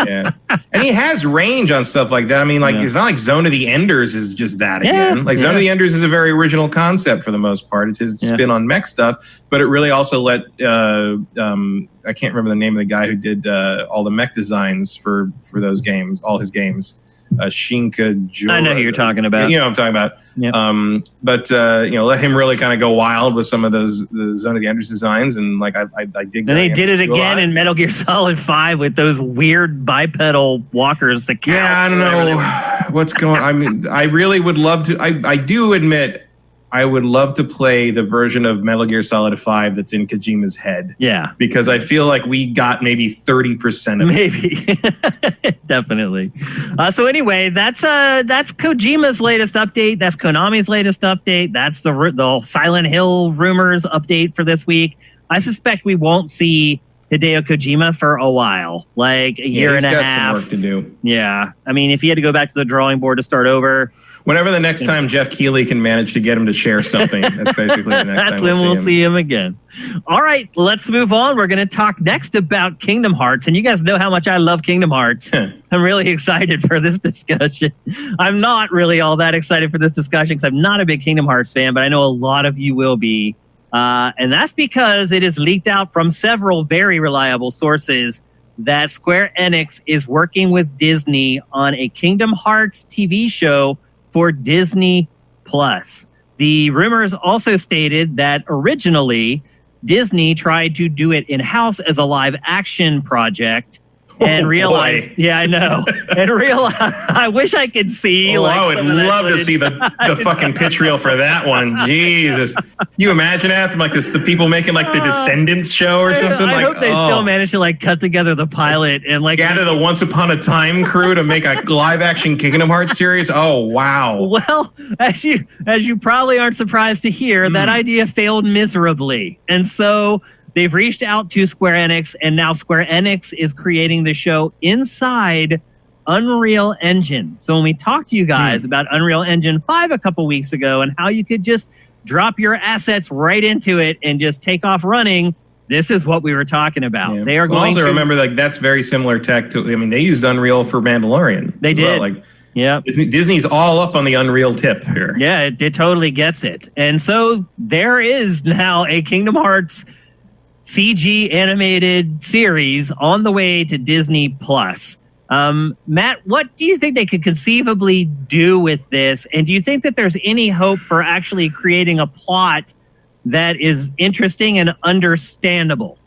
Yeah, and he has range on stuff like that. I mean, like, it's not like Zone of the Enders is just that again. Like, Zone of the Enders is a very original concept for the most part. It's his spin on mech stuff, but it really also let I can't remember the name of the guy who did all the mech designs for those games, all his games. Shinka Jura. I know who you're talking about. You know what I'm talking about. Yep. But let him really kind of go wild with some of the Zone of the Enders designs, and like I dig. And they did it again in Metal Gear Solid 5 with those weird bipedal walkers. I don't know what's going. I mean, I really would love to. I do admit, I would love to play the version of Metal Gear Solid 5 that's in Kojima's head. Yeah. Because I feel like we got maybe 30% of it. Maybe. Definitely. So anyway, that's Kojima's latest update. That's Konami's latest update. That's the Silent Hill rumors update for this week. I suspect we won't see Hideo Kojima for a while, like a year and a half. He's got some work to do. Yeah. I mean, if he had to go back to the drawing board to start over. Whenever the next time Jeff Keighley can manage to get him to share something, that's basically the next time we'll see him again. All right, let's move on. We're going to talk next about Kingdom Hearts. And you guys know how much I love Kingdom Hearts. I'm really excited for this discussion. I'm not really all that excited for this discussion because I'm not a big Kingdom Hearts fan, but I know a lot of you will be. And that's because it is leaked out from several very reliable sources that Square Enix is working with Disney on a Kingdom Hearts TV show for Disney Plus. The rumors also stated that originally Disney tried to do it in-house as a live action project and realized, I know, and realized, I wish I could see. I would love to see the fucking pitch reel for that one. Jesus. You imagine that from like the people making like the Descendants show or something? I hope they still manage to like cut together the pilot and like gather the Once Upon a Time crew to make a live action Kingdom Hearts series. Oh, wow. Well, as you probably aren't surprised to hear, that idea failed miserably. And so they've reached out to Square Enix, and now Square Enix is creating the show inside Unreal Engine. So when we talked to you guys about Unreal Engine 5 a couple weeks ago and how you could just drop your assets right into it and just take off running, this is what we were talking about. They are going to remember, like, that's very similar tech to, I mean, they used Unreal for Mandalorian. They did. Well. Like, yeah, Disney's all up on the Unreal tip here. Yeah, it totally gets it. And so there is now a Kingdom Hearts CG animated series on the way to Disney Plus. Matt, what do you think they could conceivably do with this? And do you think that there's any hope for actually creating a plot that is interesting and understandable?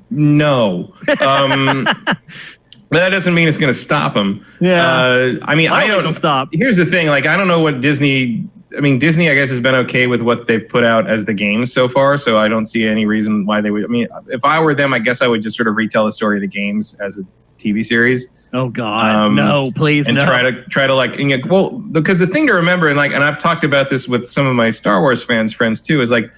No. But that doesn't mean it's going to stop them. Yeah. I mean, I don't stop. Here's the thing. Like, I don't know what Disney, I guess, has been okay with what they've put out as the games so far. So I don't see any reason why they would. I mean, if I were them, I guess I would just sort of retell the story of the games as a TV series. Oh God, no, please, and no. try to like, well, because the thing to remember, and I've talked about this with some of my Star Wars friends too, is like,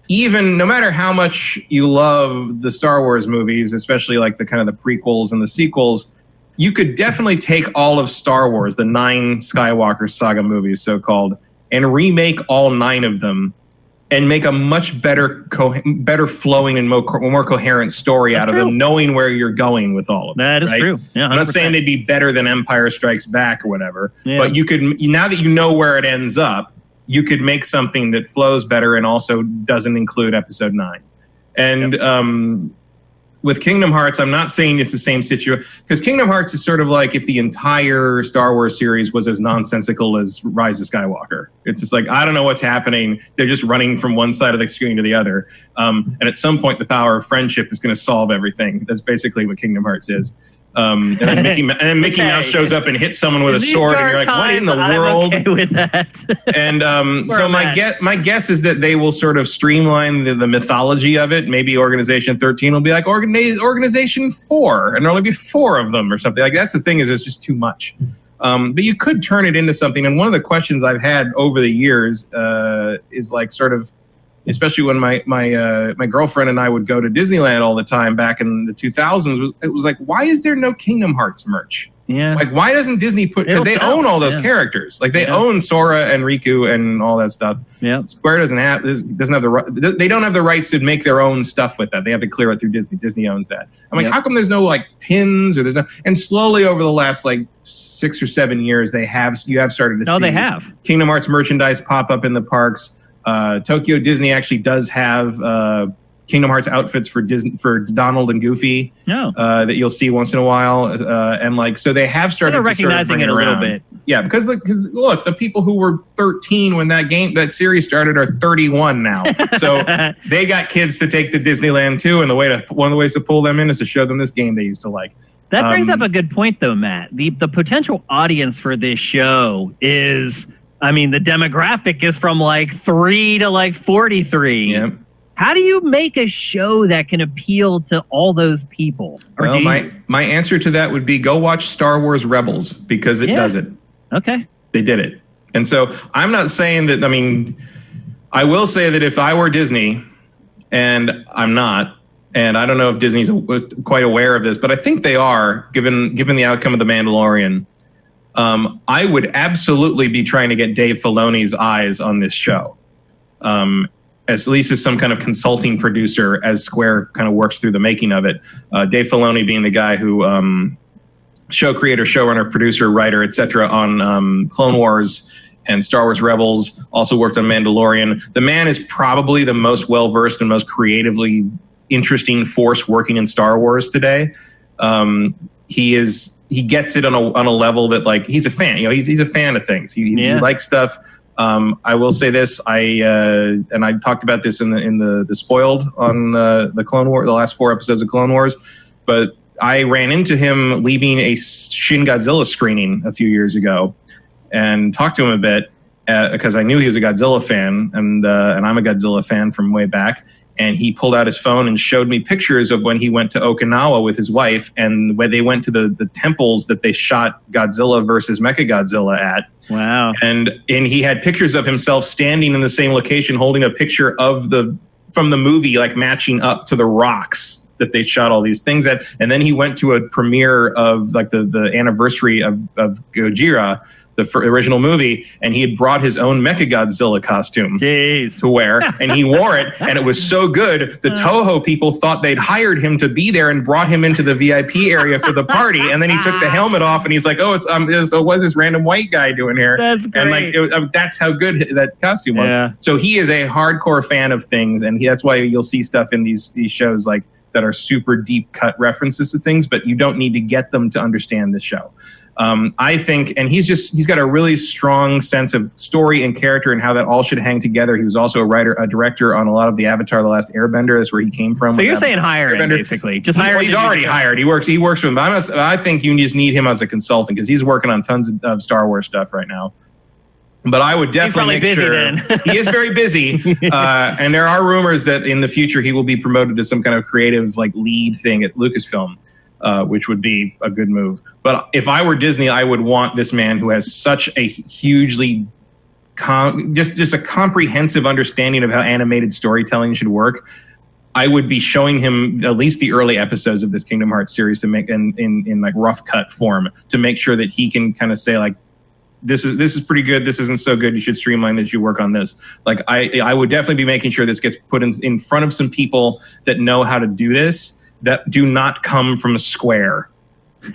even no matter how much you love the Star Wars movies, especially like the kind of the prequels and the sequels, you could definitely take all of Star Wars, the 9 Skywalker saga movies, so-called, and remake all 9 of them and make a much better flowing and more coherent story out of them, knowing where you're going with all of them. That is true. Yeah, I'm not saying they'd be better than Empire Strikes Back or whatever, but you could, now that you know where it ends up, you could make something that flows better and also doesn't include episode 9. And with Kingdom Hearts, I'm not saying it's the same situation, because Kingdom Hearts is sort of like if the entire Star Wars series was as nonsensical as Rise of Skywalker. It's just like, I don't know what's happening. They're just running from one side of the screen to the other. And at some point, the power of friendship is going to solve everything. That's basically what Kingdom Hearts is. And then Mickey Mouse shows up and hits someone with a sword, and you're like, "What in the world?" I'm okay with that. And so my guess is that they will sort of streamline the mythology of it. Maybe Organization 13 will be like Organization 4, and there'll only be 4 of them or something. Like, that's the thing, is it's just too much. But you could turn it into something. And one of the questions I've had over the years is like sort of, especially when my girlfriend and I would go to Disneyland all the time back in the 2000s, it was like, why is there no Kingdom Hearts merch? Yeah. Like, why doesn't Disney put, because they own all those characters. Like, they own Sora and Riku and all that stuff. Yeah. Square doesn't have they don't have the rights to make their own stuff with that. They have to clear it through Disney. Disney owns that. I'm like, how come there's no like pins or there's no, and slowly over the last like 6 or 7 years, you have started to see they have Kingdom Hearts merchandise pop up in the parks. Tokyo Disney actually does have Kingdom Hearts outfits for Donald and Goofy that you'll see once in a while, and like so they have started recognizing it a little bit. Yeah, because look, the people who were 13 when that series started are 31 now, so they got kids to take to Disneyland too. And one of the ways to pull them in is to show them this game they used to like. That brings up a good point, though, Matt. The potential audience for this show is, I mean, the demographic is from like 3 to like 43. Yep. How do you make a show that can appeal to all those people? Or my answer to that would be go watch Star Wars Rebels, because it does it. Okay. They did it. And so I'm not saying that, I mean, I will say that if I were Disney, and I'm not, and I don't know if Disney's quite aware of this, but I think they are, given the outcome of The Mandalorian, I would absolutely be trying to get Dave Filoni's eyes on this show. At least as some kind of consulting producer as Square kind of works through the making of it. Dave Filoni being the guy who show creator, showrunner, producer, writer, etc. on Clone Wars and Star Wars Rebels, also worked on Mandalorian. The man is probably the most well-versed and most creatively interesting force working in Star Wars today. He gets it on a level that, like, he's a fan. You know, he's a fan of things. He likes stuff. I will say this, and I talked about this in the Spoiled on the Clone War, the last 4 episodes of Clone Wars, but I ran into him leaving a Shin Godzilla screening a few years ago, and talked to him a bit because I knew he was a Godzilla fan, and I'm a Godzilla fan from way back. And he pulled out his phone and showed me pictures of when he went to Okinawa with his wife, and when they went to the temples that they shot Godzilla versus Mechagodzilla at. Wow. And he had pictures of himself standing in the same location holding a picture of from the movie, like matching up to the rocks that they shot all these things at. And then he went to a premiere of like the anniversary of Gojira, the original movie, and he had brought his own Mechagodzilla costume to wear, and he wore it, and it was so good, the Toho people thought they'd hired him to be there and brought him into the VIP area for the party, and then he took the helmet off, and he's like, oh, what's this random white guy doing here? That's great. And like, that's how good that costume was. Yeah. So he is a hardcore fan of things, and that's why you'll see stuff in these shows like that are super deep cut references to things, but you don't need to get them to understand the show. I think, and he's got a really strong sense of story and character and how that all should hang together. He was also a director on a lot of the Avatar: The Last Airbender. That's where he came from. So you're saying hiring, basically. Just hire. He's already hired. He works with him. I think you just need him as a consultant because he's working on tons of Star Wars stuff right now. But I would definitely make sure then. He is very busy, and there are rumors that in the future he will be promoted to some kind of creative like lead thing at Lucasfilm. Which would be a good move. But if I were Disney, I would want this man who has such a hugely just a comprehensive understanding of how animated storytelling should work. I would be showing him at least the early episodes of this Kingdom Hearts series to make in like rough cut form to make sure that he can kind of say like, this is pretty good. This isn't so good. You should streamline that. You work on this. Like I would definitely be making sure this gets put in front of some people that know how to do this, that do not come from Square.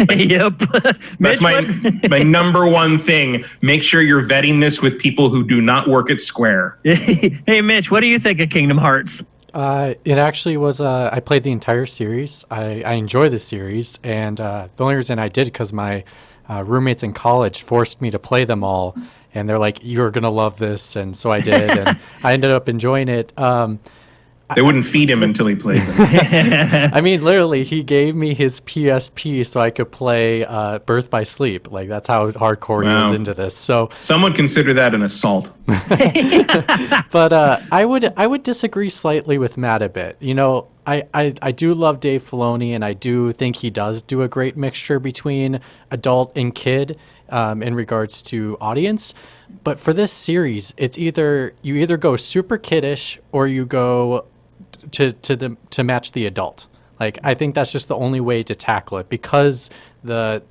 Like, yep. That's my number one thing. Make sure you're vetting this with people who do not work at Square. Hey, Mitch, what do you think of Kingdom Hearts? It actually was, I played the entire series. I enjoy the series. And the only reason I did because my roommates in college forced me to play them all. And they're like, you're going to love this. And so I did. And I ended up enjoying it. They wouldn't feed him until he played them. I mean, literally, he gave me his PSP so I could play Birth by Sleep. Like, that's how hardcore he was into this. So some would consider that an assault. But I would disagree slightly with Matt a bit. You know, I do love Dave Filoni, and I do think he does do a great mixture between adult and kid. in regards to audience. But for this series, it's you either go super kiddish or you go to match the adult. Like, I think that's just the only way to tackle it, because the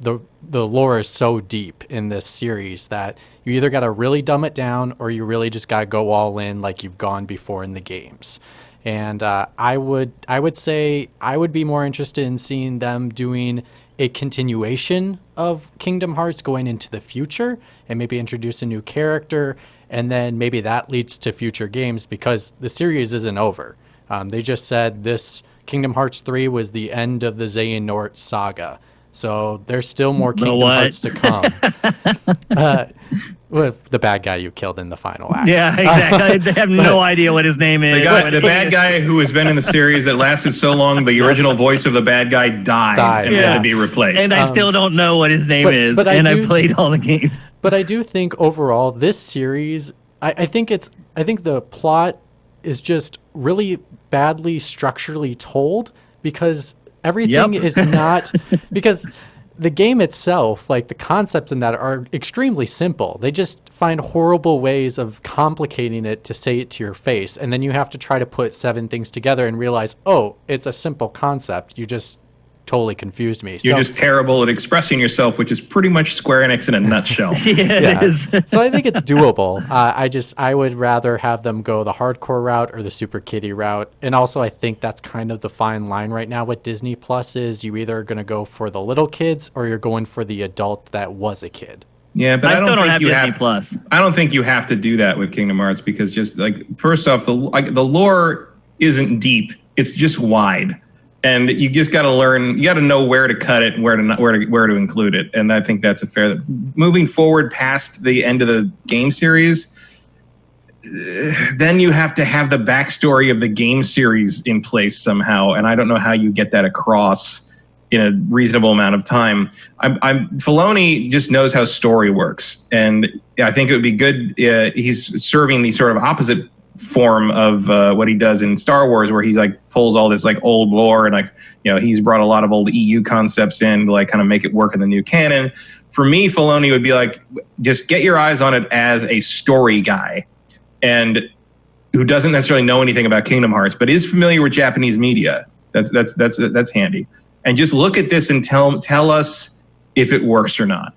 lore is so deep in this series that you either got to really dumb it down or you really just got to go all in like you've gone before in the games. And I would say I would be more interested in seeing them doing a continuation of Kingdom Hearts going into the future and maybe introduce a new character, and then maybe that leads to future games, because the series isn't over. They just said this Kingdom Hearts 3 was the end of the Xehanort saga. So there's still more Kingdom Hearts to come. The bad guy you killed in the final act. Yeah, exactly. They have no idea what his name is. The bad guy who has been in the series that lasted so long, the original voice of the bad guy died and had to be replaced. And I still don't know what his name is, I played all the games. But I do think overall, this series, I think the plot is just really badly structurally told, because everything is not because the game itself, like the concepts in that, are extremely simple. They just find horrible ways of complicating it to say it to your face, and then you have to try to put 7 things together and realize, oh, it's a simple concept. You just totally confused me. You're just terrible at expressing yourself, which is pretty much Square Enix in a nutshell. It is. So I think it's doable. I would rather have them go the hardcore route or the super kiddie route. And also, I think that's kind of the fine line right now with Disney Plus, is you either going to go for the little kids or you're going for the adult that was a kid. Yeah, but I still don't have you Disney Plus. I don't think you have to do that with Kingdom Hearts, because just like, first off, the lore isn't deep; it's just wide. And you just got to learn. You got to know where to cut it and where to include it. And I think that's a fair. Moving forward past the end of the game series, then you have to have the backstory of the game series in place somehow. And I don't know how you get that across in a reasonable amount of time. Filoni just knows how story works, and I think it would be good. He's serving the sort of opposite form of what he does in Star Wars, where he like pulls all this like old lore, and like, you know, he's brought a lot of old EU concepts in to like kind of make it work in the new canon. For me, Filoni would be like, just get your eyes on it as a story guy, and who doesn't necessarily know anything about Kingdom Hearts but is familiar with Japanese media. That's handy. And just look at this and tell us if it works or not,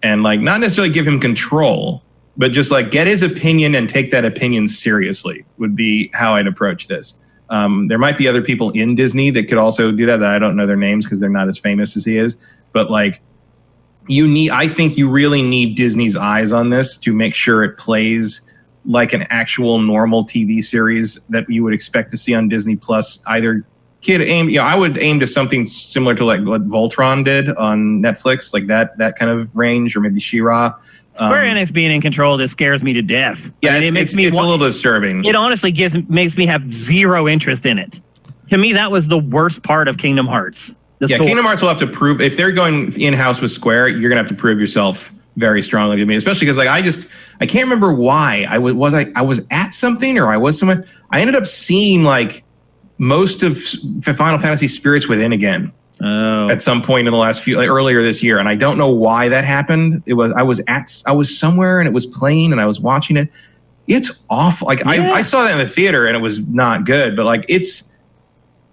and like not necessarily give him control, but just like get his opinion and take that opinion seriously would be how I'd approach this. There might be other people in Disney that could also do that I don't know their names because they're not as famous as he is. But like, I think you really need Disney's eyes on this to make sure it plays like an actual normal TV series that you would expect to see on Disney Plus. Either I would aim to something similar to like what Voltron did on Netflix, like that kind of range, or maybe She-Ra. Square Enix being in control of this scares me to death. Yeah, I mean, it's a little disturbing. It honestly makes me have zero interest in it. To me, that was the worst part of Kingdom Hearts. Kingdom Hearts will have to prove, if they're going in-house with Square, you're going to have to prove yourself very strongly to me, especially because like I can't remember why I was at something, or I was somewhere. I ended up seeing like most of Final Fantasy Spirits Within again. Oh. At some point in the last earlier this year, and I don't know why that happened. I was somewhere and it was playing and I was watching it. It's awful. Like I saw that in the theater and it was not good, but like it's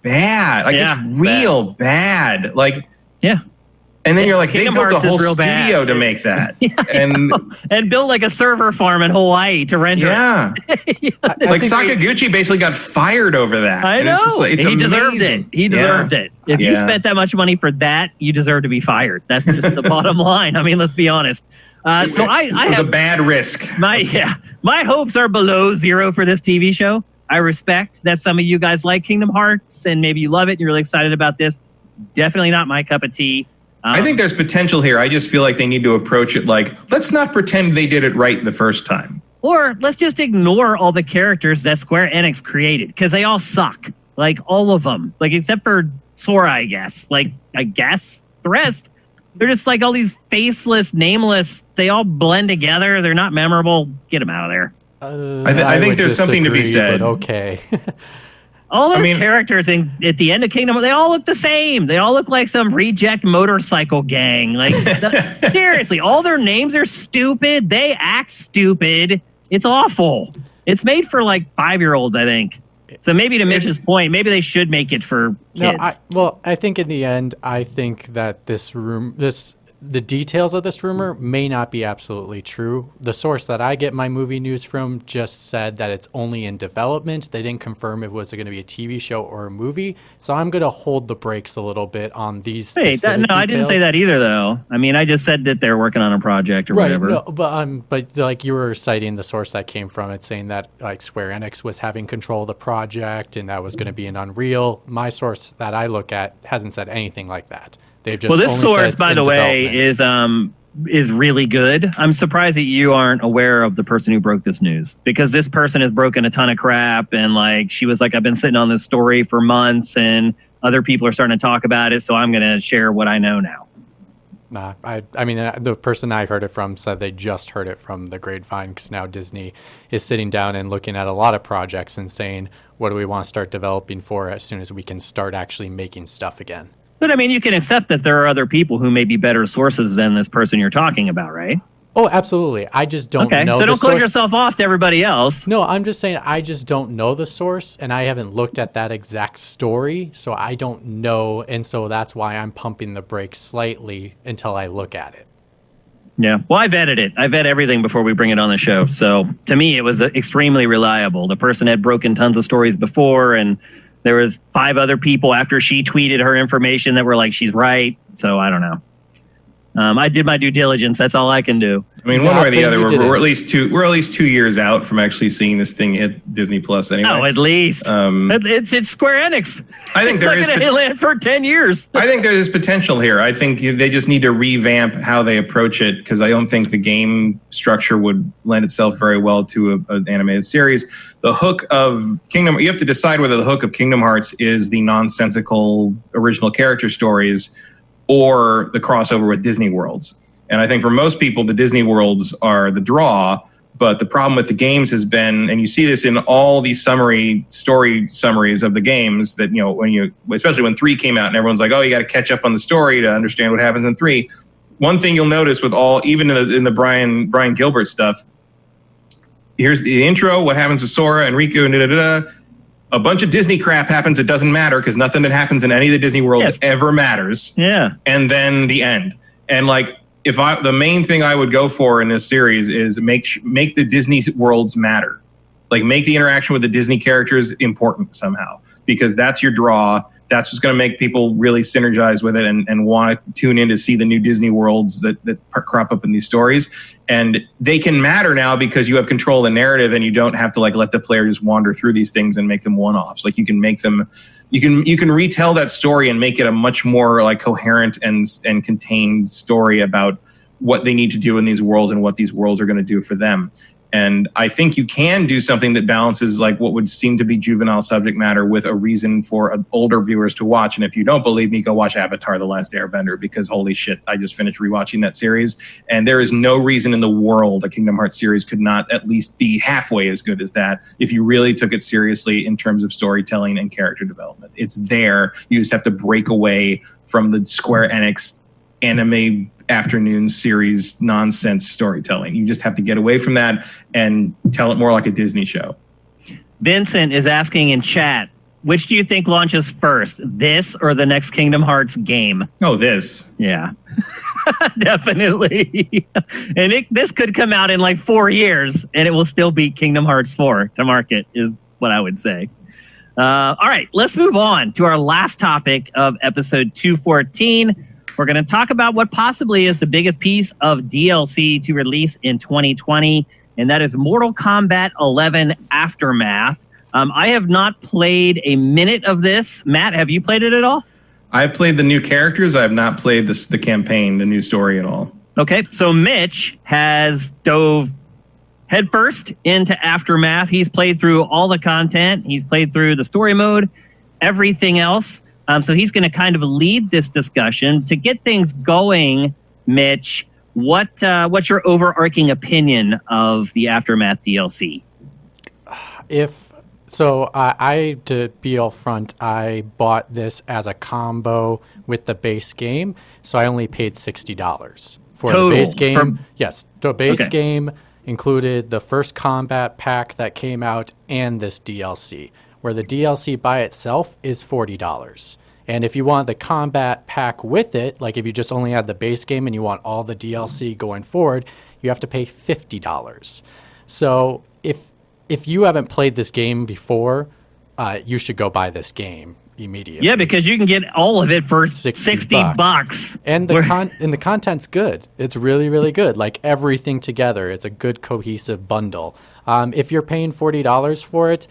bad. Like it's real bad. Like And then you're like, Kingdom they built a whole studio to make that. And built like a server farm in Hawaii to render it. Like Sakaguchi basically got fired over that. I know. He deserved it. He deserved it. If you spent that much money for that, you deserve to be fired. That's just the bottom line. I mean, let's be honest. It was a bad risk. My hopes are below zero for this TV show. I respect that some of you guys like Kingdom Hearts and maybe you love it and you're really excited about this. Definitely not my cup of tea. I think there's potential here. I just feel like they need to approach it like, let's not pretend they did it right the first time. Or let's just ignore all the characters that Square Enix created, because they all suck. Like, all of them. Like, except for Sora, I guess. Like, I guess. The rest, they're just like all these faceless, nameless. They all blend together. They're not memorable. Get them out of there. I think there's something to be said. But okay. All those characters at the end of Kingdom, they all look the same. They all look like some reject motorcycle gang. Like, seriously, all their names are stupid. They act stupid. It's awful. It's made for like 5-year-olds, I think. So maybe to Mitch's point, maybe they should make it for kids. I think in the end, I think that the details of this rumor may not be absolutely true. The source that I get my movie news from just said that it's only in development. They didn't confirm if it was going to be a TV show or a movie. So I'm going to hold the brakes a little bit on these. Hey, I didn't say that either, though. I mean, I just said that they're working on a project or whatever. No, but like you were citing the source that came from it, saying that like Square Enix was having control of the project and that was going to be an Unreal. My source that I look at hasn't said anything like that. Well, this source, by the way, is really good. I'm surprised that you aren't aware of the person who broke this news, because this person has broken a ton of crap, and like she was like, I've been sitting on this story for months, and other people are starting to talk about it, so I'm going to share what I know now. Nah, I mean, the person I heard it from said they just heard it from the grapevine, because now Disney is sitting down and looking at a lot of projects and saying, what do we want to start developing for as soon as we can start actually making stuff again. But I mean, you can accept that there are other people who may be better sources than this person you're talking about, right? Oh, absolutely. I just don't know. So don't close yourself off to everybody else. No, I'm just saying I just don't know the source, and I haven't looked at that exact story, so I don't know, and so that's why I'm pumping the brakes slightly until I look at it. Yeah, well, I vetted it. I vet everything before we bring it on the show. So to me, it was extremely reliable. The person had broken tons of stories before, and there was 5 other people after she tweeted her information that were like, she's right. So I don't know. I did my due diligence. That's all I can do. I mean, one way or the other, we're at least 2 years out from actually seeing this thing hit Disney Plus anyway. Oh, at least. It's Square Enix. I think there is it for 10 years. I think there is potential here. I think they just need to revamp how they approach it, because I don't think the game structure would lend itself very well to an animated series. The hook of Kingdom, you have to decide whether the hook of Kingdom Hearts is the nonsensical original character stories or the crossover with Disney Worlds. And I think for most people, the Disney Worlds are the draw. But the problem with the games has been, and you see this in all these story summaries of the games, that, you know, especially when 3 came out and everyone's like, oh, you got to catch up on the story to understand what happens in 3. One thing you'll notice with even in the Brian Gilbert stuff, here's the intro, what happens with Sora and Riku and da-da-da-da. A bunch of Disney crap happens. It doesn't matter, because nothing that happens in any of the Disney worlds ever matters. Yeah. And then the end. And like, the main thing I would go for in this series is make the Disney worlds matter. Like, make the interaction with the Disney characters important somehow, because that's your draw. That's what's going to make people really synergize with it and want to tune in to see the new Disney worlds that crop up in these stories. And they can matter now because you have control of the narrative, and you don't have to like let the player just wander through these things and make them one-offs. Like, you can make them, you can retell that story and make it a much more like coherent and contained story about what they need to do in these worlds and what these worlds are going to do for them. And I think you can do something that balances like what would seem to be juvenile subject matter with a reason for older viewers to watch. And if you don't believe me, go watch Avatar: The Last Airbender, because holy shit, I just finished rewatching that series. And there is no reason in the world a Kingdom Hearts series could not at least be halfway as good as that if you really took it seriously in terms of storytelling and character development. It's there. You just have to break away from the Square Enix anime afternoon series nonsense storytelling. You just have to get away from that and tell it more like a Disney show. Vincent is asking in chat, which do you think launches first, this or the next Kingdom Hearts game? Oh, this. Yeah, definitely. And this could come out in like 4 years and it will still be Kingdom Hearts 4 to market, is what I would say. All right, let's move on to our last topic of episode 214. We're going to talk about what possibly is the biggest piece of DLC to release in 2020, and that is Mortal Kombat 11 Aftermath. I have not played a minute of this. Matt, have you played it at all? I've played the new characters. I have not played the campaign, the new story at all. Okay, so Mitch has dove headfirst into Aftermath. He's played through all the content. He's played through the story mode, everything else. So he's going to kind of lead this discussion. To get things going, Mitch, what's your overarching opinion of the Aftermath DLC? So to be upfront, I bought this as a combo with the base game, so I only paid $60 for Total, the base game. Yes, the base Okay. game included the first combat pack that came out and this DLC, where the DLC by itself is $40. And if you want the combat pack with it, like if you just only had the base game and you want all the DLC going forward, you have to pay $50. So if you haven't played this game before, you should go buy this game immediately. Yeah, because you can get all of it for 60 bucks. And the content's good. It's really, really good. Like everything together, it's a good cohesive bundle. If you're paying $40 for it,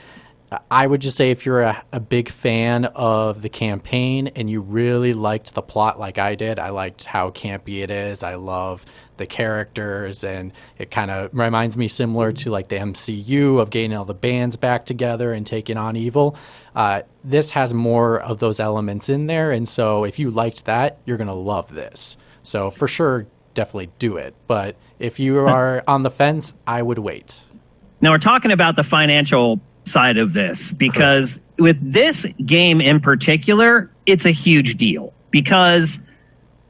I would just say if you're a big fan of the campaign and you really liked the plot like I did, I liked how campy it is. I love the characters, and it kind of reminds me similar to like the MCU of getting all the bands back together and taking on evil. This has more of those elements in there, and so if you liked that, you're going to love this. So for sure, definitely do it. But if you are on the fence, I would wait. Now we're talking about the financial side of this, because with this game in particular, it's a huge deal because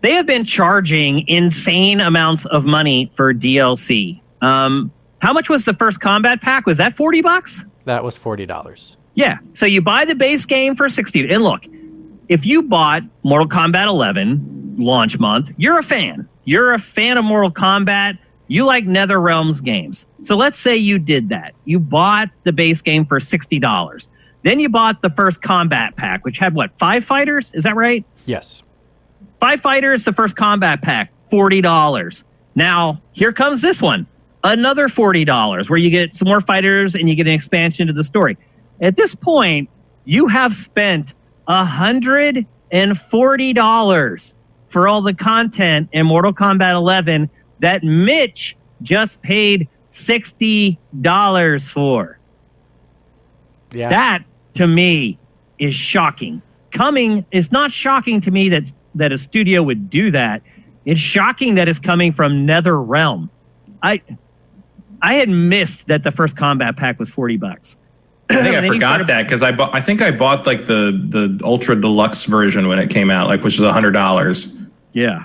they have been charging insane amounts of money for DLC. How much was the first combat pack? Was that $40? That was $40. Yeah. So you buy the base game for $60. And look, if you bought Mortal Kombat 11 launch month, you're a fan. You're a fan of Mortal Kombat. You like NetherRealm's games. So let's say you did that. You bought the base game for $60. Then you bought the first combat pack, which had what, 5 fighters? Is that right? Yes. 5 fighters, the first combat pack, $40. Now, here comes this one. Another $40 where you get some more fighters and you get an expansion to the story. At this point, you have spent $140 for all the content in Mortal Kombat 11 that Mitch just paid $60 for. Yeah. That, to me, is shocking. It's not shocking to me that a studio would do that. It's shocking that it's coming from NetherRealm. I had missed that the first combat pack was $40. I think I forgot that because I think I bought like the ultra deluxe version when it came out, like which was $100. Yeah.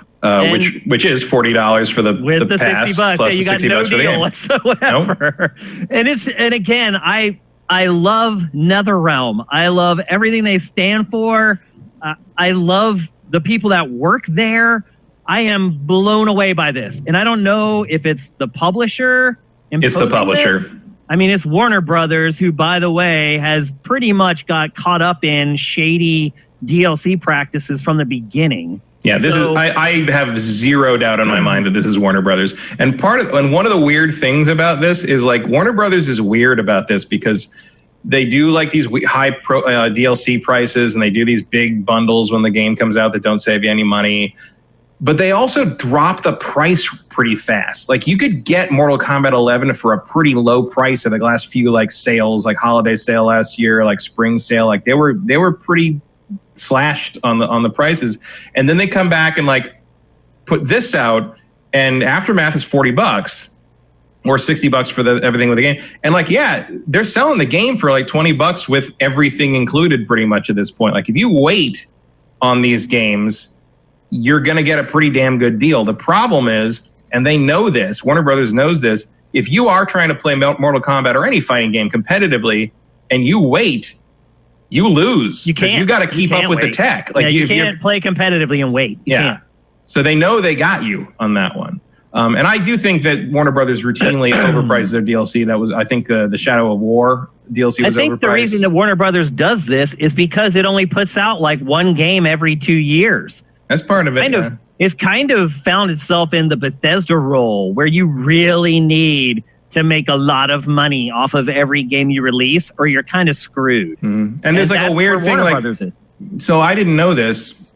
Which is $40 for the with the pass, $60. plus Yeah, you the got $60 no for the deal game. whatsoever. Nope. And again, I love NetherRealm. I love everything they stand for. I love the people that work there. I am blown away by this. And I don't know if it's the publisher. It's the publisher. This. I mean, it's Warner Brothers, who, by the way, has pretty much got caught up in shady DLC practices from the beginning. Yeah, I have zero doubt in my mind that this is Warner Brothers. And one of the weird things about this is like Warner Brothers is weird about this because they do like these high DLC prices and they do these big bundles when the game comes out that don't save you any money. But they also drop the price pretty fast. Like you could get Mortal Kombat 11 for a pretty low price at the last few like sales, like holiday sale last year, like spring sale. Like they were pretty slashed on the prices, and then they come back and like put this out, and Aftermath is $40 or $60 for everything with the game, and like they're selling the game for like $20 with everything included pretty much at this point. Like if you wait on these games, you're gonna get a pretty damn good deal. The problem is, and they know this, Warner Brothers knows this, if you are trying to play Mortal Kombat or any fighting game competitively and you wait, you lose. You got to keep up with the tech. Like you can't play competitively and wait. You can't. So they know they got you on that one. And I do think that Warner Brothers routinely overprices their DLC. That was, I think, the Shadow of War DLC was overpriced. I think the reason that Warner Brothers does this is because it only puts out like one game every 2 years. That's part of it. It's kind of found itself in the Bethesda role where you really need to make a lot of money off of every game you release, or you're kind of screwed. Mm-hmm. And there's like a weird thing. So I didn't know this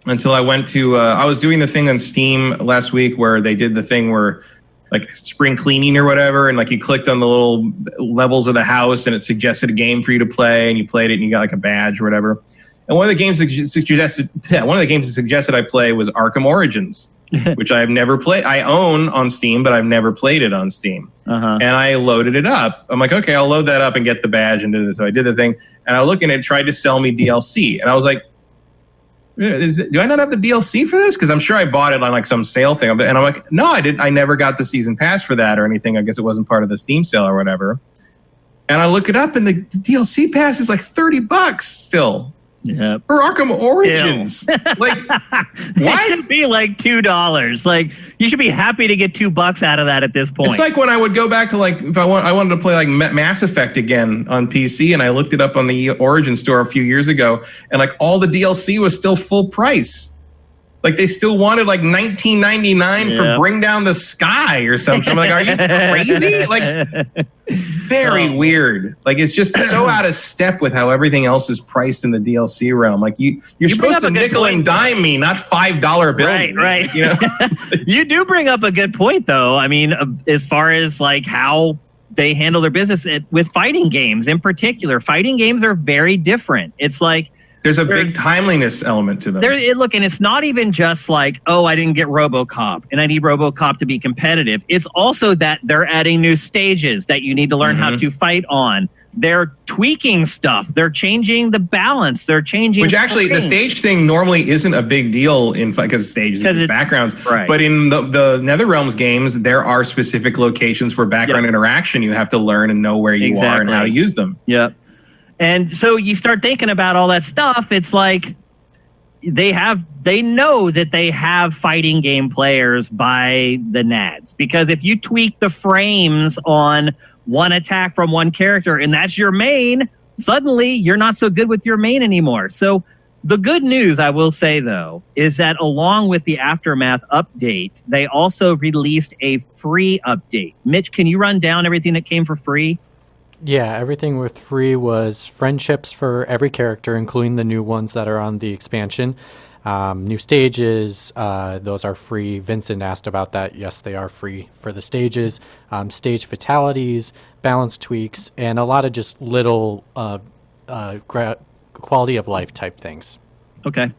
until I went to. I was doing the thing on Steam last week where they did the thing where, like spring cleaning or whatever, and like you clicked on the little levels of the house and it suggested a game for you to play, and you played it and you got like a badge or whatever. And one of the games it suggested I play was Arkham Origins. which I have never played. I own on Steam, but I've never played it on Steam. And I loaded it up. I'm like, okay, I'll load that up and get the badge and do it. So I did the thing, and I look and it tried to sell me DLC, and I was like, do I not have the DLC for this? Because I'm sure I bought it on like some sale thing. And I'm like, no, I didn't. I never got the season pass for that or anything. I guess it wasn't part of the Steam sale or whatever. And I look it up, and the DLC pass is like $30 still. Yeah. For Arkham Origins. Like, it should be like $2. Like, you should be happy to get $2 out of that at this point. It's like when I would go back to like, if I wanted to play like Mass Effect again on PC, and I looked it up on the Origin store a few years ago, and like all the DLC was still full price. Like they still wanted like $19.99 for Bring Down the Sky or something. I'm like, are you crazy? Like, very weird. Like it's just so out of step with how everything else is priced in the DLC realm. Like you're supposed to nickel and dime me, not $5 bills. Right. You know? You do bring up a good point, though. I mean, as far as like how they handle their business with fighting games in particular, fighting games are very different. It's like, there's a big timeliness element to them. Look, and it's not even just like, oh, I didn't get RoboCop and I need RoboCop to be competitive. It's also that they're adding new stages that you need to learn how to fight on. They're tweaking stuff. They're changing the balance. They're changing. Which actually, the stage thing normally isn't a big deal in fight because stages and backgrounds. Right. But in the NetherRealms games, there are specific locations for background interaction. You have to learn and know where you are and how to use them. Yep. And so you start thinking about all that stuff. It's like they know that they have fighting game players by the nads, because if you tweak the frames on one attack from one character and that's your main, suddenly you're not so good with your main anymore. So the good news, I will say, though, is that along with the Aftermath update, they also released a free update. Mitch, can you run down everything that came for free? Yeah, everything with free was friendships for every character, including the new ones that are on the expansion. New stages, those are free. Vincent asked about that. Yes, they are free for the stages. Stage fatalities, balance tweaks, and a lot of just little quality of life type things. Okay.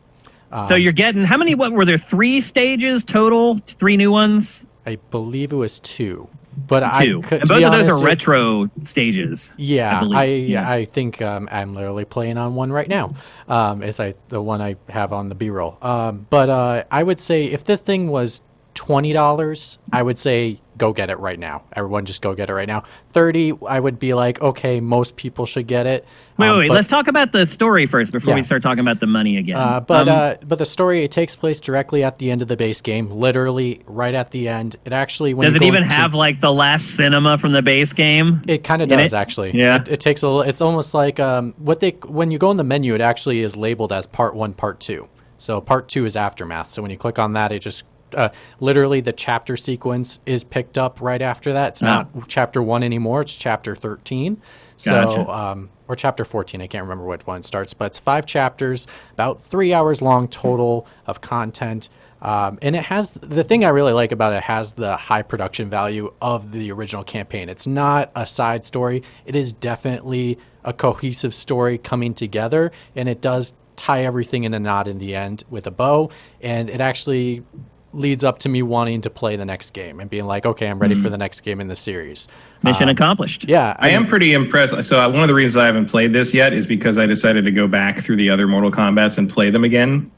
So you're getting, how many, what were there, 3 stages total? 3 new ones? I believe it was 2. But 2. And both of those are retro stages. Yeah, I think I'm literally playing on one right now. The one I have on the B-roll. But I would say if this thing was $20, I would say go get it right now. Everyone just go get it right now. $30, I would be like, okay, most people should get it. Wait. Let's talk about the story first before we start talking about the money again. But the story, it takes place directly at the end of the base game, literally right at the end. It actually does it even have like the last cinema from the base game? It kind of does actually. Yeah, it takes a little. It's almost like when you go in the menu, it actually is labeled as Part 1, Part 2. So Part 2 is Aftermath. So when you click on that, it just literally the chapter sequence is picked up right after that. It's not chapter 1 anymore. It's chapter 13. So, or chapter 14. I can't remember which one it starts, but it's 5 chapters, about 3 hours long total of content. And it has, the thing I really like about it has the high production value of the original campaign. It's not a side story. It is definitely a cohesive story coming together, and it does tie everything in a knot in the end with a bow. And it actually leads up to me wanting to play the next game and being like, okay, I'm ready for the next game in the series. Mission accomplished. Yeah. I am pretty impressed. So one of the reasons I haven't played this yet is because I decided to go back through the other Mortal Kombats and play them again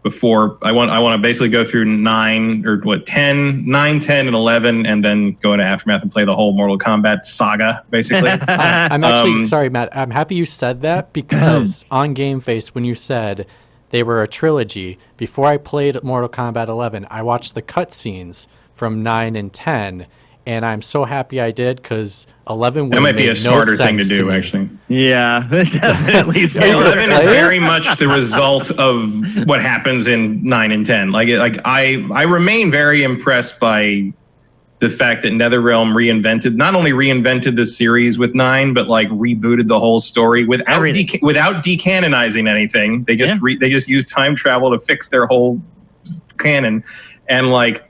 before I want to basically go through 9, 10, 9, 10, and 11, and then go into Aftermath and play the whole Mortal Kombat saga, basically. I'm actually, sorry, Matt, I'm happy you said that, because on GameFace, when you said they were a trilogy, before I played Mortal Kombat 11, I watched the cutscenes from 9 and 10, and I'm so happy I did, because 11 would that might be a smarter thing to do, me. actually. Yeah, definitely. 11 is very much the result of what happens in 9 and 10. I remain very impressed by the fact that NetherRealm not only reinvented the series with 9, but like rebooted the whole story without decanonizing anything. They just they just used time travel to fix their whole canon, and like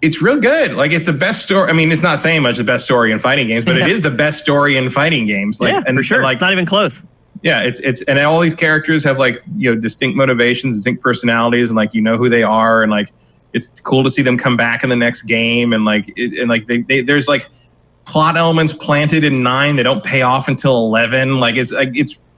it's real good. Like it's the best story. I mean, it's not saying much the best story in fighting games, but it is the best story in fighting games. Like, for sure. Like, it's not even close. Yeah, it's and all these characters have like distinct motivations, distinct personalities, and like who they are, and like it's cool to see them come back in the next game, and there's like plot elements planted in 9 that don't pay off until 11. Like it's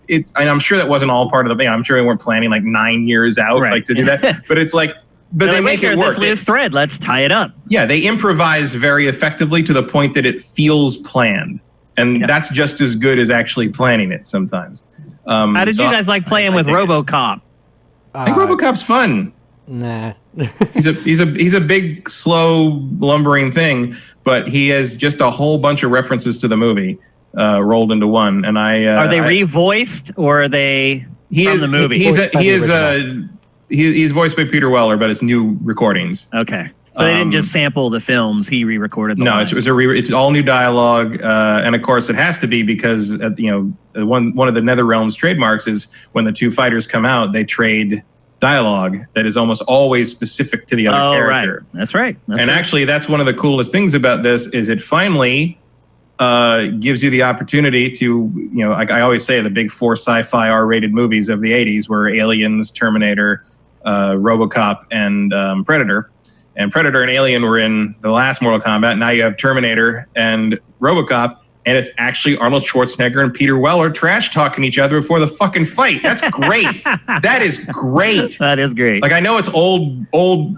and I'm sure that wasn't all part of the. I'm sure they weren't planning like 9 years out to do that. But it's like, but they make it work. This loose thread. Let's tie it up. Yeah, they improvise very effectively to the point that it feels planned, and that's just as good as actually planning it sometimes. How did you guys like playing with RoboCop? I think RoboCop's fun. Nah. he's a big, slow, lumbering thing, but he has just a whole bunch of references to the movie rolled into one. And are they revoiced or are they from the movie? He's voiced by Peter Weller, but it's new recordings. Okay, so they didn't just sample the films; he re-recorded them. No, it's all new dialogue, and of course it has to be because one of the NetherRealm's trademarks is when the two fighters come out, they trade dialogue that is almost always specific to the other character. Right. That's right. Actually, that's one of the coolest things about this is it finally gives you the opportunity to, like I always say, the big 4 sci-fi R-rated movies of the 80s were Aliens, Terminator, RoboCop, and Predator. And Predator and Alien were in the last Mortal Kombat. Now you have Terminator and RoboCop. And it's actually Arnold Schwarzenegger and Peter Weller trash talking each other before the fucking fight. That's great. That is great. That is great. Like I know it's old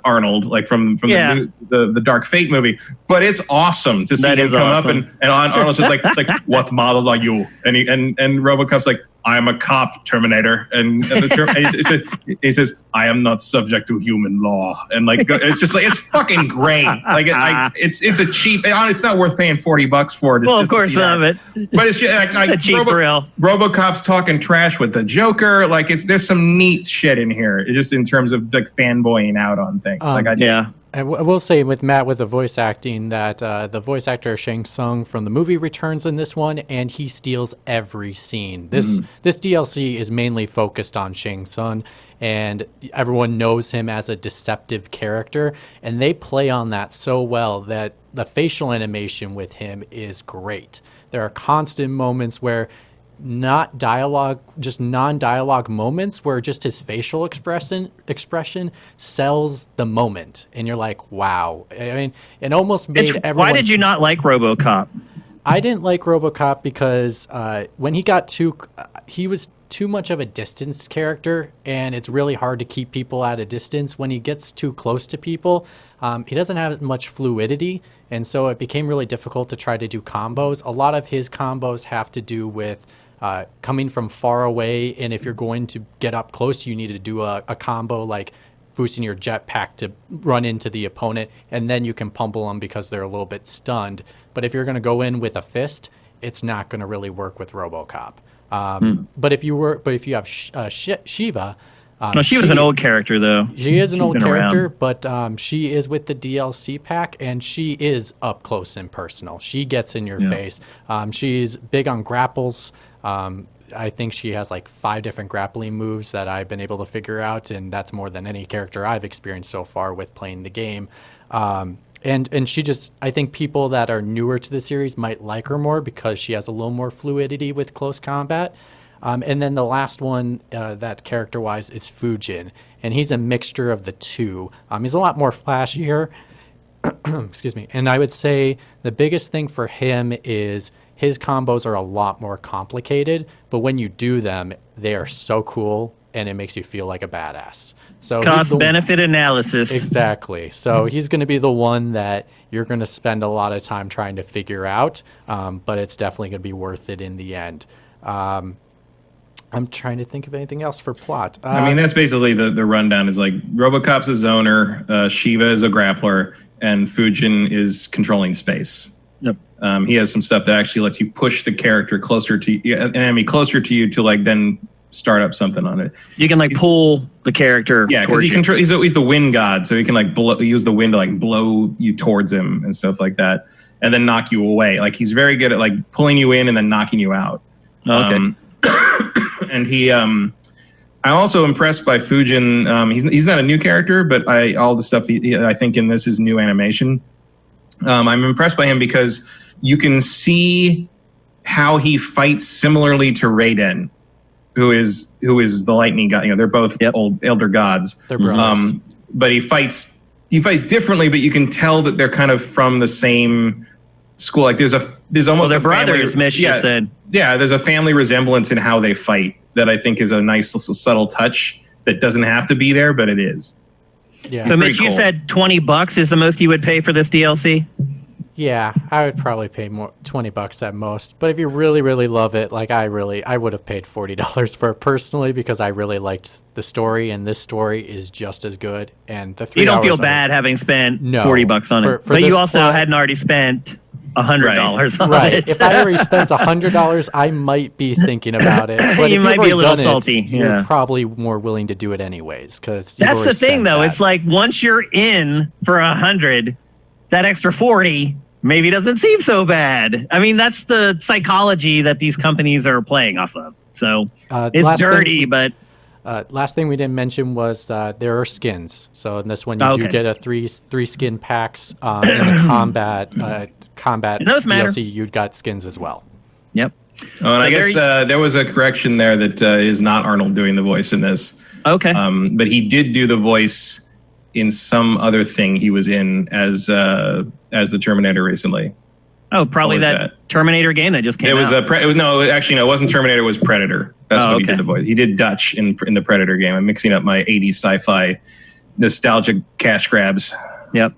Arnold, like from the Dark Fate movie, but it's awesome to see him come up and Arnold's just like what model are you? And RoboCop's like, I'm a cop, Terminator, and he says, I am not subject to human law, and like it's just like it's fucking great. Like it's a cheap. It's not worth paying $40 for it. Well, of course not, but it's just like a cheap thrill. RoboCop's talking trash with the Joker. Like there's some neat shit in here, just in terms of like fanboying out on things. I will say with Matt with the voice acting that the voice actor Shang Tsung from the movie returns in this one, and he steals every scene. This DLC is mainly focused on Shang Tsung, and everyone knows him as a deceptive character, and they play on that so well that the facial animation with him is great. There are constant moments where not dialogue, just non-dialogue moments where just his facial expression sells the moment, and you're like, wow. I mean, it almost made everyone. Why did you not like RoboCop? I didn't like RoboCop because when he was too much of a distance character, and it's really hard to keep people at a distance. When he gets too close to people, he doesn't have much fluidity, and so it became really difficult to try to do combos. A lot of his combos have to do with coming from far away, and if you're going to get up close, you need to do a combo like boosting your jetpack to run into the opponent, and then you can pummel them because they're a little bit stunned. But if you're going to go in with a fist, it's not going to really work with RoboCop. But if you have Shiva. No, Shiva's an old character, though. She is an old character, around. but she is with the DLC pack, and she is up close and personal. She gets in your face. She's big on grapples. I think she has like 5 different grappling moves that I've been able to figure out, and that's more than any character I've experienced so far with playing the game. And she just, I think people that are newer to the series might like her more because she has a little more fluidity with close combat. And then the last one that character-wise is Fujin, and he's a mixture of the two. He's a lot more flashier. Excuse me. And I would say the biggest thing for him is his combos are a lot more complicated, but when you do them, they are so cool, and it makes you feel like a badass. So cost-benefit analysis. Exactly. So he's going to be the one that you're going to spend a lot of time trying to figure out, but it's definitely going to be worth it in the end. I'm trying to think of anything else for plot. I mean, that's basically the rundown is like RoboCop's a zoner, Shiva is a grappler, and Fujin is controlling space. Yep. He has some stuff that actually lets you push the character closer to you to like then start up something on it. You can like pull the character. Yeah, because he's the wind god, so he can like use the wind to like blow you towards him and stuff like that, and then knock you away. Like he's very good at like pulling you in and then knocking you out. Okay. And I'm also impressed by Fujin. He's not a new character, but all the stuff I think in this is new animation. I'm impressed by him because you can see how he fights similarly to Raiden, who is the lightning god. They're both elder gods. They're brothers. But he fights he fights differently, but you can tell that they're kind of from the same school. Like there's almost they're a family, brothers. Mitch just said. Yeah, there's a family resemblance in how they fight that I think is a nice little subtle touch that doesn't have to be there, but it is. Yeah. So Mitch, you said $20 is the most you would pay for this DLC? Yeah, I would probably pay more $20 at most. But if you really, really love it, like I would have paid $40 for it personally because I really liked the story, and this story is just as good. And the 3 You don't hours feel of bad having spent No. $40 on it, For but you this also plot- hadn't already spent $100 on Right. it. If I already spent $100, I might be thinking about it. But You if might you've be a already little done salty, It, you're yeah. probably more willing to do it anyways. Because That's the thing, though. It's like once you're in for 100, that extra 40 maybe doesn't seem so bad. I mean, that's the psychology that these companies are playing off of. So it's dirty, but last thing we didn't mention was there are skins. So in this one, you do get a three skin packs. In the combat And those matter. DLC, you got skins as well. Yep. Oh, and So I guess there was a correction there that is not Arnold doing the voice in this. Okay. But he did do the voice in some other thing he was in as the Terminator recently. Oh, probably that Terminator game that just came out. It wasn't Terminator. It was Predator. That's what he did the voice. He did Dutch in the Predator game. I'm mixing up my 80s sci-fi nostalgic cash grabs. Yep.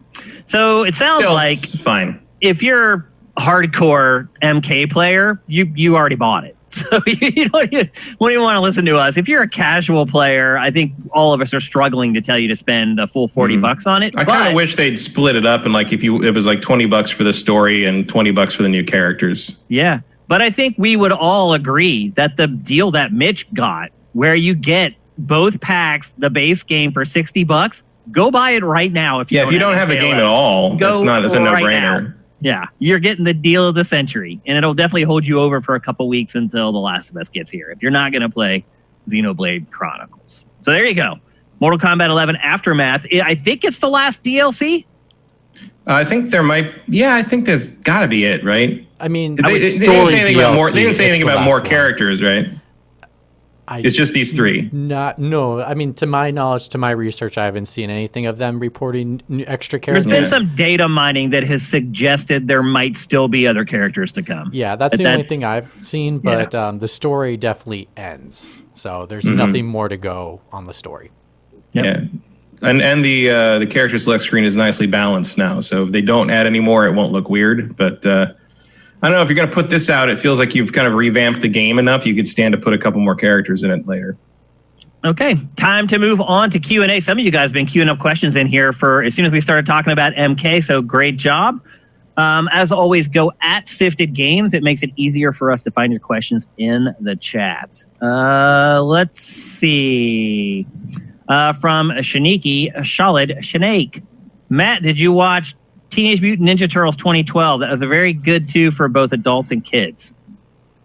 So it sounds like it's fine. If you're a hardcore MK player, you already bought it. So you don't even want to listen to us. If you're a casual player, I think all of us are struggling to tell you to spend a full $40 on it. I kind of wish they'd split it up and like it was like $20 for the story and $20 for the new characters. Yeah, but I think we would all agree that the deal that Mitch got, where you get both packs, the base game for $60, go buy it right now. If you don't have a game at all, it's a no-brainer. Now. Yeah, you're getting the deal of the century, and it'll definitely hold you over for a couple weeks until The Last of Us gets here, if you're not going to play Xenoblade Chronicles. So there you go. Mortal Kombat 11 Aftermath. I think it's the last DLC. I think there might... Yeah, I think there's got to be it, right? I mean... They didn't say anything about more characters, right? It's just these three. No. I mean, to my knowledge, to my research, I haven't seen anything of them reporting extra characters. There's been some data mining that has suggested there might still be other characters to come. Yeah, that's the only thing I've seen, but the story definitely ends. So there's nothing more to go on the story. Yep. Yeah. And the character select screen is nicely balanced now. So if they don't add any more, it won't look weird. But I don't know, if you're going to put this out, it feels like you've kind of revamped the game enough. You could stand to put a couple more characters in it later. Okay, time to move on to Q&A. Some of you guys have been queuing up questions in here for as soon as we started talking about MK, so great job. As always, go at Sifted Games. It makes it easier for us to find your questions in the chat. Let's see. From Shaniki, Shalid Shanake. Matt, did you watch Teenage Mutant Ninja Turtles 2012? That was a very good too for both adults and kids.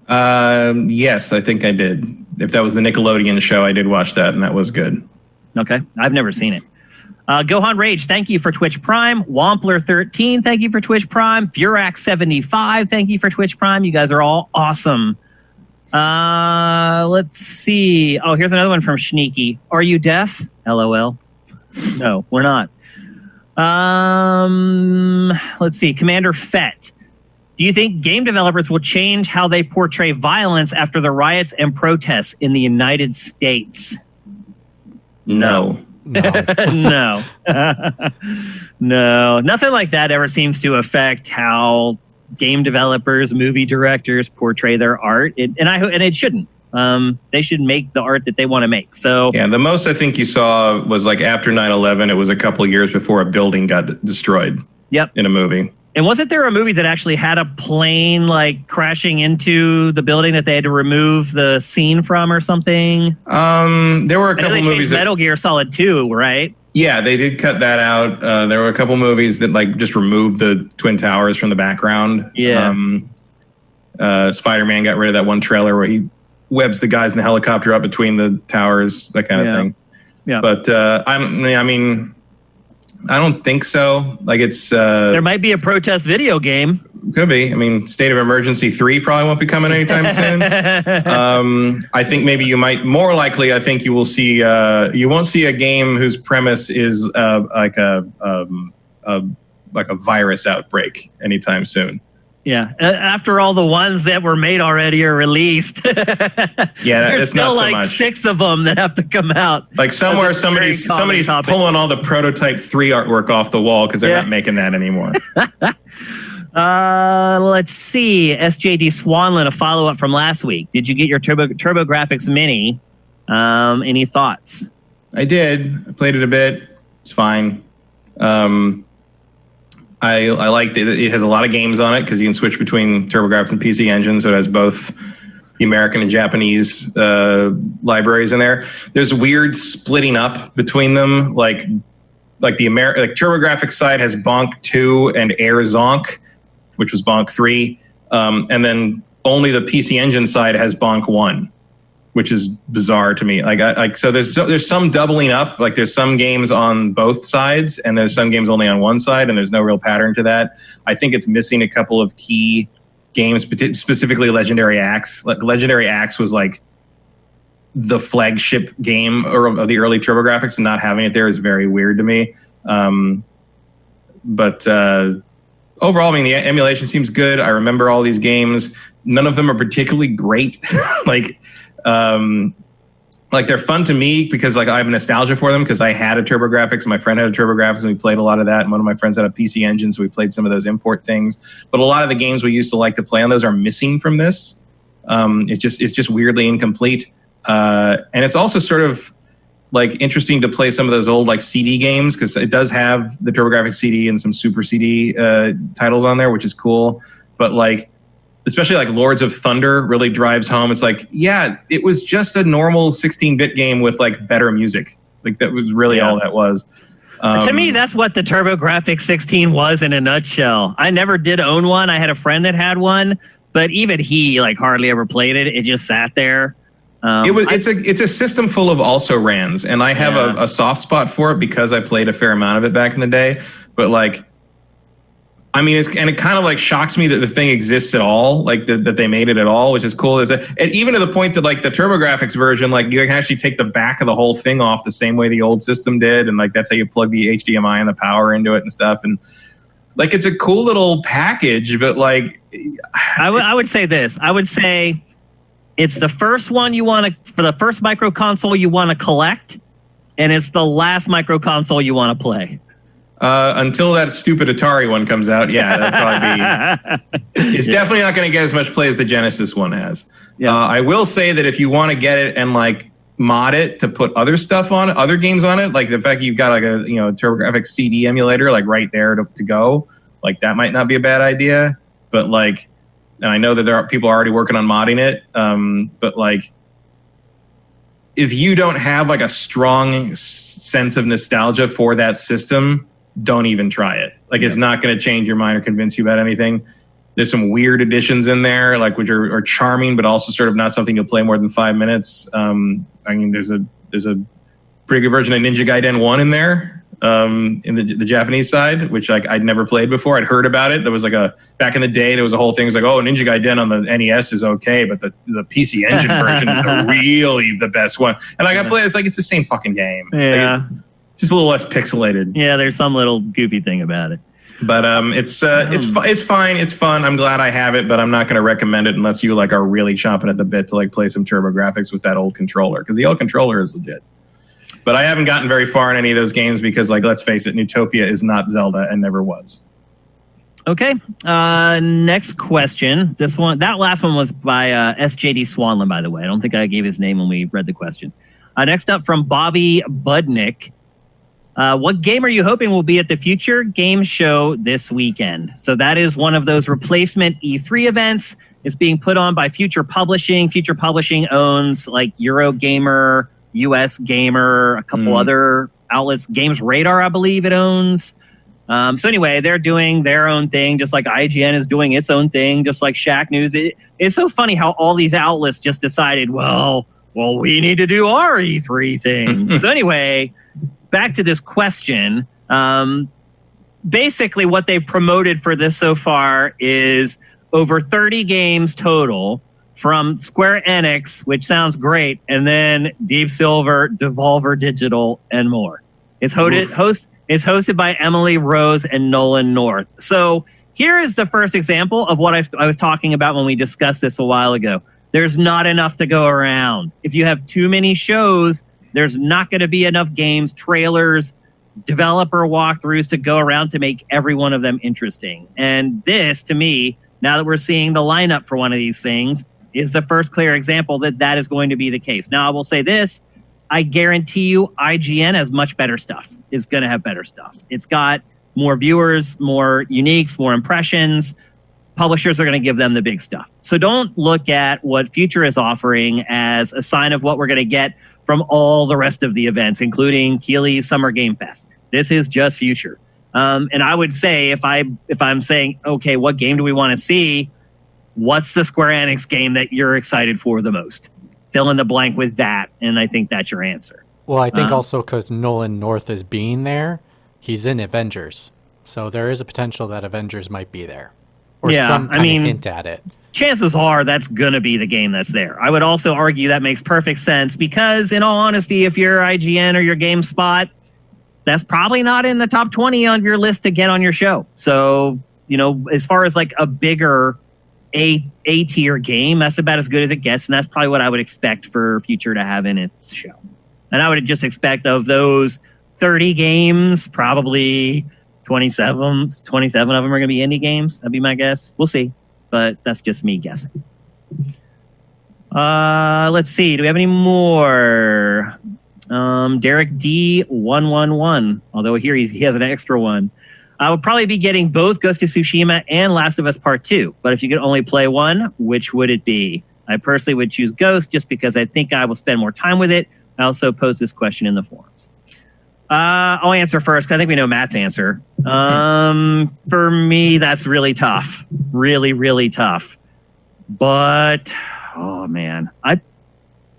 Yes, I think I did. If that was the Nickelodeon show, I did watch that, and that was good. Okay, I've never seen it. Gohan Rage, thank you for Twitch Prime. Wampler13, thank you for Twitch Prime. Furax75, thank you for Twitch Prime. You guys are all awesome. Let's see. Oh, here's another one from Sneaky. Are you deaf? LOL. No, we're not. Let's see. Commander Fett. Do you think game developers will change how they portray violence after the riots and protests in the United States? No. No. No. Nothing like that ever seems to affect how game developers, movie directors portray their art. And it shouldn't. They should make the art that they want to make. So yeah, the most I think you saw was like after 9/11. It was a couple years before a building got destroyed. Yep. In a movie. And wasn't there a movie that actually had a plane like crashing into the building that they had to remove the scene from or something? There were a couple movies. Metal Gear Solid 2, right? Yeah, they did cut that out. There were a couple movies that like just removed the Twin Towers from the background. Yeah. Spider-Man got rid of that one trailer where he webs the guys in the helicopter up between the towers, that kind of thing. Yeah. But I mean, I don't think so. Like it's there might be a protest video game. Could be. I mean, State of Emergency 3 probably won't be coming anytime soon. I think maybe you might. More likely, I think you will see. You won't see a game whose premise is like a virus outbreak anytime soon. Yeah, after all the ones that were made already are released. Yeah, there's it's still not so like much. 6 of them that have to come out. Like somewhere, somebody's pulling all the Prototype 3 artwork off the wall because they're not making that anymore. Let's see. SJD Swanland, a follow-up from last week. Did you get your TurboGrafx Mini? Any thoughts? I did. I played it a bit. It's fine. I liked it. It has a lot of games on it because you can switch between TurboGrafx and PC Engine, so it has both the American and Japanese libraries in there. There's weird splitting up between them, like the TurboGrafx side has Bonk 2 and Air Zonk, which was Bonk 3, and then only the PC Engine side has Bonk 1, which is bizarre to me. So there's some doubling up. Like there's some games on both sides, and there's some games only on one side, and there's no real pattern to that. I think it's missing a couple of key games, specifically Legendary Axe. Like Legendary Axe was like the flagship game of the early TurboGrafx, and not having it there is very weird to me. But overall, I mean, the emulation seems good. I remember all these games. None of them are particularly great. Like they're fun to me because like I have nostalgia for them because I had a TurboGrafx and my friend had a TurboGrafx and we played a lot of that, and one of my friends had a PC Engine, so we played some of those import things. But a lot of the games we used to like to play on those are missing from this. It's just weirdly incomplete, and it's also sort of like interesting to play some of those old like CD games because it does have the TurboGrafx CD and some Super CD titles on there, which is cool. But like, especially like Lords of Thunder really drives home. It's like, yeah, it was just a normal 16-bit game with like better music. Like that was really all that was. To me, that's what the TurboGrafx 16 was in a nutshell. I never did own one. I had a friend that had one, but even he like hardly ever played it. It just sat there. It's a system full of also-rans, and I have a soft spot for it because I played a fair amount of it back in the day. But like, I mean, it kind of like shocks me that the thing exists at all, like that they made it at all, which is cool. And even to the point that like the TurboGrafx version, like you can actually take the back of the whole thing off the same way the old system did, and like that's how you plug the HDMI and the power into it and stuff. And like it's a cool little package, but like, I would say this. I would say it's the first one you want to for the first micro console you want to collect, and it's the last micro console you want to play. Until that stupid Atari one comes out, that'd probably be. It's definitely not going to get as much play as the Genesis one has. Yeah. I will say that if you want to get it and like mod it to put other stuff on it, other games on it, like the fact you've got like a TurboGrafx CD emulator like right there to go, like that might not be a bad idea. But like, and I know that there are people already working on modding it, but like, if you don't have like a strong sense of nostalgia for that system, don't even try it. Like it's not going to change your mind or convince you about anything. There's some weird additions in there, like which are charming, but also sort of not something you'll play more than 5 minutes. I mean, there's a pretty good version of Ninja Gaiden 1 in there, in the Japanese side, which like I'd never played before. I'd heard about it. There was like back in the day, there was a whole thing. It was like, oh, Ninja Gaiden on the NES is okay, but the PC Engine version is really the best one. And like I play, it's like it's the same fucking game. Yeah. Like, just a little less pixelated. Yeah, there's some little goofy thing about it. But it's fine. It's fun. I'm glad I have it, but I'm not going to recommend it unless you like are really chomping at the bit to like play some TurboGrafx with that old controller, because the old controller is legit. But I haven't gotten very far in any of those games because, like, let's face it, Newtopia is not Zelda and never was. Okay. Next question. That last one was by SJD Swanland, by the way. I don't think I gave his name when we read the question. Next up from Bobby Budnick. What game are you hoping will be at the Future Game Show this weekend? So that is one of those replacement E3 events. It's being put on by Future Publishing. Future Publishing owns like Eurogamer, US Gamer, a couple other outlets. Games Radar, I believe it owns. So anyway, they're doing their own thing, just like IGN is doing its own thing, just like Shack News. It's so funny how all these outlets just decided, well, we need to do our E3 thing. So anyway, back to this question. Basically, what they've promoted for this so far is over 30 games total from Square Enix, which sounds great, and then Deep Silver, Devolver Digital, and more. It's hosted by Emily Rose and Nolan North. So here is the first example of what I was talking about when we discussed this a while ago. There's not enough to go around. If you have too many shows, there's not going to be enough games, trailers, developer walkthroughs to go around to make every one of them interesting. And this, to me, now that we're seeing the lineup for one of these things, is the first clear example that is going to be the case. Now, I will say this. I guarantee you IGN has much better stuff. It's going to have better stuff. It's got more viewers, more uniques, more impressions. Publishers are going to give them the big stuff. So don't look at what Future is offering as a sign of what we're going to get from all the rest of the events, including Keighley's Summer Game Fest. This is just Future. And I would say if I'm saying, okay, what game do we want to see? What's the Square Enix game that you're excited for the most? Fill in the blank with that, and I think that's your answer. Well, I think also because Nolan North is being there, he's in Avengers. So there is a potential that Avengers might be there. Or some kind of hint at it. Chances are that's going to be the game that's there. I would also argue that makes perfect sense because, in all honesty, if you're IGN or your GameSpot, that's probably not in the top 20 on your list to get on your show. So, as far as like a bigger A-tier game, that's about as good as it gets, and that's probably what I would expect for Future to have in its show. And I would just expect of those 30 games, probably 27 of them are going to be indie games. That'd be my guess. We'll see. But that's just me guessing. Let's see. Do we have any more? Derek D111. Although here he has an extra one. I would probably be getting both Ghost of Tsushima and Last of Us Part 2. But if you could only play one, which would it be? I personally would choose Ghost just because I think I will spend more time with it. I also posed this question in the forums. I'll answer first because I think we know Matt's answer. For me, that's really tough. Really, really tough. But, oh man.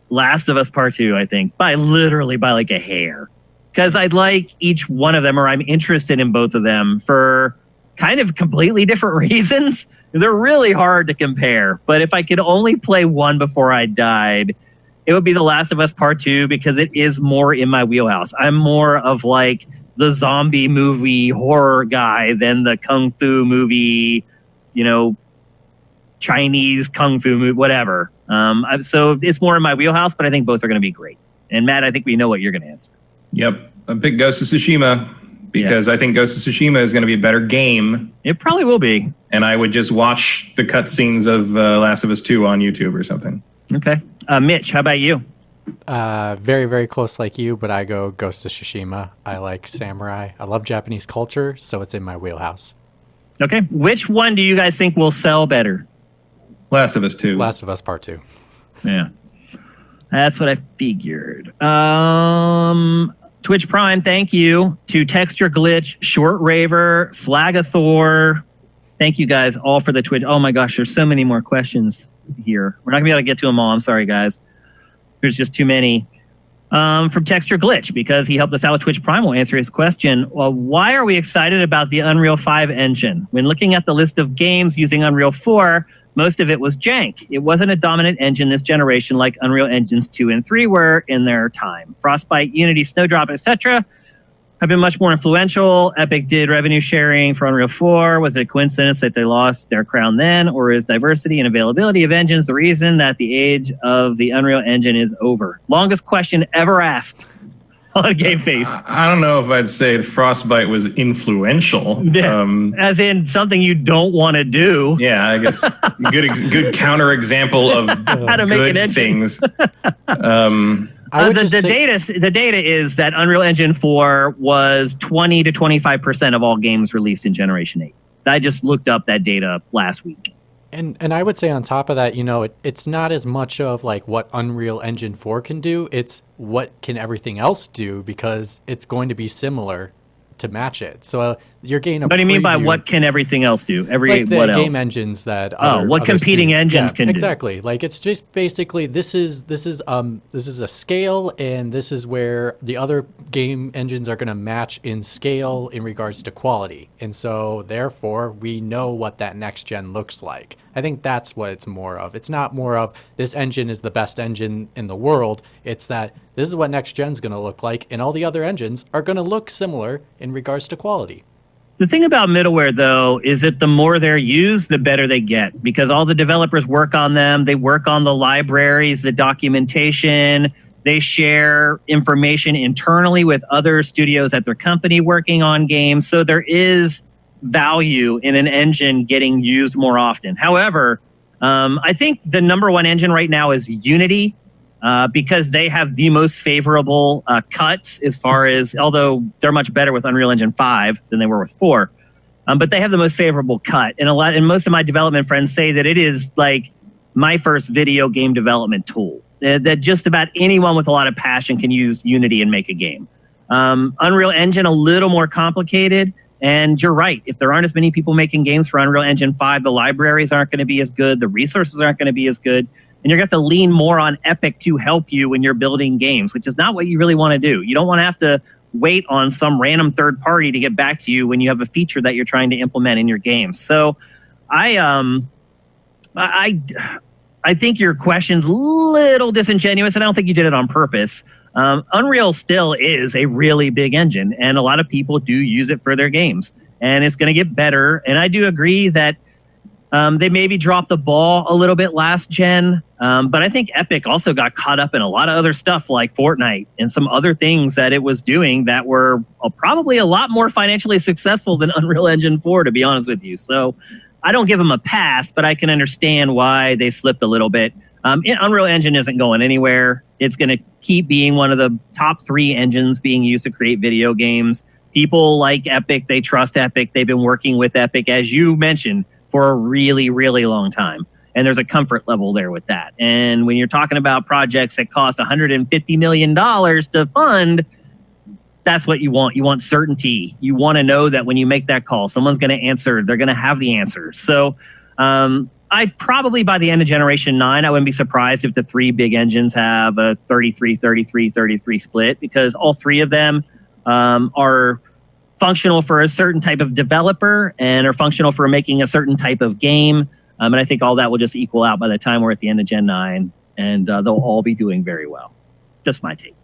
Last of Us Part 2, I think. Literally by like a hair. Because I'd like each one of them, or I'm interested in both of them for kind of completely different reasons. They're really hard to compare. But if I could only play one before I died, it would be The Last of Us Part 2 because it is more in my wheelhouse. I'm more of like the zombie movie horror guy than the kung fu movie, Chinese kung fu movie, whatever. So it's more in my wheelhouse, but I think both are going to be great. And Matt, I think we know what you're going to answer. Yep. I picked Ghost of Tsushima because I think Ghost of Tsushima is going to be a better game. It probably will be. And I would just watch the cutscenes of Last of Us 2 on YouTube or something. Okay. Mitch, how about you? Very, very close like you, but I go Ghost of Tsushima. I like samurai. I love Japanese culture, so it's in my wheelhouse. Okay. Which one do you guys think will sell better? Last of Us 2. Last of Us Part 2. Yeah. That's what I figured. Twitch Prime, thank you. To Texture Glitch, Short Raver, Slagathor. Thank you guys all for the Twitch. Oh my gosh, there's so many more questions here. We're not going to be able to get to them all. I'm sorry, guys. There's just too many. From Texture Glitch, because he helped us out with Twitch Prime, we'll answer his question. Well, why are we excited about the Unreal 5 engine? When looking at the list of games using Unreal 4, most of it was jank. It wasn't a dominant engine this generation like Unreal Engines 2 and 3 were in their time. Frostbite, Unity, Snowdrop, etc. have been much more influential. Epic did revenue sharing for Unreal 4. Was it a coincidence that they lost their crown then? Or is diversity and availability of engines the reason that the age of the Unreal Engine is over? Longest question ever asked on GameFace. I don't know if I'd say Frostbite was influential. As in something you don't want to do. Yeah, I guess good counterexample of how to make an engine. Things. The data is that Unreal Engine 4 was 20 to 25% of all games released in Generation 8. I just looked up that data last week. And I would say on top of that, it's not as much of like what Unreal Engine 4 can do. It's what can everything else do, because it's going to be similar to match it. So you're getting a What do you mean by preview. what can everything else do? Like the What else? game engines that what competing engines can do. Exactly. Like it's just basically this is a scale, and this is where the other game engines are going to match in scale in regards to quality. And so therefore we know what that next gen looks like. I think that's what it's more of. It's not more of this engine is the best engine in the world. It's that this is what next gen's going to look like, and all the other engines are going to look similar in regards to quality. The thing about middleware, though, is that the more they're used, the better they get, because all the developers work on them. They work on the libraries, the documentation. They share information internally with other studios at their company working on games. So there is value in an engine getting used more often. However, I think the number one engine right now is Unity. Because they have the most favorable cuts as far as, although they're much better with Unreal Engine 5 than they were with 4, but they have the most favorable cut. And most of my development friends say that it is like my first video game development tool. That just about anyone with a lot of passion can use Unity and make a game. Unreal Engine, a little more complicated. And you're right. If there aren't as many people making games for Unreal Engine 5, the libraries aren't going to be as good. The resources aren't going to be as good. And you're going to have to lean more on Epic to help you when you're building games, which is not what you really want to do. You don't want to have to wait on some random third party to get back to you when you have a feature that you're trying to implement in your games. So I think your question's a little disingenuous, and I don't think you did it on purpose. Unreal still is a really big engine, and a lot of people do use it for their games. And it's going to get better. And I do agree that they maybe dropped the ball a little bit last gen, but I think Epic also got caught up in a lot of other stuff like Fortnite and some other things that it was doing that were probably a lot more financially successful than Unreal Engine 4, to be honest with you. So I don't give them a pass, but I can understand why they slipped a little bit. Unreal Engine isn't going anywhere. It's going to keep being one of the top 3 engines being used to create video games. People like Epic. They trust Epic. They've been working with Epic, as you mentioned, for a really, really long time. And there's a comfort level there with that. And when you're talking about projects that cost $150 million to fund, that's what you want. You want certainty. You want to know that when you make that call, someone's going to answer. They're going to have the answers. So I probably by the end of Generation 9, I wouldn't be surprised if the 3 big engines have a 33-33-33 split, because all 3 of them are functional for a certain type of developer and are functional for making a certain type of game. And I think all that will just equal out by the time we're at the end of Gen 9, and they'll all be doing very well. Just my take.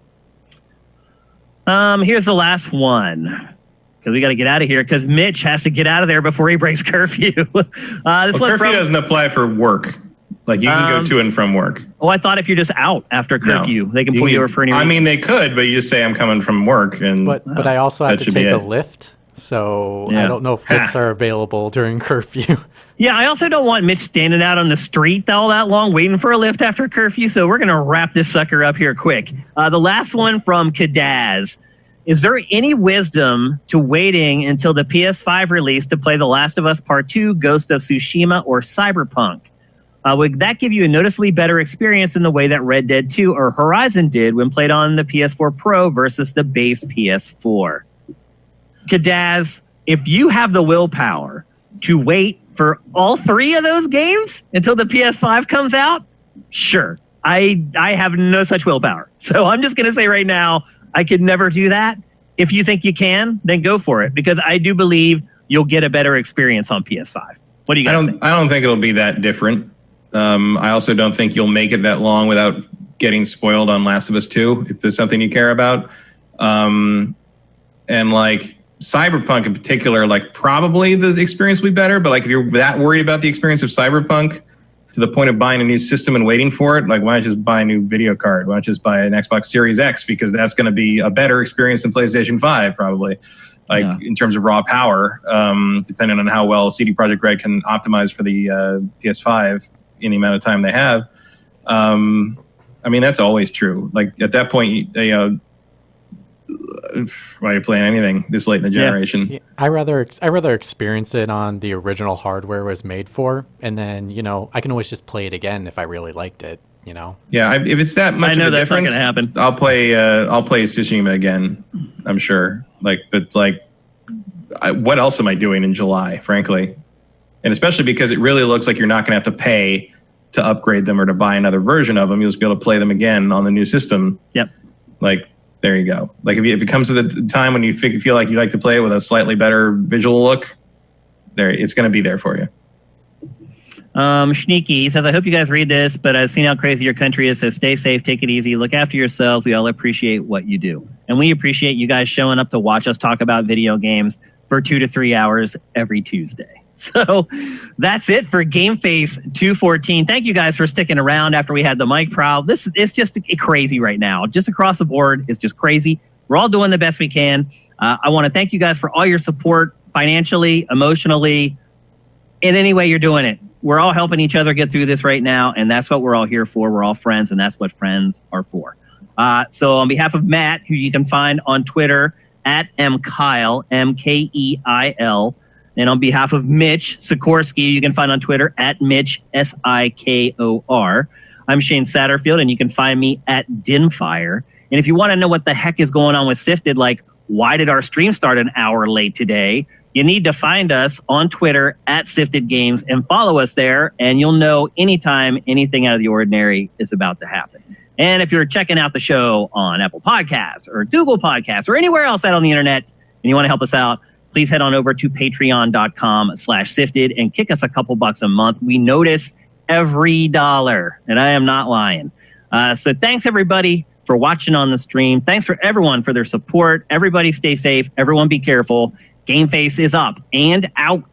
Here's the last one, because we got to get out of here, because Mitch has to get out of there before he breaks curfew. Curfew doesn't apply for work. Like, you can go to and from work. Oh, I thought if you're just out after curfew, they can pull you over for any reason. I mean, they could, but you just say I'm coming from work. But I also have to take a lift, so I don't know if lifts are available during curfew. Yeah, I also don't want Mitch standing out on the street all that long waiting for a lift after curfew, so we're going to wrap this sucker up here quick. The last one from Kadaz. Is there any wisdom to waiting until the PS5 release to play The Last of Us Part 2, Ghost of Tsushima, or Cyberpunk? Would that give you a noticeably better experience in the way that Red Dead 2 or Horizon did when played on the PS4 Pro versus the base PS4? Kadaz, if you have the willpower to wait for all 3 of those games until the PS5 comes out, sure. I have no such willpower. So I'm just going to say right now, I could never do that. If you think you can, then go for it, because I do believe you'll get a better experience on PS5. What do you guys think? I don't think it'll be that different. I also don't think you'll make it that long without getting spoiled on Last of Us 2, if there's something you care about. And like Cyberpunk in particular, like probably the experience will be better, but like if you're that worried about the experience of Cyberpunk to the point of buying a new system and waiting for it, like why not just buy a new video card? Why not just buy an Xbox Series X? Because that's going to be a better experience than PlayStation 5 probably. In terms of raw power, depending on how well CD Projekt Red can optimize for the PS5 in the amount of time they have. I mean, that's always true. Like at that point, why are you playing anything this late in the generation? Yeah. I rather experience it on the original hardware it was made for, and then I can always just play it again if I really liked it. Yeah, if it's that much of a difference, not gonna happen. I'll play Tsushima again. I'm sure. But what else am I doing in July, frankly? And especially because it really looks like you're not going to have to pay to upgrade them or to buy another version of them. You'll just be able to play them again on the new system. Yep. Like, there you go. Like, if it comes to the time when you feel like you like to play it with a slightly better visual look, there, it's going to be there for you. Schneeky says, I hope you guys read this, but I've seen how crazy your country is, so stay safe, take it easy, look after yourselves. We all appreciate what you do. And we appreciate you guys showing up to watch us talk about video games for 2 to 3 hours every Tuesday. So that's it for GameFace 214. Thank you guys for sticking around after we had the mic prowl. This is just crazy right now. Just across the board, it's just crazy. We're all doing the best we can. I want to thank you guys for all your support financially, emotionally, in any way you're doing it. We're all helping each other get through this right now, and that's what we're all here for. We're all friends, and that's what friends are for. So on behalf of Matt, who you can find on Twitter at mkeil, MKEIL, and on behalf of Mitch Sikorsky, you can find on Twitter at Mitch, SIKOR. I'm Shane Satterfield, and you can find me at Dinfire. And if you want to know what the heck is going on with Sifted, like why did our stream start an hour late today, you need to find us on Twitter at Sifted Games and follow us there, and you'll know anytime anything out of the ordinary is about to happen. And if you're checking out the show on Apple Podcasts or Google Podcasts or anywhere else out on the internet and you want to help us out, please head on over to patreon.com/sifted and kick us a couple bucks a month. We notice every dollar, and I am not lying. So thanks, everybody, for watching on the stream. Thanks for everyone for their support. Everybody stay safe. Everyone be careful. GameFace is up and out.